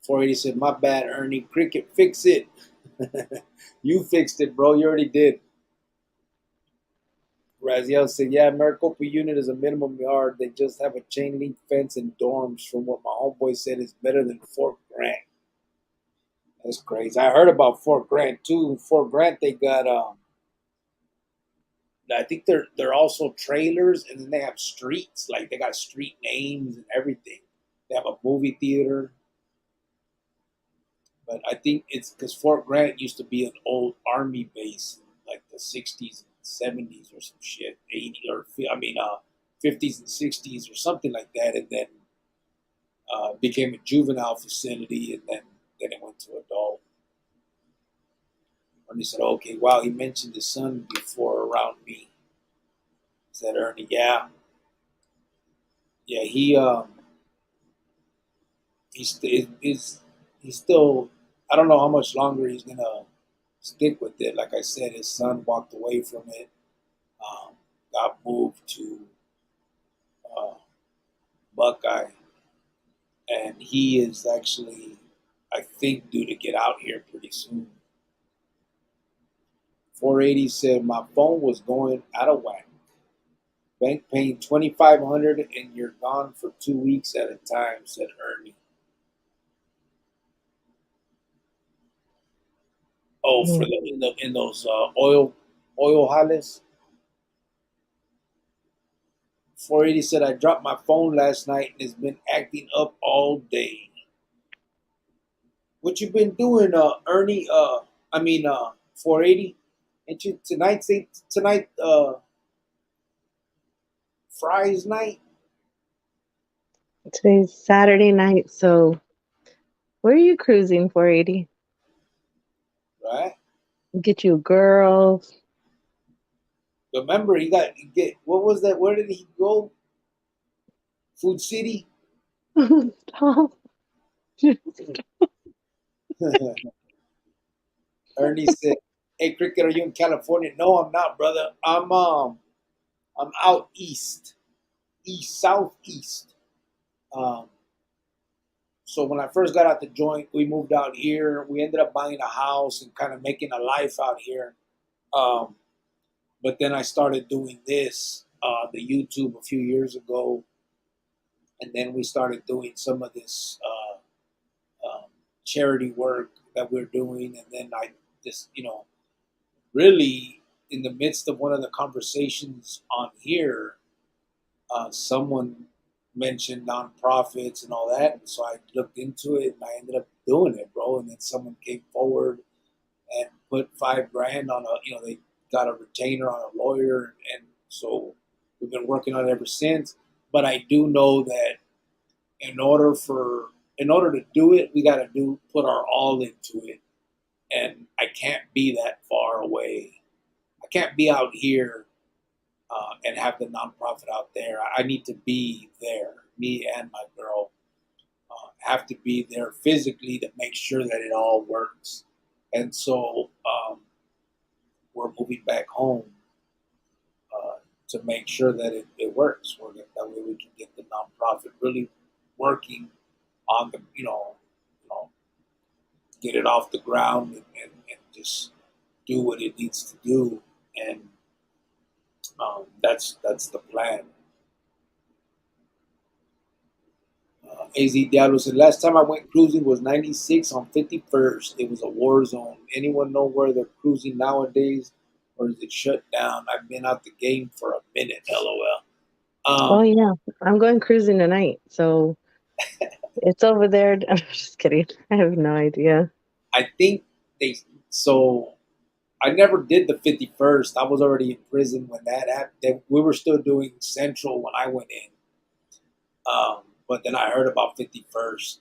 480 said, "My bad, Ernie. Cricket, fix it." You fixed it, bro. You already did. Raziel said, "Yeah, Maricopa unit is a minimum yard. They just have a chain link fence and dorms. From what my homeboy said, is better than Fort Grant." That's crazy. I heard about Fort Grant too. Fort Grant, they got I think they're also trailers, and then they have streets. Like they got street names and everything. They have a movie theater, but I think it's because Fort Grant used to be an old army base, like the '60s and '70s or some shit, '80 or '50s and '60s or something like that, and then became a juvenile facility, and then it went to adult. And he said, "Okay, wow, he mentioned his son before around me." Said Ernie, "Yeah, yeah, he's still. I don't know how much longer he's gonna stick with it. Like I said, his son walked away from it, got moved to uh, Buckeye, and he is actually, I think, due to get out here pretty soon." 480 said, "My phone was going out of whack. Bank paying 2,500 and you're gone for 2 weeks at a time," said Ernie. Oh, for Mm. in those oil highlights. 480 said, "I dropped my phone last night and it's been acting up all day." What you been doing, Ernie? 480. Ain't you tonight? Fries night, Today's Saturday night, so where are you cruising, 480? right? Get you a girl. Remember, he get what was that? Where did he go? Food City. Stop. Ernie said, "Hey, Cricket, are you in California?" "No, I'm not, brother. I'm out east, southeast." Um, so when I first got out the joint, we moved out here. We ended up buying a house and kind of making a life out here. Um, but then I started doing this, the YouTube a few years ago, and then we started doing some of this charity work that we're doing, and then I just, really in the midst of one of the conversations on here, someone mentioned nonprofits and all that. And so I looked into it and I ended up doing it, bro. And then someone came forward and put 5 grand on a, they got a retainer on a lawyer. And so we've been working on it ever since. But I do know that in order for, in order to do it, we got to put our all into it. And I can't be that far away. I can't be out here and have the nonprofit out there. I need to be there. Me and my girl have to be there physically to make sure that it all works. And so we're moving back home to make sure that it works. That way we can get the nonprofit really working on the, get it off the ground and just do what it needs to do. And that's the plan. AZ Diablo said, last time I went cruising was 96 on 51st. It was a war zone. Anyone know where they're cruising nowadays? Or is it shut down? I've been out the game for a minute, LOL. Oh yeah, I'm going cruising tonight, so it's over there. I'm just kidding. I have no idea. I think they, so I never did the 51st. I was already in prison when that happened. We were still doing Central when I went in. But then I heard about 51st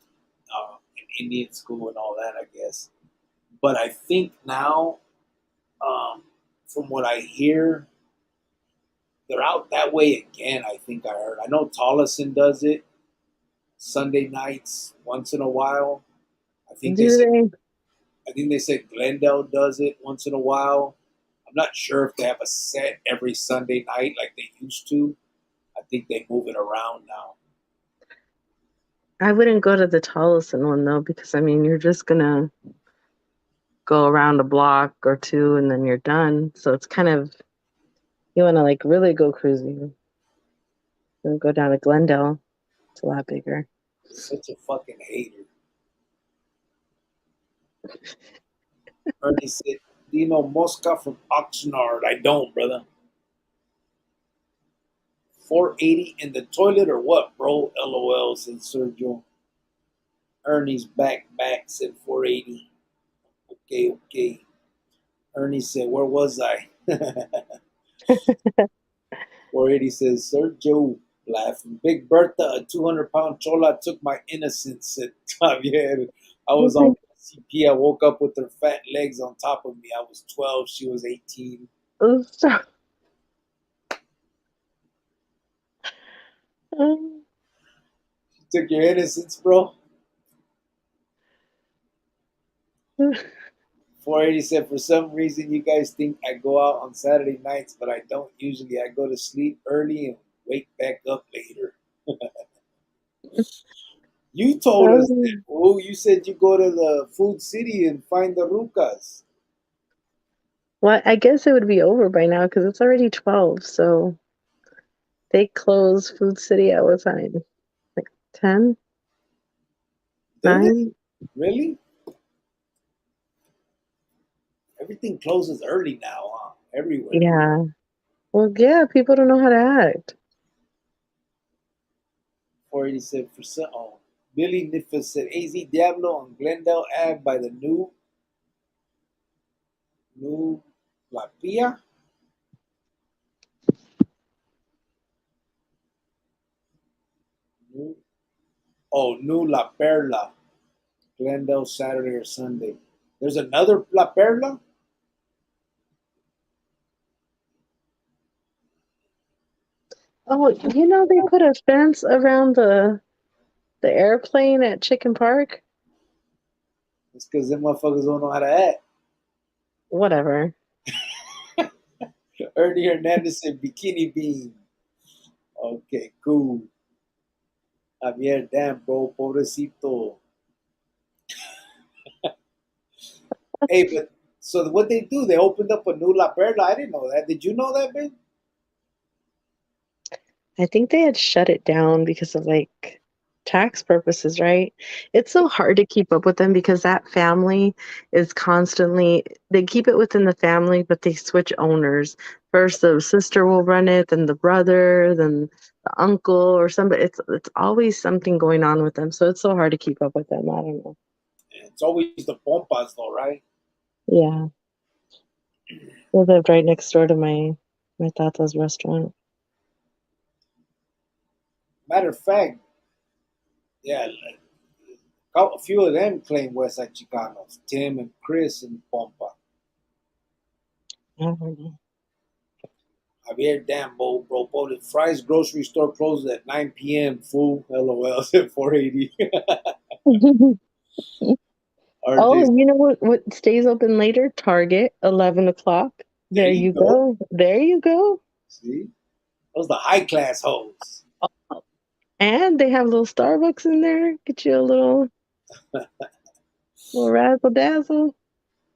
in Indian school and all that, I guess. But I think now, from what I hear, they're out that way again. I think I heard. I know Tollison does it Sunday nights once in a while. I think they Do said. they? I think they said Glendale does it once in a while. I'm not sure if they have a set every Sunday night like they used to. I think they move it around now. I wouldn't go to the Tolleson one though, because I mean, you're just gonna go around a block or two and then you're done. So it's kind of, you want to like really go cruising, then go down to Glendale. It's a lot bigger. Such a fucking hater. Ernie said, "Do you know Mosca from Oxnard?" I don't, brother. 480 in the toilet or what, bro? LOL, said Sergio. Ernie's back, said 480. Okay. Ernie said, where was I? 480 says, Sergio, laughing. Big Bertha, a 200-pound chola, took my innocence, said Javier. I was on CP. I woke up with her fat legs on top of me. I was 12. She was 18. Stop. Um, She took your innocence, bro. 480 said, for some reason, you guys think I go out on Saturday nights, but I don't usually. I go to sleep early and wake back up later. You told us that, oh, you said you go to the Food City and find the rucas. well, I guess it would be over by now because it's already 12. So they close Food City at what time? Like 10, Do they? 9? Really? Everything closes early now, huh? Everywhere. Yeah. Well, yeah, people don't know how to act. 480 said, for some, oh, Billy Niffus said, AZ Diablo on Glendale Ave by the new La Pia. New, new La Perla. Glendale Saturday or Sunday. There's another La Perla? Oh, they put a fence around the airplane at Chicken Park. It's because them motherfuckers don't know how to act. Whatever. Ernie Hernandez said Bikini Bean. Okay, cool. Javier, damn, bro, pobrecito. Hey, but so what they do? They opened up a new La Perla. I didn't know that. Did you know that, man? I think they had shut it down because of like tax purposes, right? It's so hard to keep up with them because that family is constantly they keep it within the family, but they switch owners. First the sister will run it, then the brother, then the uncle or somebody. It's always something going on with them. So it's so hard to keep up with them. I don't know. It's always the pompas, though, right? Yeah. They lived right next door to my tata's restaurant. Matter of fact, yeah, a few of them claim West Side Chicanos. Tim and Chris and Pompa. I don't know. Javier, damn, bro. The Fry's grocery store closes at 9 p.m. Fool. LOL. At 480. RJ, Oh, you know what stays open later? Target, 11 o'clock. there There you you go. go. There you go. See? Those the high class hoes. Oh, and they have a little Starbucks in there. Get you a little razzle dazzle.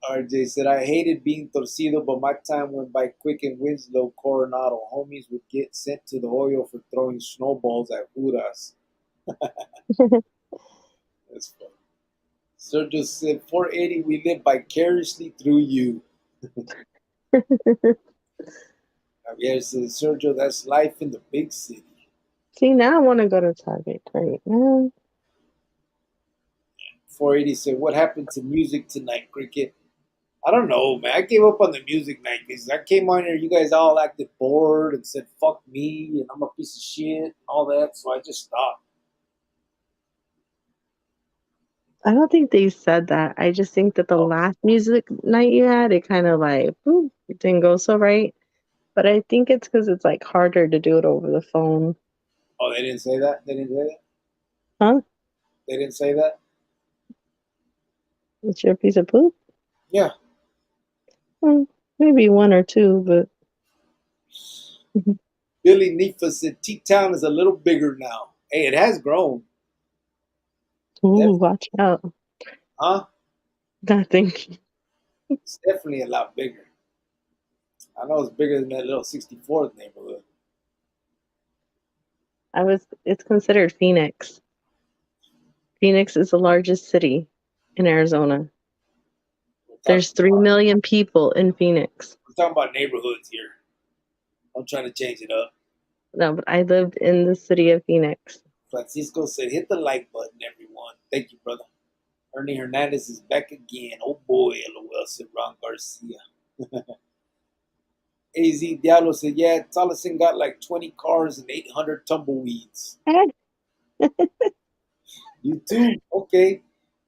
RJ said, I hated being torcido, but my time went by quick in Winslow, Coronado. Homies would get sent to the Hoyo for throwing snowballs at Judas. That's funny. Sergio said, 480, we live vicariously through you. Javier said, Sergio, that's life in the big city. See, now I want to go to Target right now. 480 said, what happened to music tonight, Cricket? I don't know, man. I gave up on the music night because I came on here, you guys all acted bored and said, fuck me, and I'm a piece of shit, and all that, so I just stopped. I don't think they said that. I just think that the Oh, last music night you had, it kind of like, ooh, it didn't go so right. But I think it's because it's like harder to do it over the phone. oh, they didn't say that? They didn't say that? Huh? They didn't say that? It's your piece of poop? Yeah. Hmm, maybe one or two, but Billy Nifa said, T-Town is a little bigger now. Hey, it has grown. ooh, Definitely. watch out. Huh? Nothing. It's definitely a lot bigger. I know it's bigger than that little 64th neighborhood. It's considered Phoenix. Phoenix is the largest city in Arizona. We're talking There's 3 about, million people in Phoenix. we're talking about neighborhoods here. I'm trying to change it up. No, but I lived in the city of Phoenix. Francisco said, hit the like button, everyone. Thank you, brother. Ernie Hernandez is back again. Oh boy, LOL, said Ron Garcia. AZ Diablo said, yeah, Tolleson got like 20 cars and 800 tumbleweeds. You too? Okay.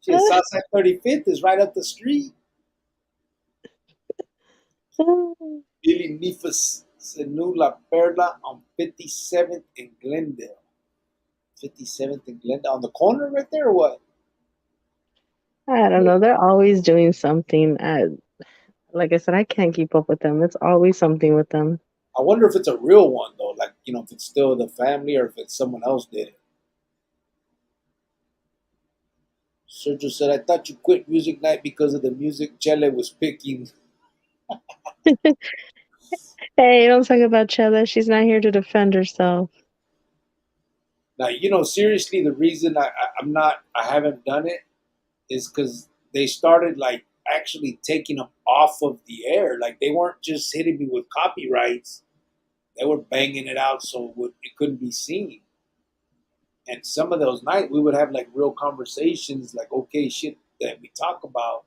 Shit, Southside 35th is right up the street. Billy Nifas said, New La Perla on 57th and Glendale. 57th and Glendale. On the corner right there or what? I don't know. They're always doing something. Like I said, I can't keep up with them. It's always something with them. I wonder if it's a real one, though. Like, if it's still the family or if it's someone else did it. Sergio said, I thought you quit music night because of the music Chele was picking. Hey, don't talk about Chella. She's not here to defend herself. Now, seriously, the reason I haven't done it is because they started like actually taking them off of the air. Like they weren't just hitting me with copyrights; they were banging it out so it couldn't be seen. And some of those nights we would have like real conversations, like okay, shit that we talk about,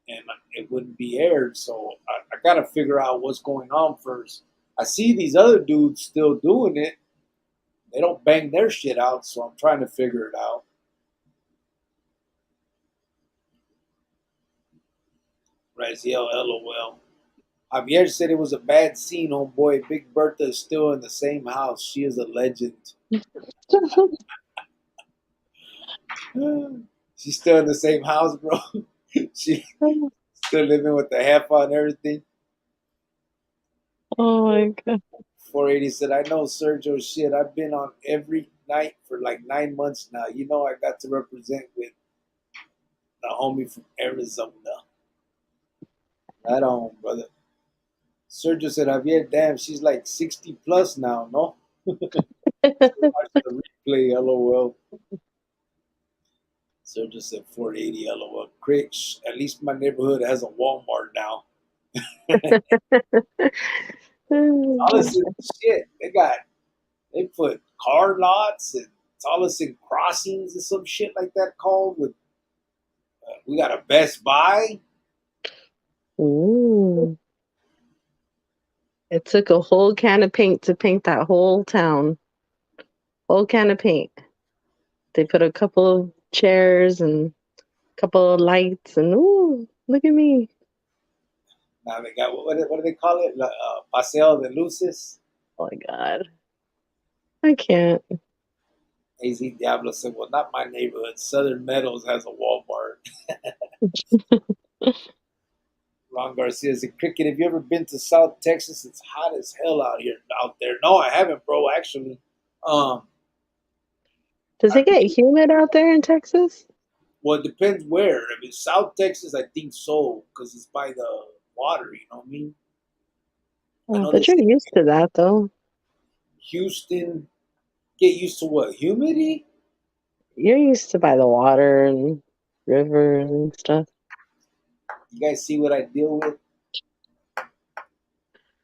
and it wouldn't be aired. So I got to figure out what's going on first. I see these other dudes still doing it. They don't bang their shit out, so I'm trying to figure it out. Raziel, LOL. Javier said it was a bad scene, homeboy. Big Bertha is still in the same house. She is a legend. She's still in the same house, bro. She still living with the heifer and everything. Oh my god. 480 said, I know Sergio shit. I've been on every night for like 9 months now. I got to represent with the homie from Arizona. Right on, brother. Sergio said, Javier, damn, she's like 60 plus now, no? Watch the replay, LOL. So just said 480, LOL. Great. At least my neighborhood has a Walmart now. All this shit. They put car lots and Tolleson crossings and some shit like that called with. We got a Best Buy. Ooh. It took a whole can of paint to paint that whole town. Whole can of paint. They put a couple of chairs and a couple of lights, and ooh, look at me. Now they got what do they call it? Paseo de Luces. Oh my God. I can't. AZ Diablo said, "Well, not my neighborhood. Southern Meadows has a Walmart." Ron Garcia said, "Cricket, have you ever been to South Texas? It's hot as hell out there." No, I haven't, bro. Actually, um, Does it get humid out there in Texas? well, it depends where. I mean, South Texas, I think so, because it's by the water. You know what I mean? I Oh, know they but you're say used to that though. Houston get used to what humidity. You're used to by the water and rivers and stuff. You guys see what I deal with?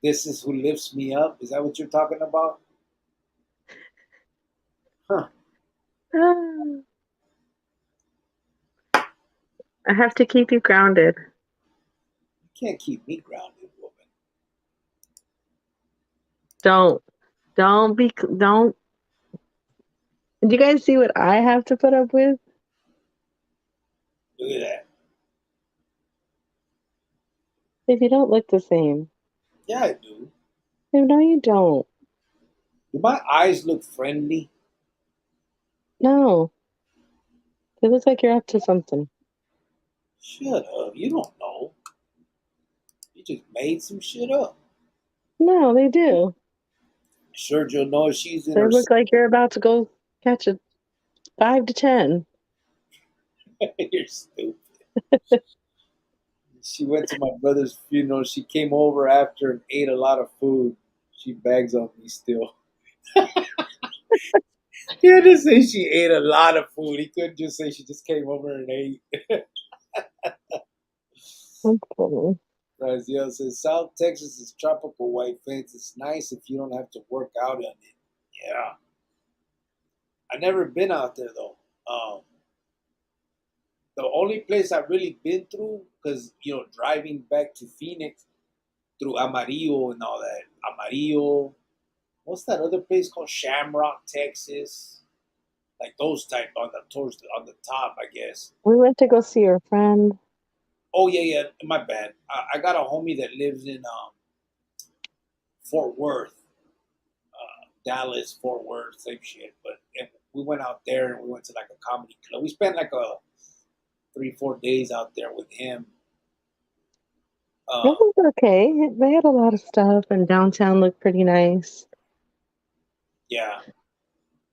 This is who lifts me up. Is that what you're talking about? Huh? Ah, I have to keep you grounded. You can't keep me grounded, woman. Don't, don't. Do you guys see what I have to put up with? Look at that. If you don't look the same. Yeah, I do. No, you don't. Do my eyes look friendly? No, it looks like you're up to something. Shut up. You don't know. You just made some shit up. No, they do. Sergio knows she's in They her. look like you're about to go catch a 5 to 10. You're stupid. She went to my brother's funeral. She came over after and ate a lot of food. She bags on me still. He had to say she ate a lot of food. He couldn't just say she just came over and ate. Okay. Raziel says South Texas is tropical white fence. It's nice if you don't have to work out on it. Yeah. I never been out there though. The only place I've really been through, because driving back to Phoenix through Amarillo and all that. Amarillo. What's that other place called? Shamrock, Texas. Like those type on the top, I guess. We went to go see your friend. Oh yeah, yeah. My bad. I got a homie that lives in Fort Worth, Dallas, Fort Worth, same shit. But we went out there and we went to like a comedy club. We spent like a 3-4 days out there with him. It Um, was okay. They had a lot of stuff, and downtown looked pretty nice. yeah,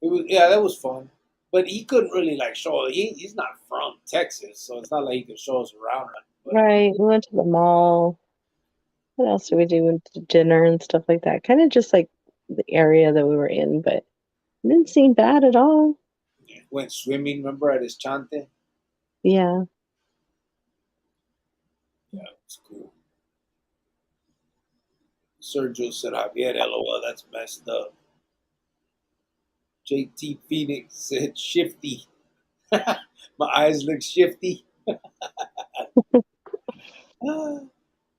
that was fun. But he couldn't really like show. He's not from Texas, so it's not like he could show us around. But Right. We went to the mall. What else did we do? Went to dinner and stuff like that. Kind of just like the area that we were in, but it didn't seem bad at all. yeah, went swimming. Remember at his chante? Yeah. Yeah, it was cool. Sergio said, Javier, LOL, that's messed up. JT Phoenix said, shifty. My eyes look shifty.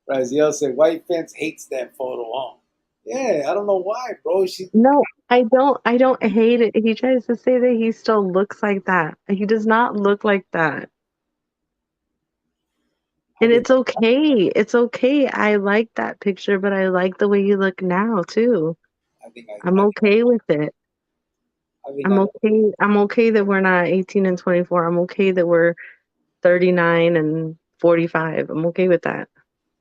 Raziel said, White Fence hates that photo, huh? Yeah, I don't know why, bro. No, I don't hate it. He tries to say that he still looks like that. He does not look like that. I And think, it's okay. It's okay. I like that picture, but I like the way you look now too. I think, I, I'm okay with it. I think I'm I, okay. I'm okay that we're not 18 and 24. I'm okay that we're 39 and 45. I'm okay with that.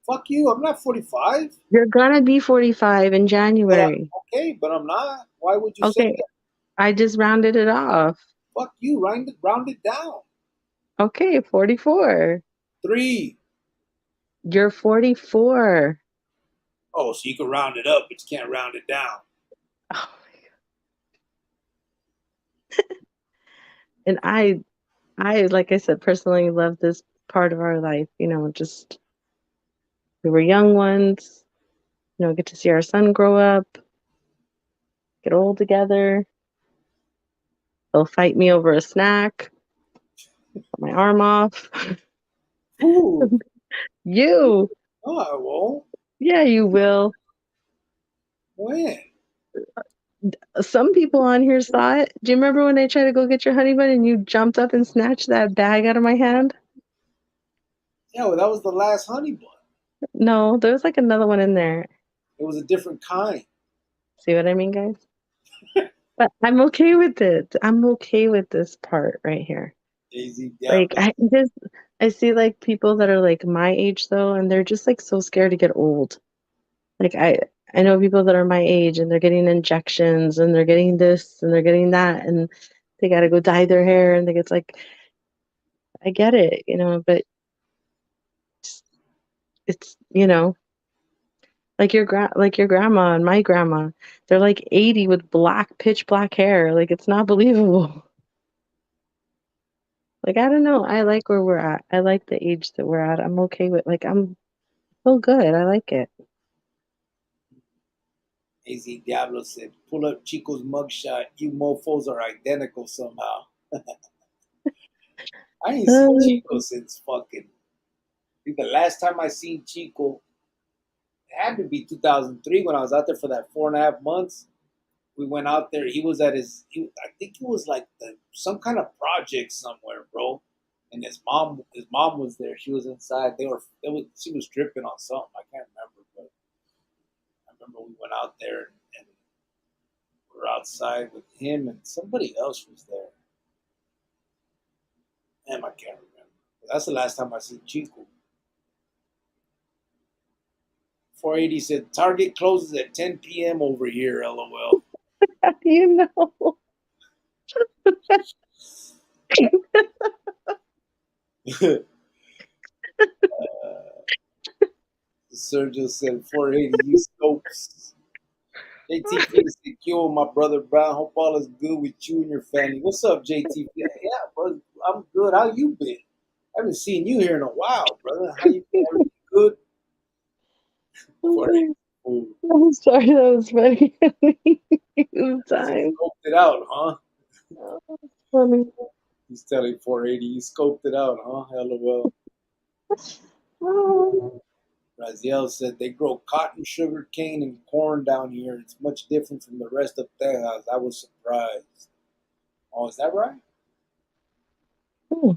fuck you. I'm not 45. You're gonna be 45 in But January. okay, but I'm not. Why would you say Okay, that? I just rounded it off. Fuck you. Round it down. Okay, 44. 3. You're 44. Oh, so you can round it up, but you can't round it down. Oh, And I like I said, personally love this part of our life. Just we were young ones. Get to see our son grow up, get old together. They'll fight me over a snack, cut my arm off. Ooh, You, no, I won't. yeah, you will. When? Some people on here saw it. Do you remember when I tried to go get your honey bun and you jumped up and snatched that bag out of my hand? Yeah, well, that was the last honey bun. No, there was like another one in there. It was a different kind. See what I mean, guys? But I'm okay with it. I'm okay with this part right here. Easy Like Diablo. I see like people that are like my age though, and they're just like so scared to get old. Like I know people that are my age and they're getting injections and they're getting this and they're getting that and they got to go dye their hair and it's like I get it, but it's like your grandma and my grandma. They're like 80 with pitch black hair. Like it's not believable. Like I don't know. I like where we're at. I like the age that we're at. I'm okay with I'm so good. I like it. Easy Diablo said, pull up Chico's mugshot. You mofos are identical somehow. I ain't seen Chico since fucking. I think the last time I seen Chico, it had to be 2003 when I was out there for that 4.5 months. We went out there. He was at I think it was like some kind of project somewhere, bro. And his mom was there. She was inside. She was tripping on something. I can't remember, but I remember we went out there and we were outside with him and somebody else was there. Damn, I can't remember. But that's the last time I seen Chico. 480 said Target closes at 10 p.m. over here. LOL. How do you know? Sergio said 480 use scopes. JTP said, "Yo, my brother Brown. Hope all is good with you and your family." What's up, JTP? Yeah, brother. I'm good. How you been? I haven't seen you here in a while, brother. How you been? Everything good? 480. Ooh. I'm sorry, that was funny. You Time. scoped it out, huh? Funny. He's telling 480 you scoped it out, huh? LOL. Oh, Raziel said they grow cotton, sugar cane, and corn down here. It's much different from the rest of Texas. I was surprised. Oh, is that right? hmm.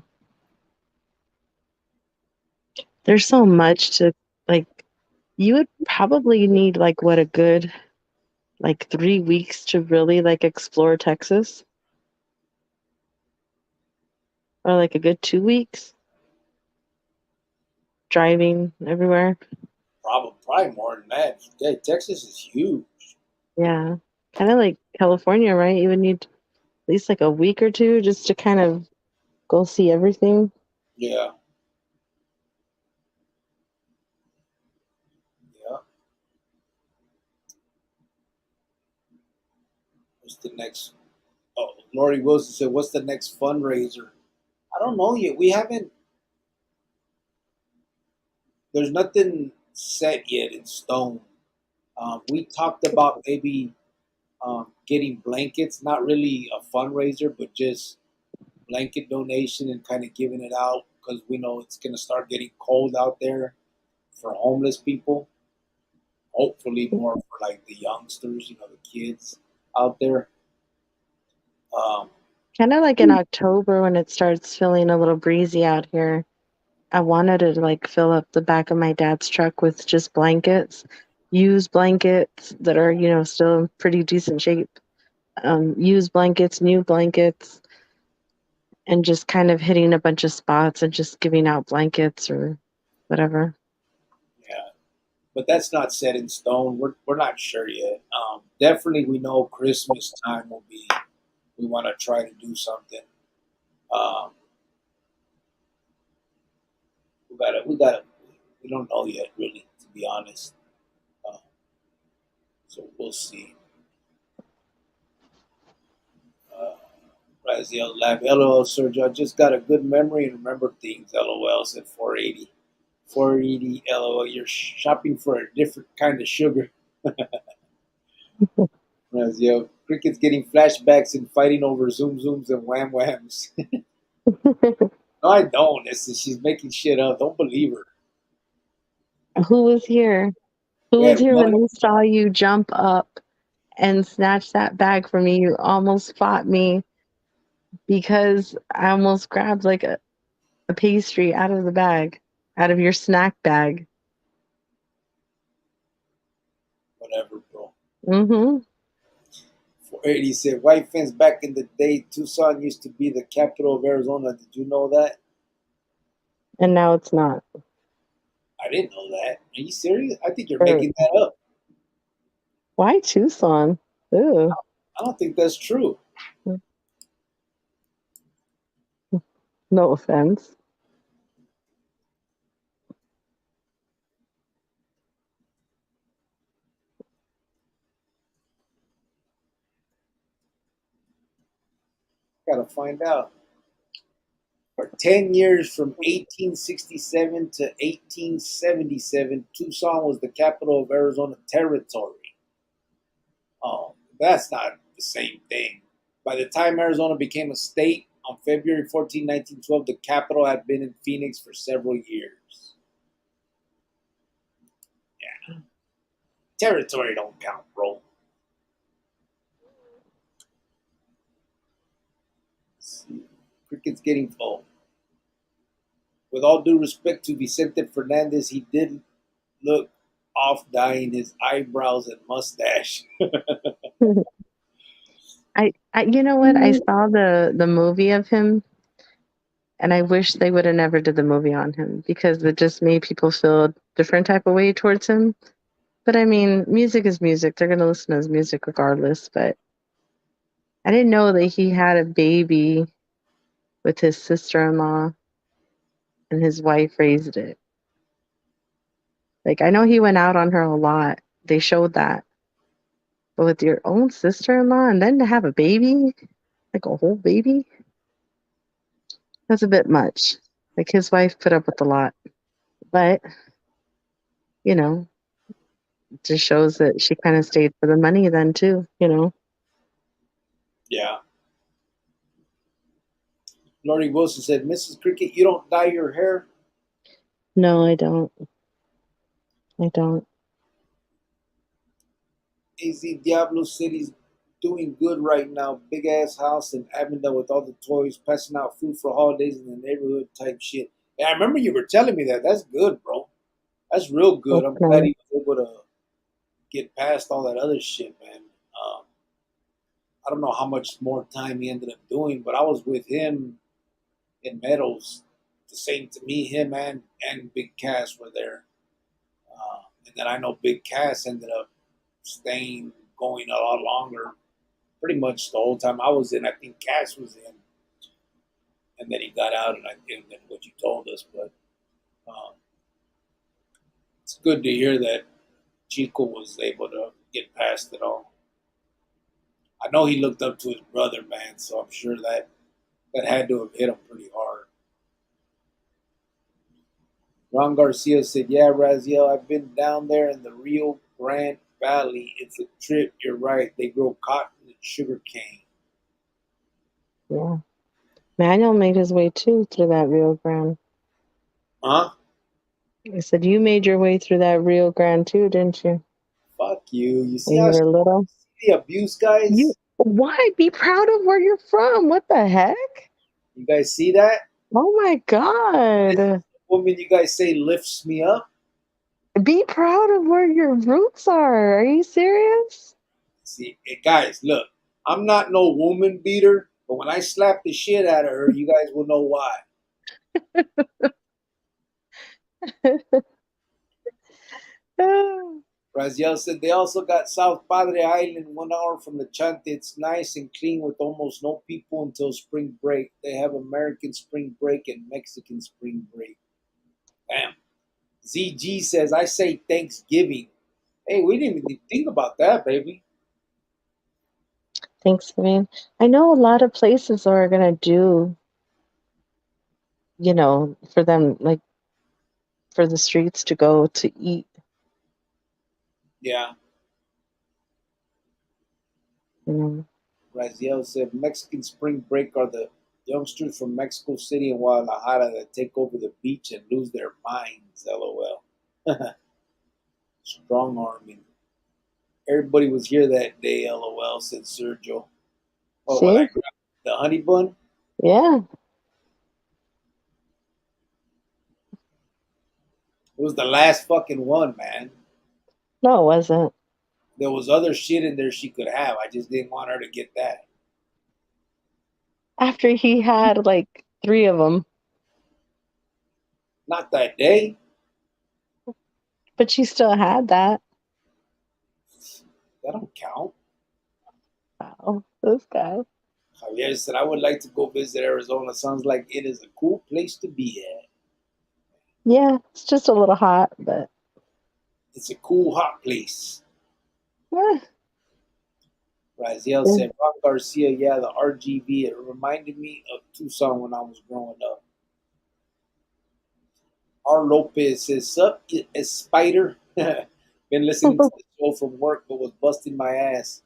There's so much to like. You would probably need like what a good like 3 weeks to really like explore Texas, or like a good 2 weeks driving everywhere. Probably more than that. Yeah, Texas is huge. Yeah, kind of like California, right? You would need at least like a week or two just to kind of go see everything. Yeah, yeah. What's the next? Oh, Lori Wilson said, "What's the next fundraiser?" I don't know yet. We haven't. There's nothing set yet in stone. We talked about maybe getting blankets, not really a fundraiser, but just blanket donation and kind of giving it out because we know it's going to start getting cold out there for homeless people. Hopefully, more for like the youngsters, the kids out there. Um, Kind of like in October when it starts feeling a little breezy out here. I wanted to like fill up the back of my dad's truck with just blankets, used blankets that are, still in pretty decent shape. Used blankets, new blankets, and just kind of hitting a bunch of spots and just giving out blankets or whatever. yeah, but that's not set in stone. We're not sure yet. Definitely, we know Christmas time will be. We want to try to do something. Um, we gotta. We don't know yet, really, to be honest. Uh, so we'll see. Uh, Raziel laughed. LOL, Sergio. I just got a good memory and remember things. LOL, said 480. 480, LOL. You're shopping for a different kind of sugar. Raziel. Cricket's getting flashbacks and fighting over zoom zooms and wham whams. No, I don't. She's making shit up. Don't believe her. Who was here? Who We was had here when one. I saw you jump up and snatch that bag from me? You almost fought me because I almost grabbed like a pastry out of the bag, out of your snack bag. Whatever, bro. Hmm. 480 said, White fence back in the day, Tucson used to be the capital of Arizona. Did you know that? And now it's not. I didn't know that. Are you serious? I think you're Or making that up. why Tucson? Ooh, I don't think that's true. no offense. Gotta find out. For 10 years from 1867 to 1877, Tucson was the capital of Arizona Territory. Oh, that's not the same thing. By the time Arizona became a state on February 14, 1912, the capital had been in Phoenix for several years. Yeah, territory don't count, bro. Let's see. Cricket's getting full. With all due respect to Vicente Fernandez, he did look off dyeing his eyebrows and mustache. You know what? I saw the movie of him, and I wish they would have never did the movie on him because it just made people feel a different type of way towards him. But I mean, music is music. They're gonna listen to his music regardless. But I didn't know that he had a baby with his sister-in-law and his wife raised it. Like I know he went out on her a lot. They showed that. But with your own sister-in-law and then to have a baby, like a whole baby, that's a bit much. Like his wife put up with a lot. But, you know, it just shows that she kind of stayed for the money then too. Yeah. Lori Wilson said, Mrs. Cricket, you don't dye your hair? No, I don't. I don't. AZ Diablo City's doing good right now. Big ass house in Avondale with all the toys, passing out food for holidays in the neighborhood type shit. Yeah, I remember you were telling me that. That's good, bro. That's real good. That's I'm glad nice. he was able to get past all that other shit, man. I don't know how much more time he ended up doing, but I was with him in Meadows. The same to me, him and Big Cass were there. And then I know Big Cass ended up staying, going a lot longer. Pretty much the whole time I was in, I think Cass was in, and then he got out, and then what you told us. But um, it's good to hear that Chico was able to get past it all. I know he looked up to his brother, man, so I'm sure that had to have hit him pretty hard. Ron Garcia said, "Yeah, Raziel, I've been down there in the Rio Grande Valley. It's a trip. You're right. They grow cotton and sugar cane." Yeah. Manuel made his way too through that Rio Grande. Huh? I said, you made your way through that Rio Grande too, didn't you? Fuck you. You see When how you she were little? see the abuse, You guys? why? Be proud of where you're from. What the heck? You guys see that? Oh my God. Woman, you guys say lifts me up. Be proud of where your roots are. Are you serious? See, hey, guys, look, I'm not no woman beater, but when I slap the shit out of her, you guys will know why. Raziel said they also got South Padre Island 1 hour from the Chante. It's nice and clean with almost no people until spring break. They have American spring break and Mexican spring break. Damn. ZG says, I say Thanksgiving. Hey, we didn't even think about that, baby. Thanksgiving. I know a lot of places are gonna do, for them, like for the streets to go to eat. Yeah. You know. Raziel said Mexican spring break are the youngsters from Mexico City and Guadalajara that take over the beach and lose their minds. LOL. Strong arming. Everybody was here that day. LOL, said Sergio. Oh, well, See? I grabbed the honey bun. Yeah. It was the last fucking one, man. No, it wasn't. There was other shit in there she could have. I just didn't want her to get that. After he had like three of them, Not that day. but she still had that. That don't count. Wow, this guy. Javier said, I would like to go visit Arizona. Sounds like it is a cool place to be at. Yeah, it's just a little hot, but It's a cool, hot place. yeah. Raziel Yeah. said, Ron Garcia, yeah, the RGB. It reminded me of Tucson when I was growing up. R. Lopez says, Sup, is Spider? Been listening to the show from work, but was busting my ass.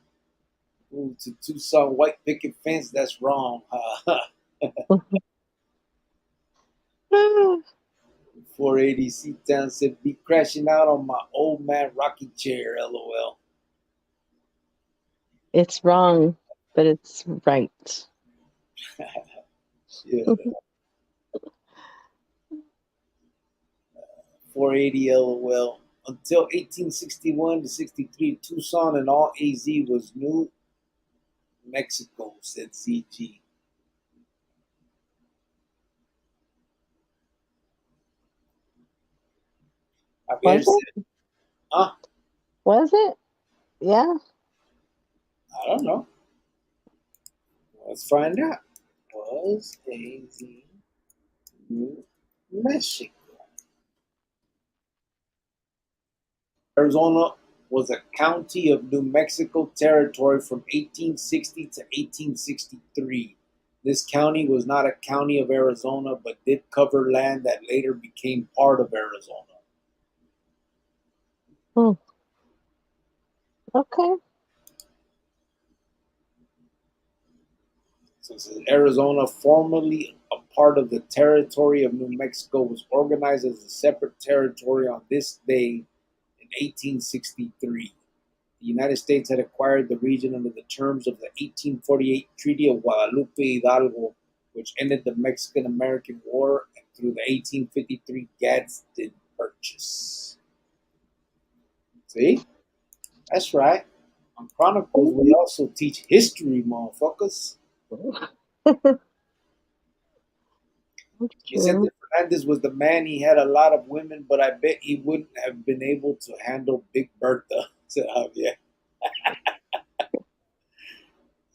Ooh, to Tucson white picket fence, that's wrong. 480 C Town said, be crashing out on my old man rocking chair, LOL. It's wrong, but it's right. Yeah. 480 LOL. Until 1861 to 63, Tucson and all AZ was New Mexico, said CG. Javier Was said, it? huh? Was it? Yeah. I don't know. Let's find out. Was AZ New Mexico? Arizona was a county of New Mexico Territory from 1860 to 1863. This county was not a county of Arizona, but did cover land that later became part of Arizona. Hmm. Okay. So it says Arizona, formerly a part of the territory of New Mexico, was organized as a separate territory on this day in 1863. The United States had acquired the region under the terms of the 1848 Treaty of Guadalupe Hidalgo, which ended the Mexican American War, and through the 1853 Gadsden Purchase. See? That's right. On Chronicles, we also teach history, motherfuckers. That's He said true. that Fernandez was the man. He had a lot of women, but I bet he wouldn't have been able to handle Big Bertha. Said Javier.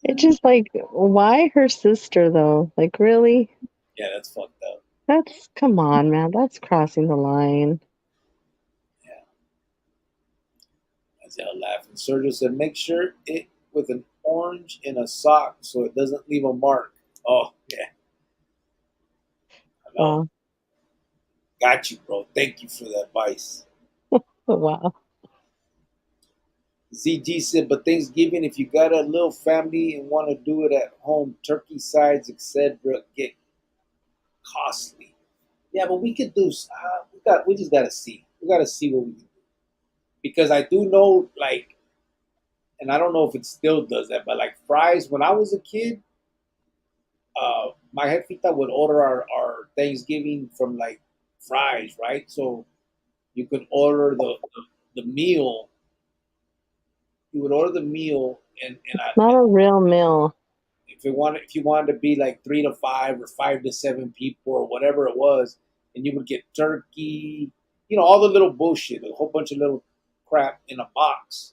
It's just like, why her sister though? Like, really? Yeah, that's fucked up. Come on, man. That's crossing the line. Yeah, that's how laughing. Sergio said, make sure it with an orange in a sock so it doesn't leave a mark. Oh, yeah, I know. Wow. Got you, bro. Thank you for the advice. Wow. ZG said, but Thanksgiving, if you got a little family and want to do it at home, turkey sides, etc., get costly. Yeah, but we could do. We just gotta see. We gotta see what we can do because I do know, like, and I don't know if it still does that, but like fries. When I was a kid, my jefita would order our Thanksgiving from like fries, right? So you could order the meal. You would order the meal, Not a real meal. if you wanted to be like 3 to 5 or 5 to 7 people or whatever it was, and you would get turkey, all the little bullshit, a whole bunch of little crap in a box,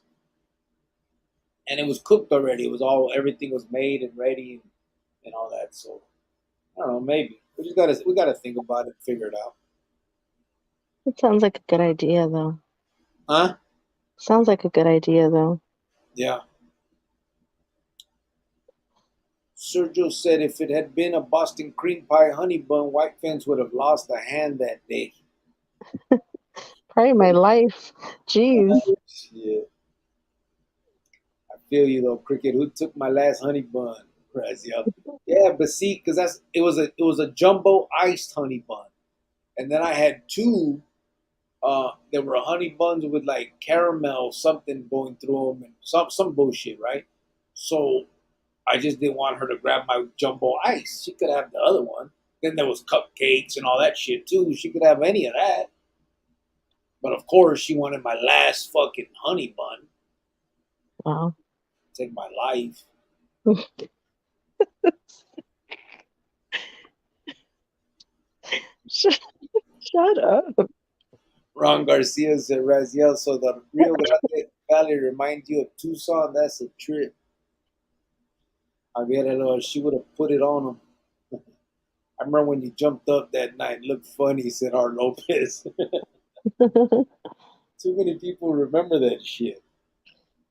and it was cooked already. It was all everything was made and ready and all that. So I don't know, maybe we gotta think about it, and figure it out, It sounds like a good idea though. huh? Sounds like a good idea though. Yeah. Sergio said if it had been a Boston cream pie honey bun, White Fence would have lost a hand that day. Probably my life. Jeez. Shit. I feel you though, Cricket. Who took my last honey bun? Razio. Yeah, but see, because it was a jumbo iced honey bun, and then I had two there were honey buns with like caramel something going through them and some bullshit, right? So I just didn't want her to grab my jumbo ice. She could have the other one. Then there was cupcakes and all that shit too. She could have any of that. But of course, she wanted my last fucking honey bun. Wow. Take my life. Shut, shut up. Ron Garcia said, Raziel, so the Rio Grande Valley reminds you of Tucson? That's a trip. Javier, she would have put it on him. I remember when you jumped up that night, looked funny, said Art Lopez. Too many people remember that shit.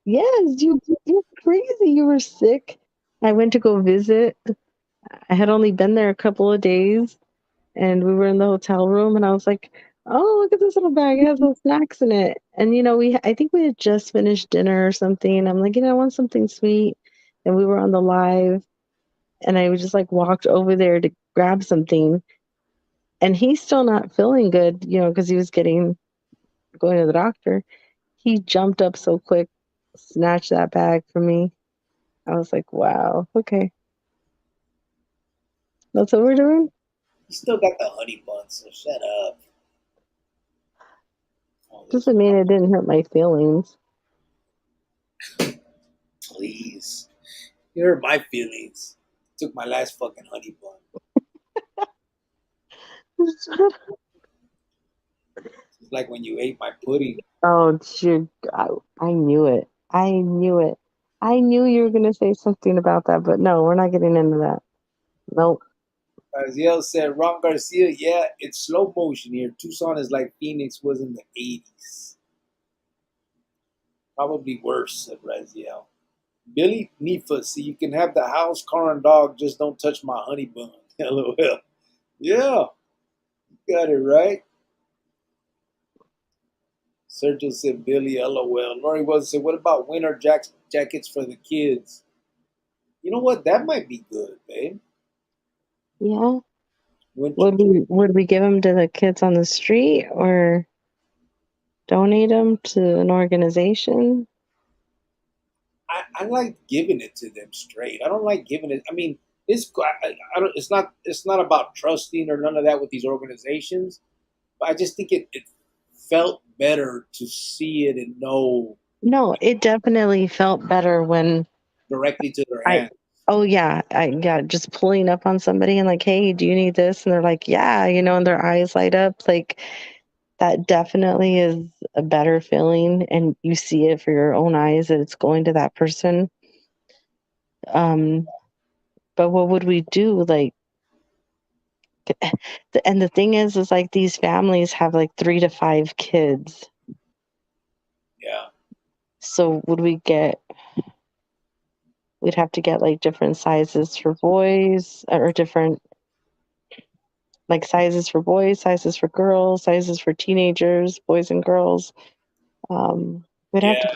Yes, you're crazy. You were sick. I went to go visit. I had only been there a couple of days, and we were in the hotel room, and I was like, "Oh, look at this little bag. It has little snacks in it." And I think we had just finished dinner or something. I'm like, I want something sweet, and we were on the live, and I just like walked over there to grab something, and he's still not feeling good, because he was going to the doctor. He jumped up so quick, snatched that bag from me. I was like, wow, okay, that's what we're doing. You still got the honey bun, so shut up. All this, Doesn't mean it didn't hurt my feelings. please. You hurt my feelings. Took my last fucking honey bun. It's like when you ate my pudding. Oh, shoot. I knew it. I knew it. I knew you were going to say something about that, but no, we're not getting into that. Nope. Raziel said, Ron Garcia, yeah, it's slow motion here. Tucson is like Phoenix was in the 80s. Probably worse, said Raziel. Billy Nifa, see, you can have the house, car, and dog, just don't touch my honey bun. LOL. Yeah, you got it right. Sergio said, Billy, LOL. Lori was said, what about winter jackets for the kids? You know what? That might be good, babe. Yeah. Winter. Would we give them to the kids on the street or donate them to an organization? I like giving it to them straight. I don't like giving it. I mean, I don't. It's not about trusting or none of that with these organizations. But I just think it felt better to see it and know No, it definitely felt better when directly to their I hands. oh yeah, just pulling up on somebody and like, "Hey, do you need this?" And they're like, "Yeah," and their eyes light up. Like that definitely is a better feeling and you see it for your own eyes that it's going to that person. Um, but what would we do? Like and the thing is like these families have like 3 to 5 kids. Yeah, So we'd have to get like different sizes for boys or different like sizes for boys, sizes for girls, sizes for teenagers, boys and girls. We'd have to yeah,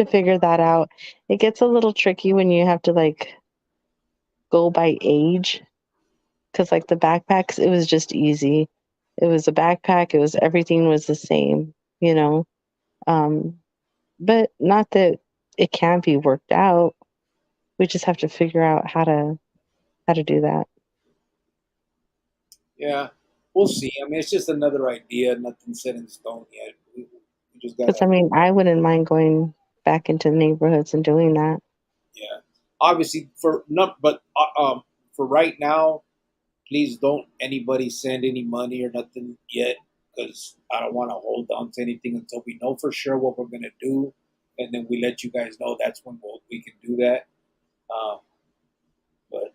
figure that out. It gets a little tricky when you have to like go by age because like the backpacks, it was just easy. It was a backpack. It was everything was the same, you know. Um, but not that it can't be worked out. We just have to figure out how to do that. yeah. We'll see. I mean, it's just another idea. Nothing set in stone yet. We just Because I gotta. mean, I wouldn't mind going back into the neighborhoods and doing that. Yeah. Obviously, for not, but for right now, please don't anybody send any money or nothing yet because I don't want to hold on to anything until we know for sure what we're gonna do, and then we let you guys know. That's when we can do that. Um, but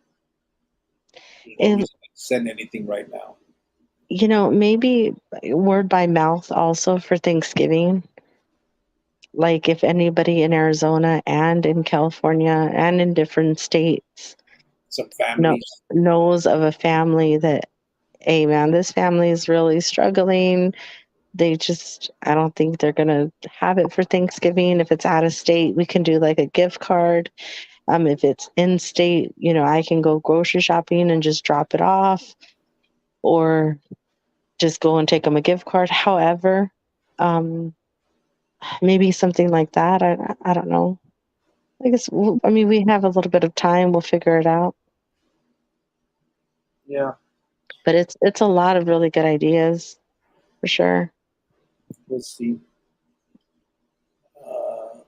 there's no If reason to send anything right now. maybe word by mouth also for Thanksgiving. Like if anybody in Arizona and in California and in different states, Some know families. knows of a family that, hey man, this family is really struggling. They just, I don't think they're gonna have it for Thanksgiving. If it's out of state, we can do like a gift card. If it's in state, I can go grocery shopping and just drop it off, or just go and take them a gift card. However, um, maybe something like that. I don't know. I guess, I mean, we have a little bit of time. We'll figure it out. Yeah, But it's a lot of really good ideas for sure. we'll see.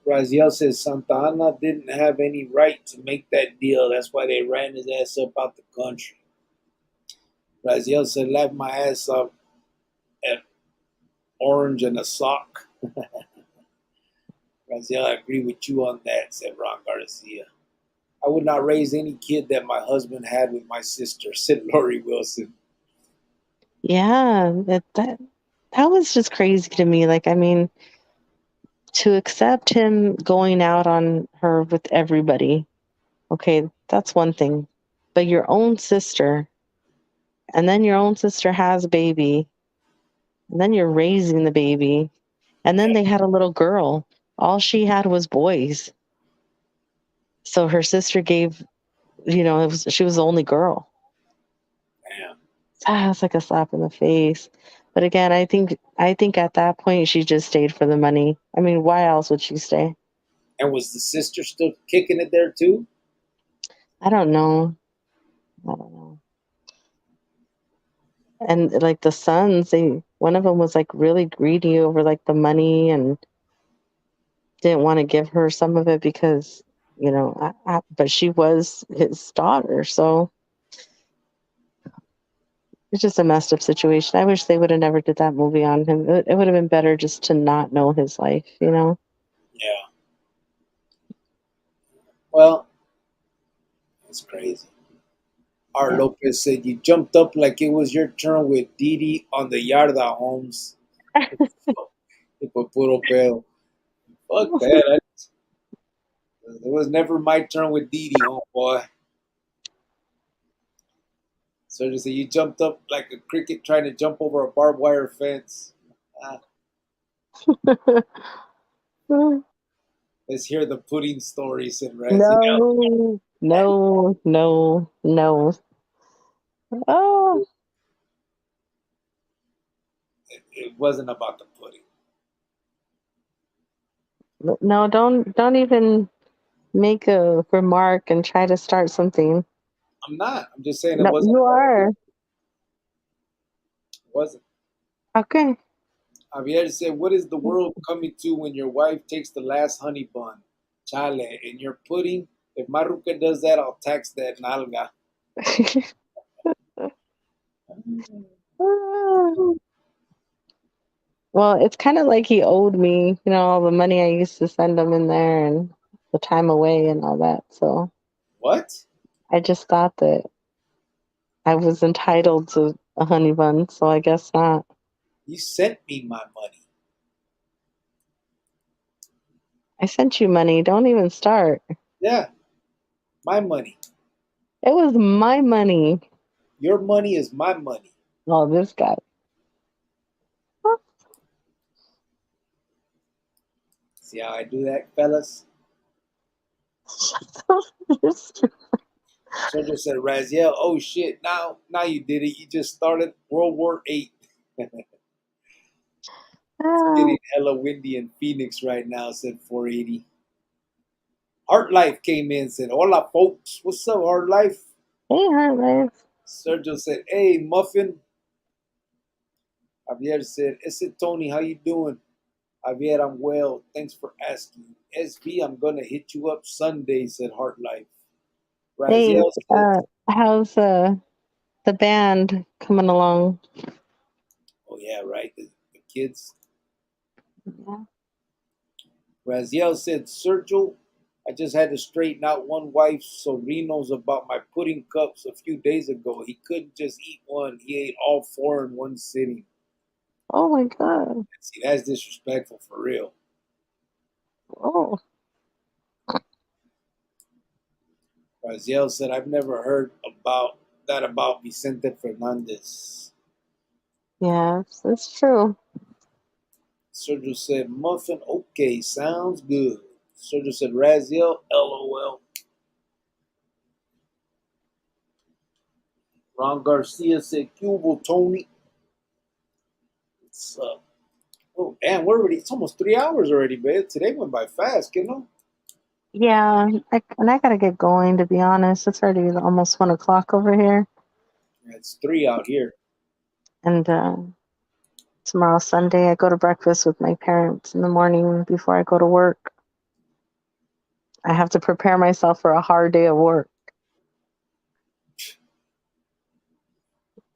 Raziel says Santa Ana didn't have any right to make that deal. That's why they ran his ass up out the country. Raziel said, laugh my ass off at orange and a sock. Raziel, I agree with you on that, said Ron Garcia. I would not raise any kid that my husband had with my sister, said Lori Wilson. Yeah, that was just crazy to me. Like, I mean, to accept him going out on her with everybody, okay, that's one thing. But your own sister, and then your own sister has a baby, and then you're raising the baby, and then Yeah, they had a little girl. All she had was boys. So her sister gave, she was the only girl. damn. It's like a slap in the face. But again, I think at that point she just stayed for the money. I mean, why else would she stay? And was the sister still kicking it there too? I don't know. I don't know. And like the sons, one of them was like really greedy over like the money and didn't want to give her some of it because, but she was his daughter. So it's just a messed up situation. I wish they would have never did that movie on him. It would have been better just to not know his life. Yeah. Well, it's crazy. R. Yeah. Lopez said, you jumped up like it was your turn with Didi on the Yarda Homes. It puro pedo. Fuck that. It was never my turn with Didi, homeboy. So just say you jumped up like a cricket trying to jump over a barbed wire fence. Ah, let's hear the pudding story, said Raziel. No, no, no, no. Oh, It wasn't about the pudding. no, don't even make a remark and try to start something. I'm not. I'm just saying it No, wasn't you about the pudding. are. It wasn't. Okay. Javier said, what is the world coming to when your wife takes the last honey bun? Chale, and your pudding? If Maruca does that, I'll tax that nalga. Well, it's kind of like he owed me, all the money I used to send him in there and the time away and all that. So What? I just thought that I was entitled to a honey bun, so I guess not. You sent me my money. I sent you money. Don't even start. Yeah, my money. It was my money. Your money is my money. Oh, this guy. See how I do that, fellas? Sergio said, Raziel, oh shit, now you did it. You just started World War VIII. It's Ah, getting hella windy in Phoenix right now, said 480. Heart Life came in, said, hola, folks. What's up, Heart Life? hey, Heart Life. Sergio said, hey, Muffin. Javier said, ese Tony, how you doing? Javier, I'm well. Thanks for asking. SV, I'm going to hit you up Sunday, said Heart Life. Hey, Raziel said, how's the band coming along? oh, yeah, right. The kids. Yeah. Raziel said, Sergio, I just had to straighten out one wife's sobrinos about my pudding cups a few days ago. He couldn't just eat one. He ate all four in one sitting. Oh my God. See, that's disrespectful for real. Oh, Raziel said, I've never heard about that about Vicente Fernandez. Yes, it's true. Sergio said, Muffin, okay, sounds good. Sergio said, Raziel, LOL. Ron Garcia said, Cubo, Tony. What's up? Oh, damn, we're already, it's almost 3 hours already, babe. Today went by fast, you know? Yeah, and I gotta get going, to be honest. It's already almost 1 o'clock over here. It's 3 out here. And tomorrow, Sunday, I go to breakfast with my parents in the morning before I go to work. I have to prepare myself for a hard day of work.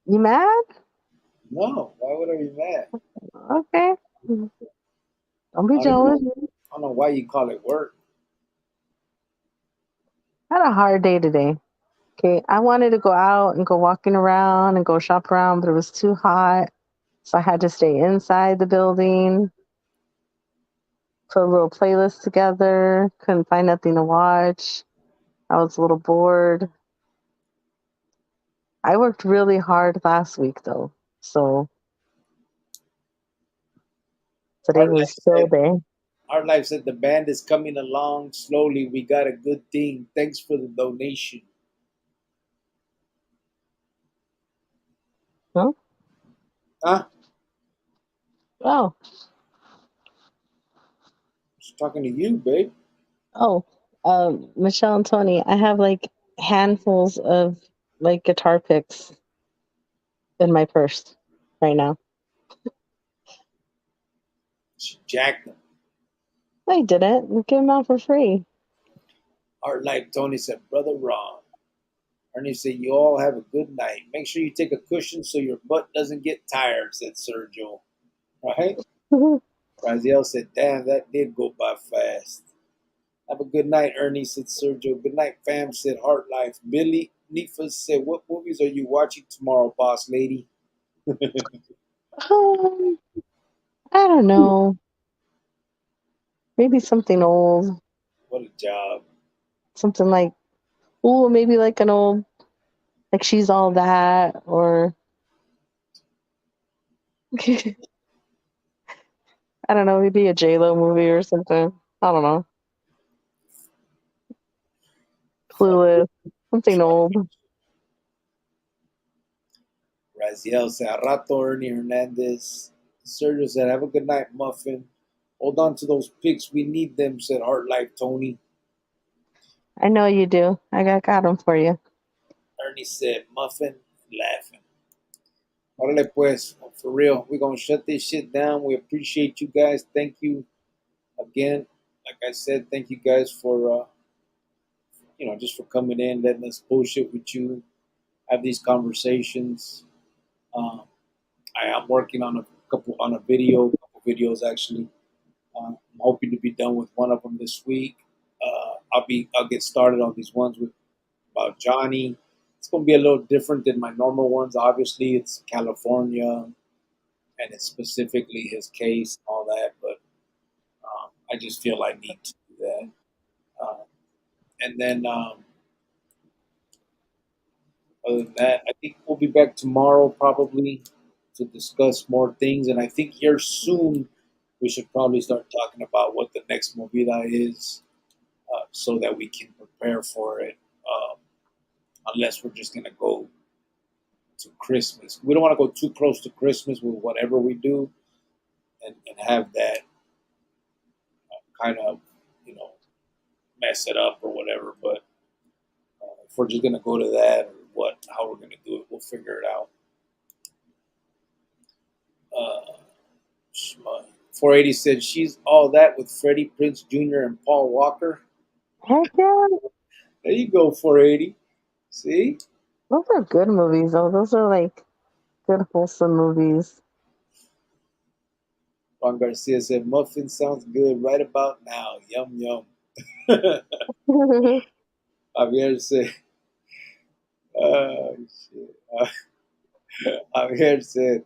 You mad? No, why would I be mad? Okay. Don't be I don't jealous. know. I don't know why you call it work. I had a hard day today. Okay. I wanted to go out and go walking around and go shop around, but it was too hot. So I had to stay inside the building, put a little playlist together. Couldn't find nothing to watch. I was a little bored. I worked really hard last week though. So today Our was life chill said, day. our life said the band is coming along slowly. We got a good thing. Thanks for the donation. Huh? Huh? Oh, Just talking to you, babe. oh, Michelle and Tony, I have like handfuls of like guitar picks in my purse right now. She jacked them. I didn't. We gave them out for free. Art Life Tony said, Brother Ron. Ernie said, you all have a good night. Make sure you take a cushion so your butt doesn't get tired, said Sergio. Right? Raziel said, damn, that did go by fast. Have a good night, Ernie, said Sergio. Good night, fam, said Heart Life. Billy Nifas said, what movies are you watching tomorrow, boss lady? um, I don't know. Maybe something old. What a job. Something like, oh, maybe like an old, like She's All That, or I don't know, maybe a J-Lo movie or something. I don't know. Funny. Clueless. Something old. Raziel said, a rato, Ernie Hernandez. Sergio said, have a good night, Muffin. Hold on to those picks. We need them, said Heart Life Tony. I know you do. I got them for you. Ernie said, Muffin, laughing. Órale pues, for real. We're going to shut this shit down. We appreciate you guys. Thank you again. Like I said, thank you guys for, just for coming in, letting us bullshit with you, have these conversations. Um, I am working on a couple videos actually. I'm hoping to be done with one of them this week. I'll get started on these ones with about Johnny. It's going to be a little different than my normal ones. Obviously, it's California and it's specifically his case and all that. But I just feel I need to do that. And then other than that, I think we'll be back tomorrow probably to discuss more things. And I think here soon we should probably start talking about what the next movida is, so that we can prepare for it. Unless we're just gonna go to Christmas, we don't want to go too close to Christmas with whatever we do, and have that kind of you know mess it up or whatever. But if we're just gonna go to that or how we're gonna do it, we'll figure it out. Uh, 480 said she's all that with Freddie Prince Jr. and Paul Walker. Heck yeah. There you go, 480. See? Those are good movies, though. Those are like good, wholesome movies. Juan Garcia said, Muffin sounds good right about now. Yum, yum. Javier said, shit. Javier said,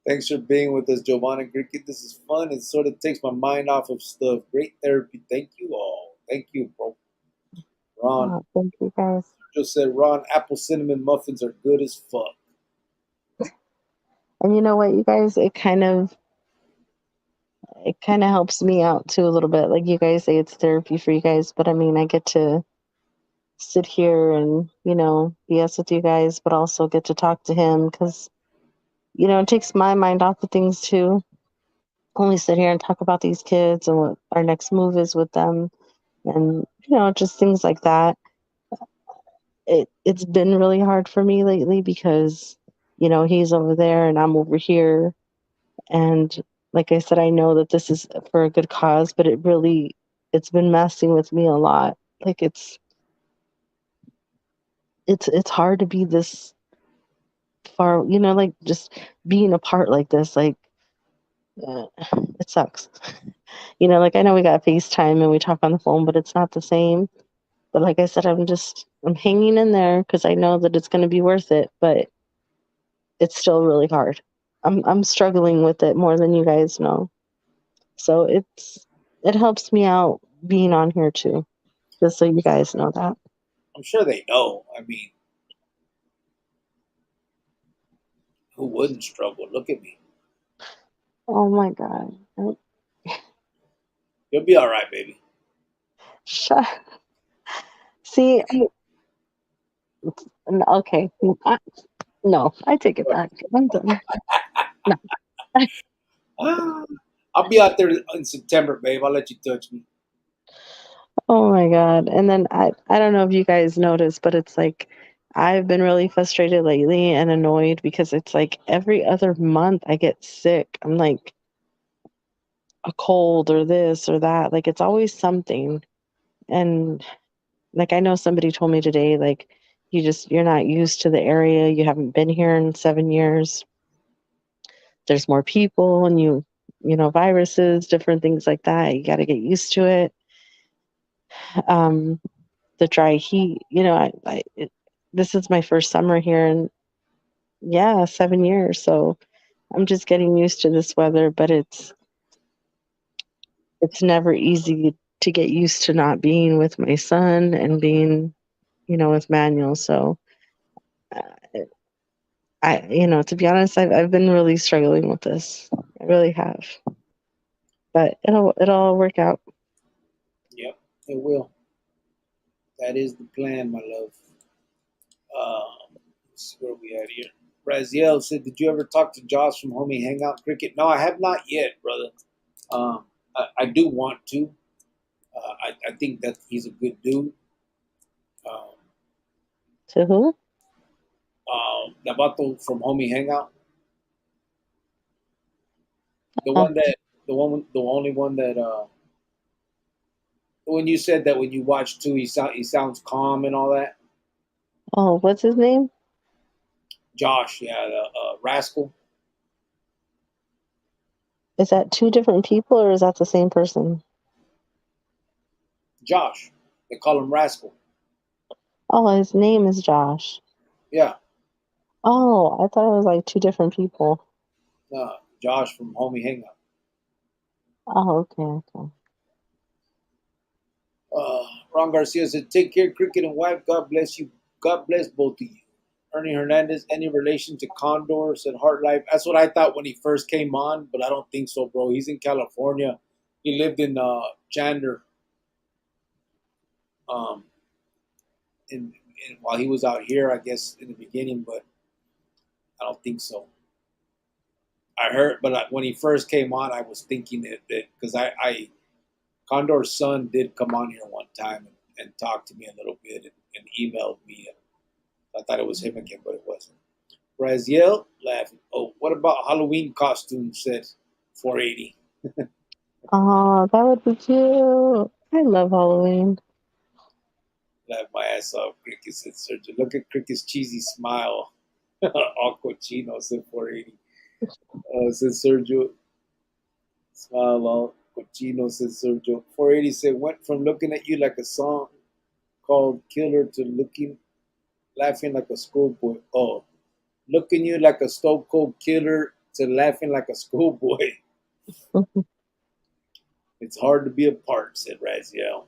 thanks for being with us, Giovanna Gricky. This is fun. It sort of takes my mind off of stuff. Great therapy. Thank you all. Thank you, bro. Ron Ron. Oh, thank you guys. Just said, Ron, apple cinnamon muffins are good as fuck. And you know what, you guys, it kind of helps me out too a little bit. Like you guys say, it's therapy for you guys, but I mean, I get to sit here and BS with you guys, but also get to talk to him because it takes my mind off of things too. Only sit here and talk about these kids and what our next move is with them, and just things like that. It's been really hard for me lately because he's over there and I'm over here, and like I said, I know that this is for a good cause, but it's been messing with me a lot. Like it's hard to be this far, like just being apart like this, like uh, it sucks. Like I know we got FaceTime and we talk on the phone, but it's not the same. But like I said, I'm hanging in there because I know that it's going to be worth it, but it's still really hard. I'm struggling with it more than you guys know. So it helps me out being on here too, just so you guys know that. I'm sure they know. I mean, who wouldn't struggle? Look at me. Oh my God. You'll be all right, baby. Shut. See, okay. No, I take it back. I'm done. No. Ah, I'll be out there in September, babe. I'll let you touch me. Oh my God. And then I don't know if you guys noticed, but it's like I've been really frustrated lately and annoyed because it's like every other month I get sick. I'm like a cold or this or that. Like it's always something. And like I know somebody told me today, like you're not used to the area. You haven't been here in 7 years. There's more people and viruses, different things like that. You got to get used to it. Um, the dry heat, this is my first summer here in, yeah, 7 years. So I'm just getting used to this weather, but it's never easy to get used to not being with my son and being, with Manuel. So uh, to be honest, I've been really struggling with this. I really have, but it'll all work out. Yep, it will. That is the plan, my love. Let's see where we at here. Raziel said, "Did you ever talk to Josh from Homie Hangout Cricket?" No, I have not yet, brother. I do want to. I think that he's a good dude. Um, To who? Navato from Homie Hangout, the Oh, one that, the only one that, when you said that when you watch too, he sounds calm and all that. oh, what's his name? Josh, yeah, the rascal. Is that two different people or is that the same person? Josh, they call him rascal. Oh, his name is Josh. Yeah, Oh, I thought it was like two different people. Josh from Homie Hangout. Oh, okay, okay. Ron Garcia said, "Take care, cricket and wife. God bless you. God bless both of you." Ernie Hernandez, any relation to Condor? Said Heart Life. That's what I thought when he first came on, but I don't think so, bro. He's in California. He lived in Chandler, um, while he was out here, I guess in the beginning, but I don't think so. I heard, but when he first came on, I was thinking that because I Condor's son did come on here one time and talk to me a little bit and emailed me. And I thought it was him again, but it wasn't. Raziel laughing. Oh, what about Halloween costumes? Said 480. Oh, that would be cute. I love Halloween. Laugh my ass off. Cricket said Sergio. Look at Cricket's cheesy smile. All cochino said 480. Said Sergio. Smile all cochino said Sergio. 480 said went from looking at you like a song called Killer to laughing like a schoolboy. Oh, looking you like a stone cold killer to laughing like a schoolboy. It's hard to be apart, said Raziel.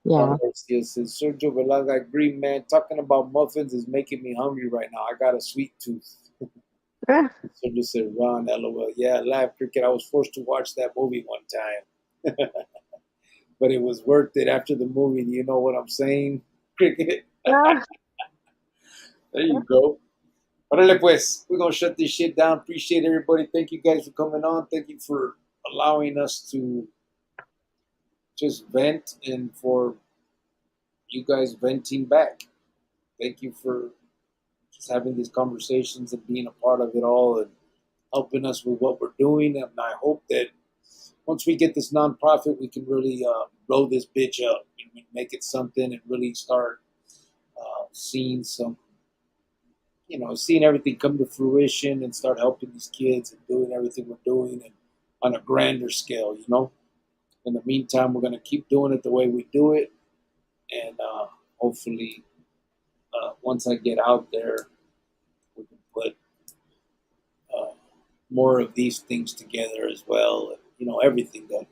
Yeah. Garcia says, Sergio Velaga, I agree, man. Talking about muffins is making me hungry right now. I got a sweet tooth. Ah, Sergio said, Ron, LOL. Yeah, laugh, cricket. I was forced to watch that movie one time. But it was worth it after the movie. You know what I'm saying? Cricket. ah. There you go. Órale pues, we're gonna shut this shit down. Appreciate everybody. Thank you guys for coming on. Thank you for allowing us to just vent and for you guys venting back. Thank you for just having these conversations and being a part of it all and helping us with what we're doing. And I hope that once we get this nonprofit, we can really blow this bitch up and make it something and really start seeing some, seeing everything come to fruition and start helping these kids and doing everything we're doing and on a grander scale. In the meantime, we're going to keep doing it the way we do it. And hopefully, once I get out there, we can put more of these things together as well. And, everything that,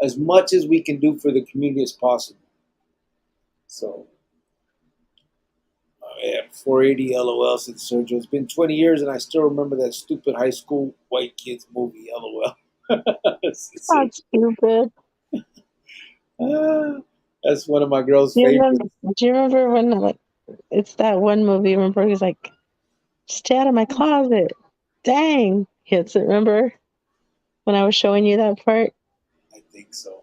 as much as we can do for the community as possible. So, yeah, 480 LOL said Sergio. It's been 20 years and I still remember that stupid high school white kids movie, LOL. That's stupid. Ah, that's one of my girl's You remember, favorites. do you remember when like it's that one movie? Remember he's like, "Stay out of my closet." Dang, hits it. Remember when I was showing you that part? I think so.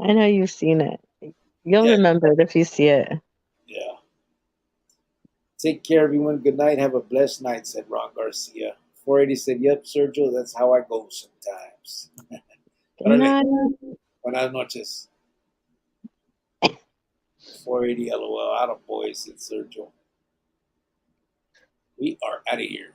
I know you've seen it. You'll Yeah, remember it if you see it. yeah. Take care, everyone. Good night. Have a blessed night, said Ron Garcia. 480 said, Yep, Sergio, that's how I go sometimes. Good Órale. night. Buenas noches. 480 LOL. Out of boys, said Sergio. We are out of here.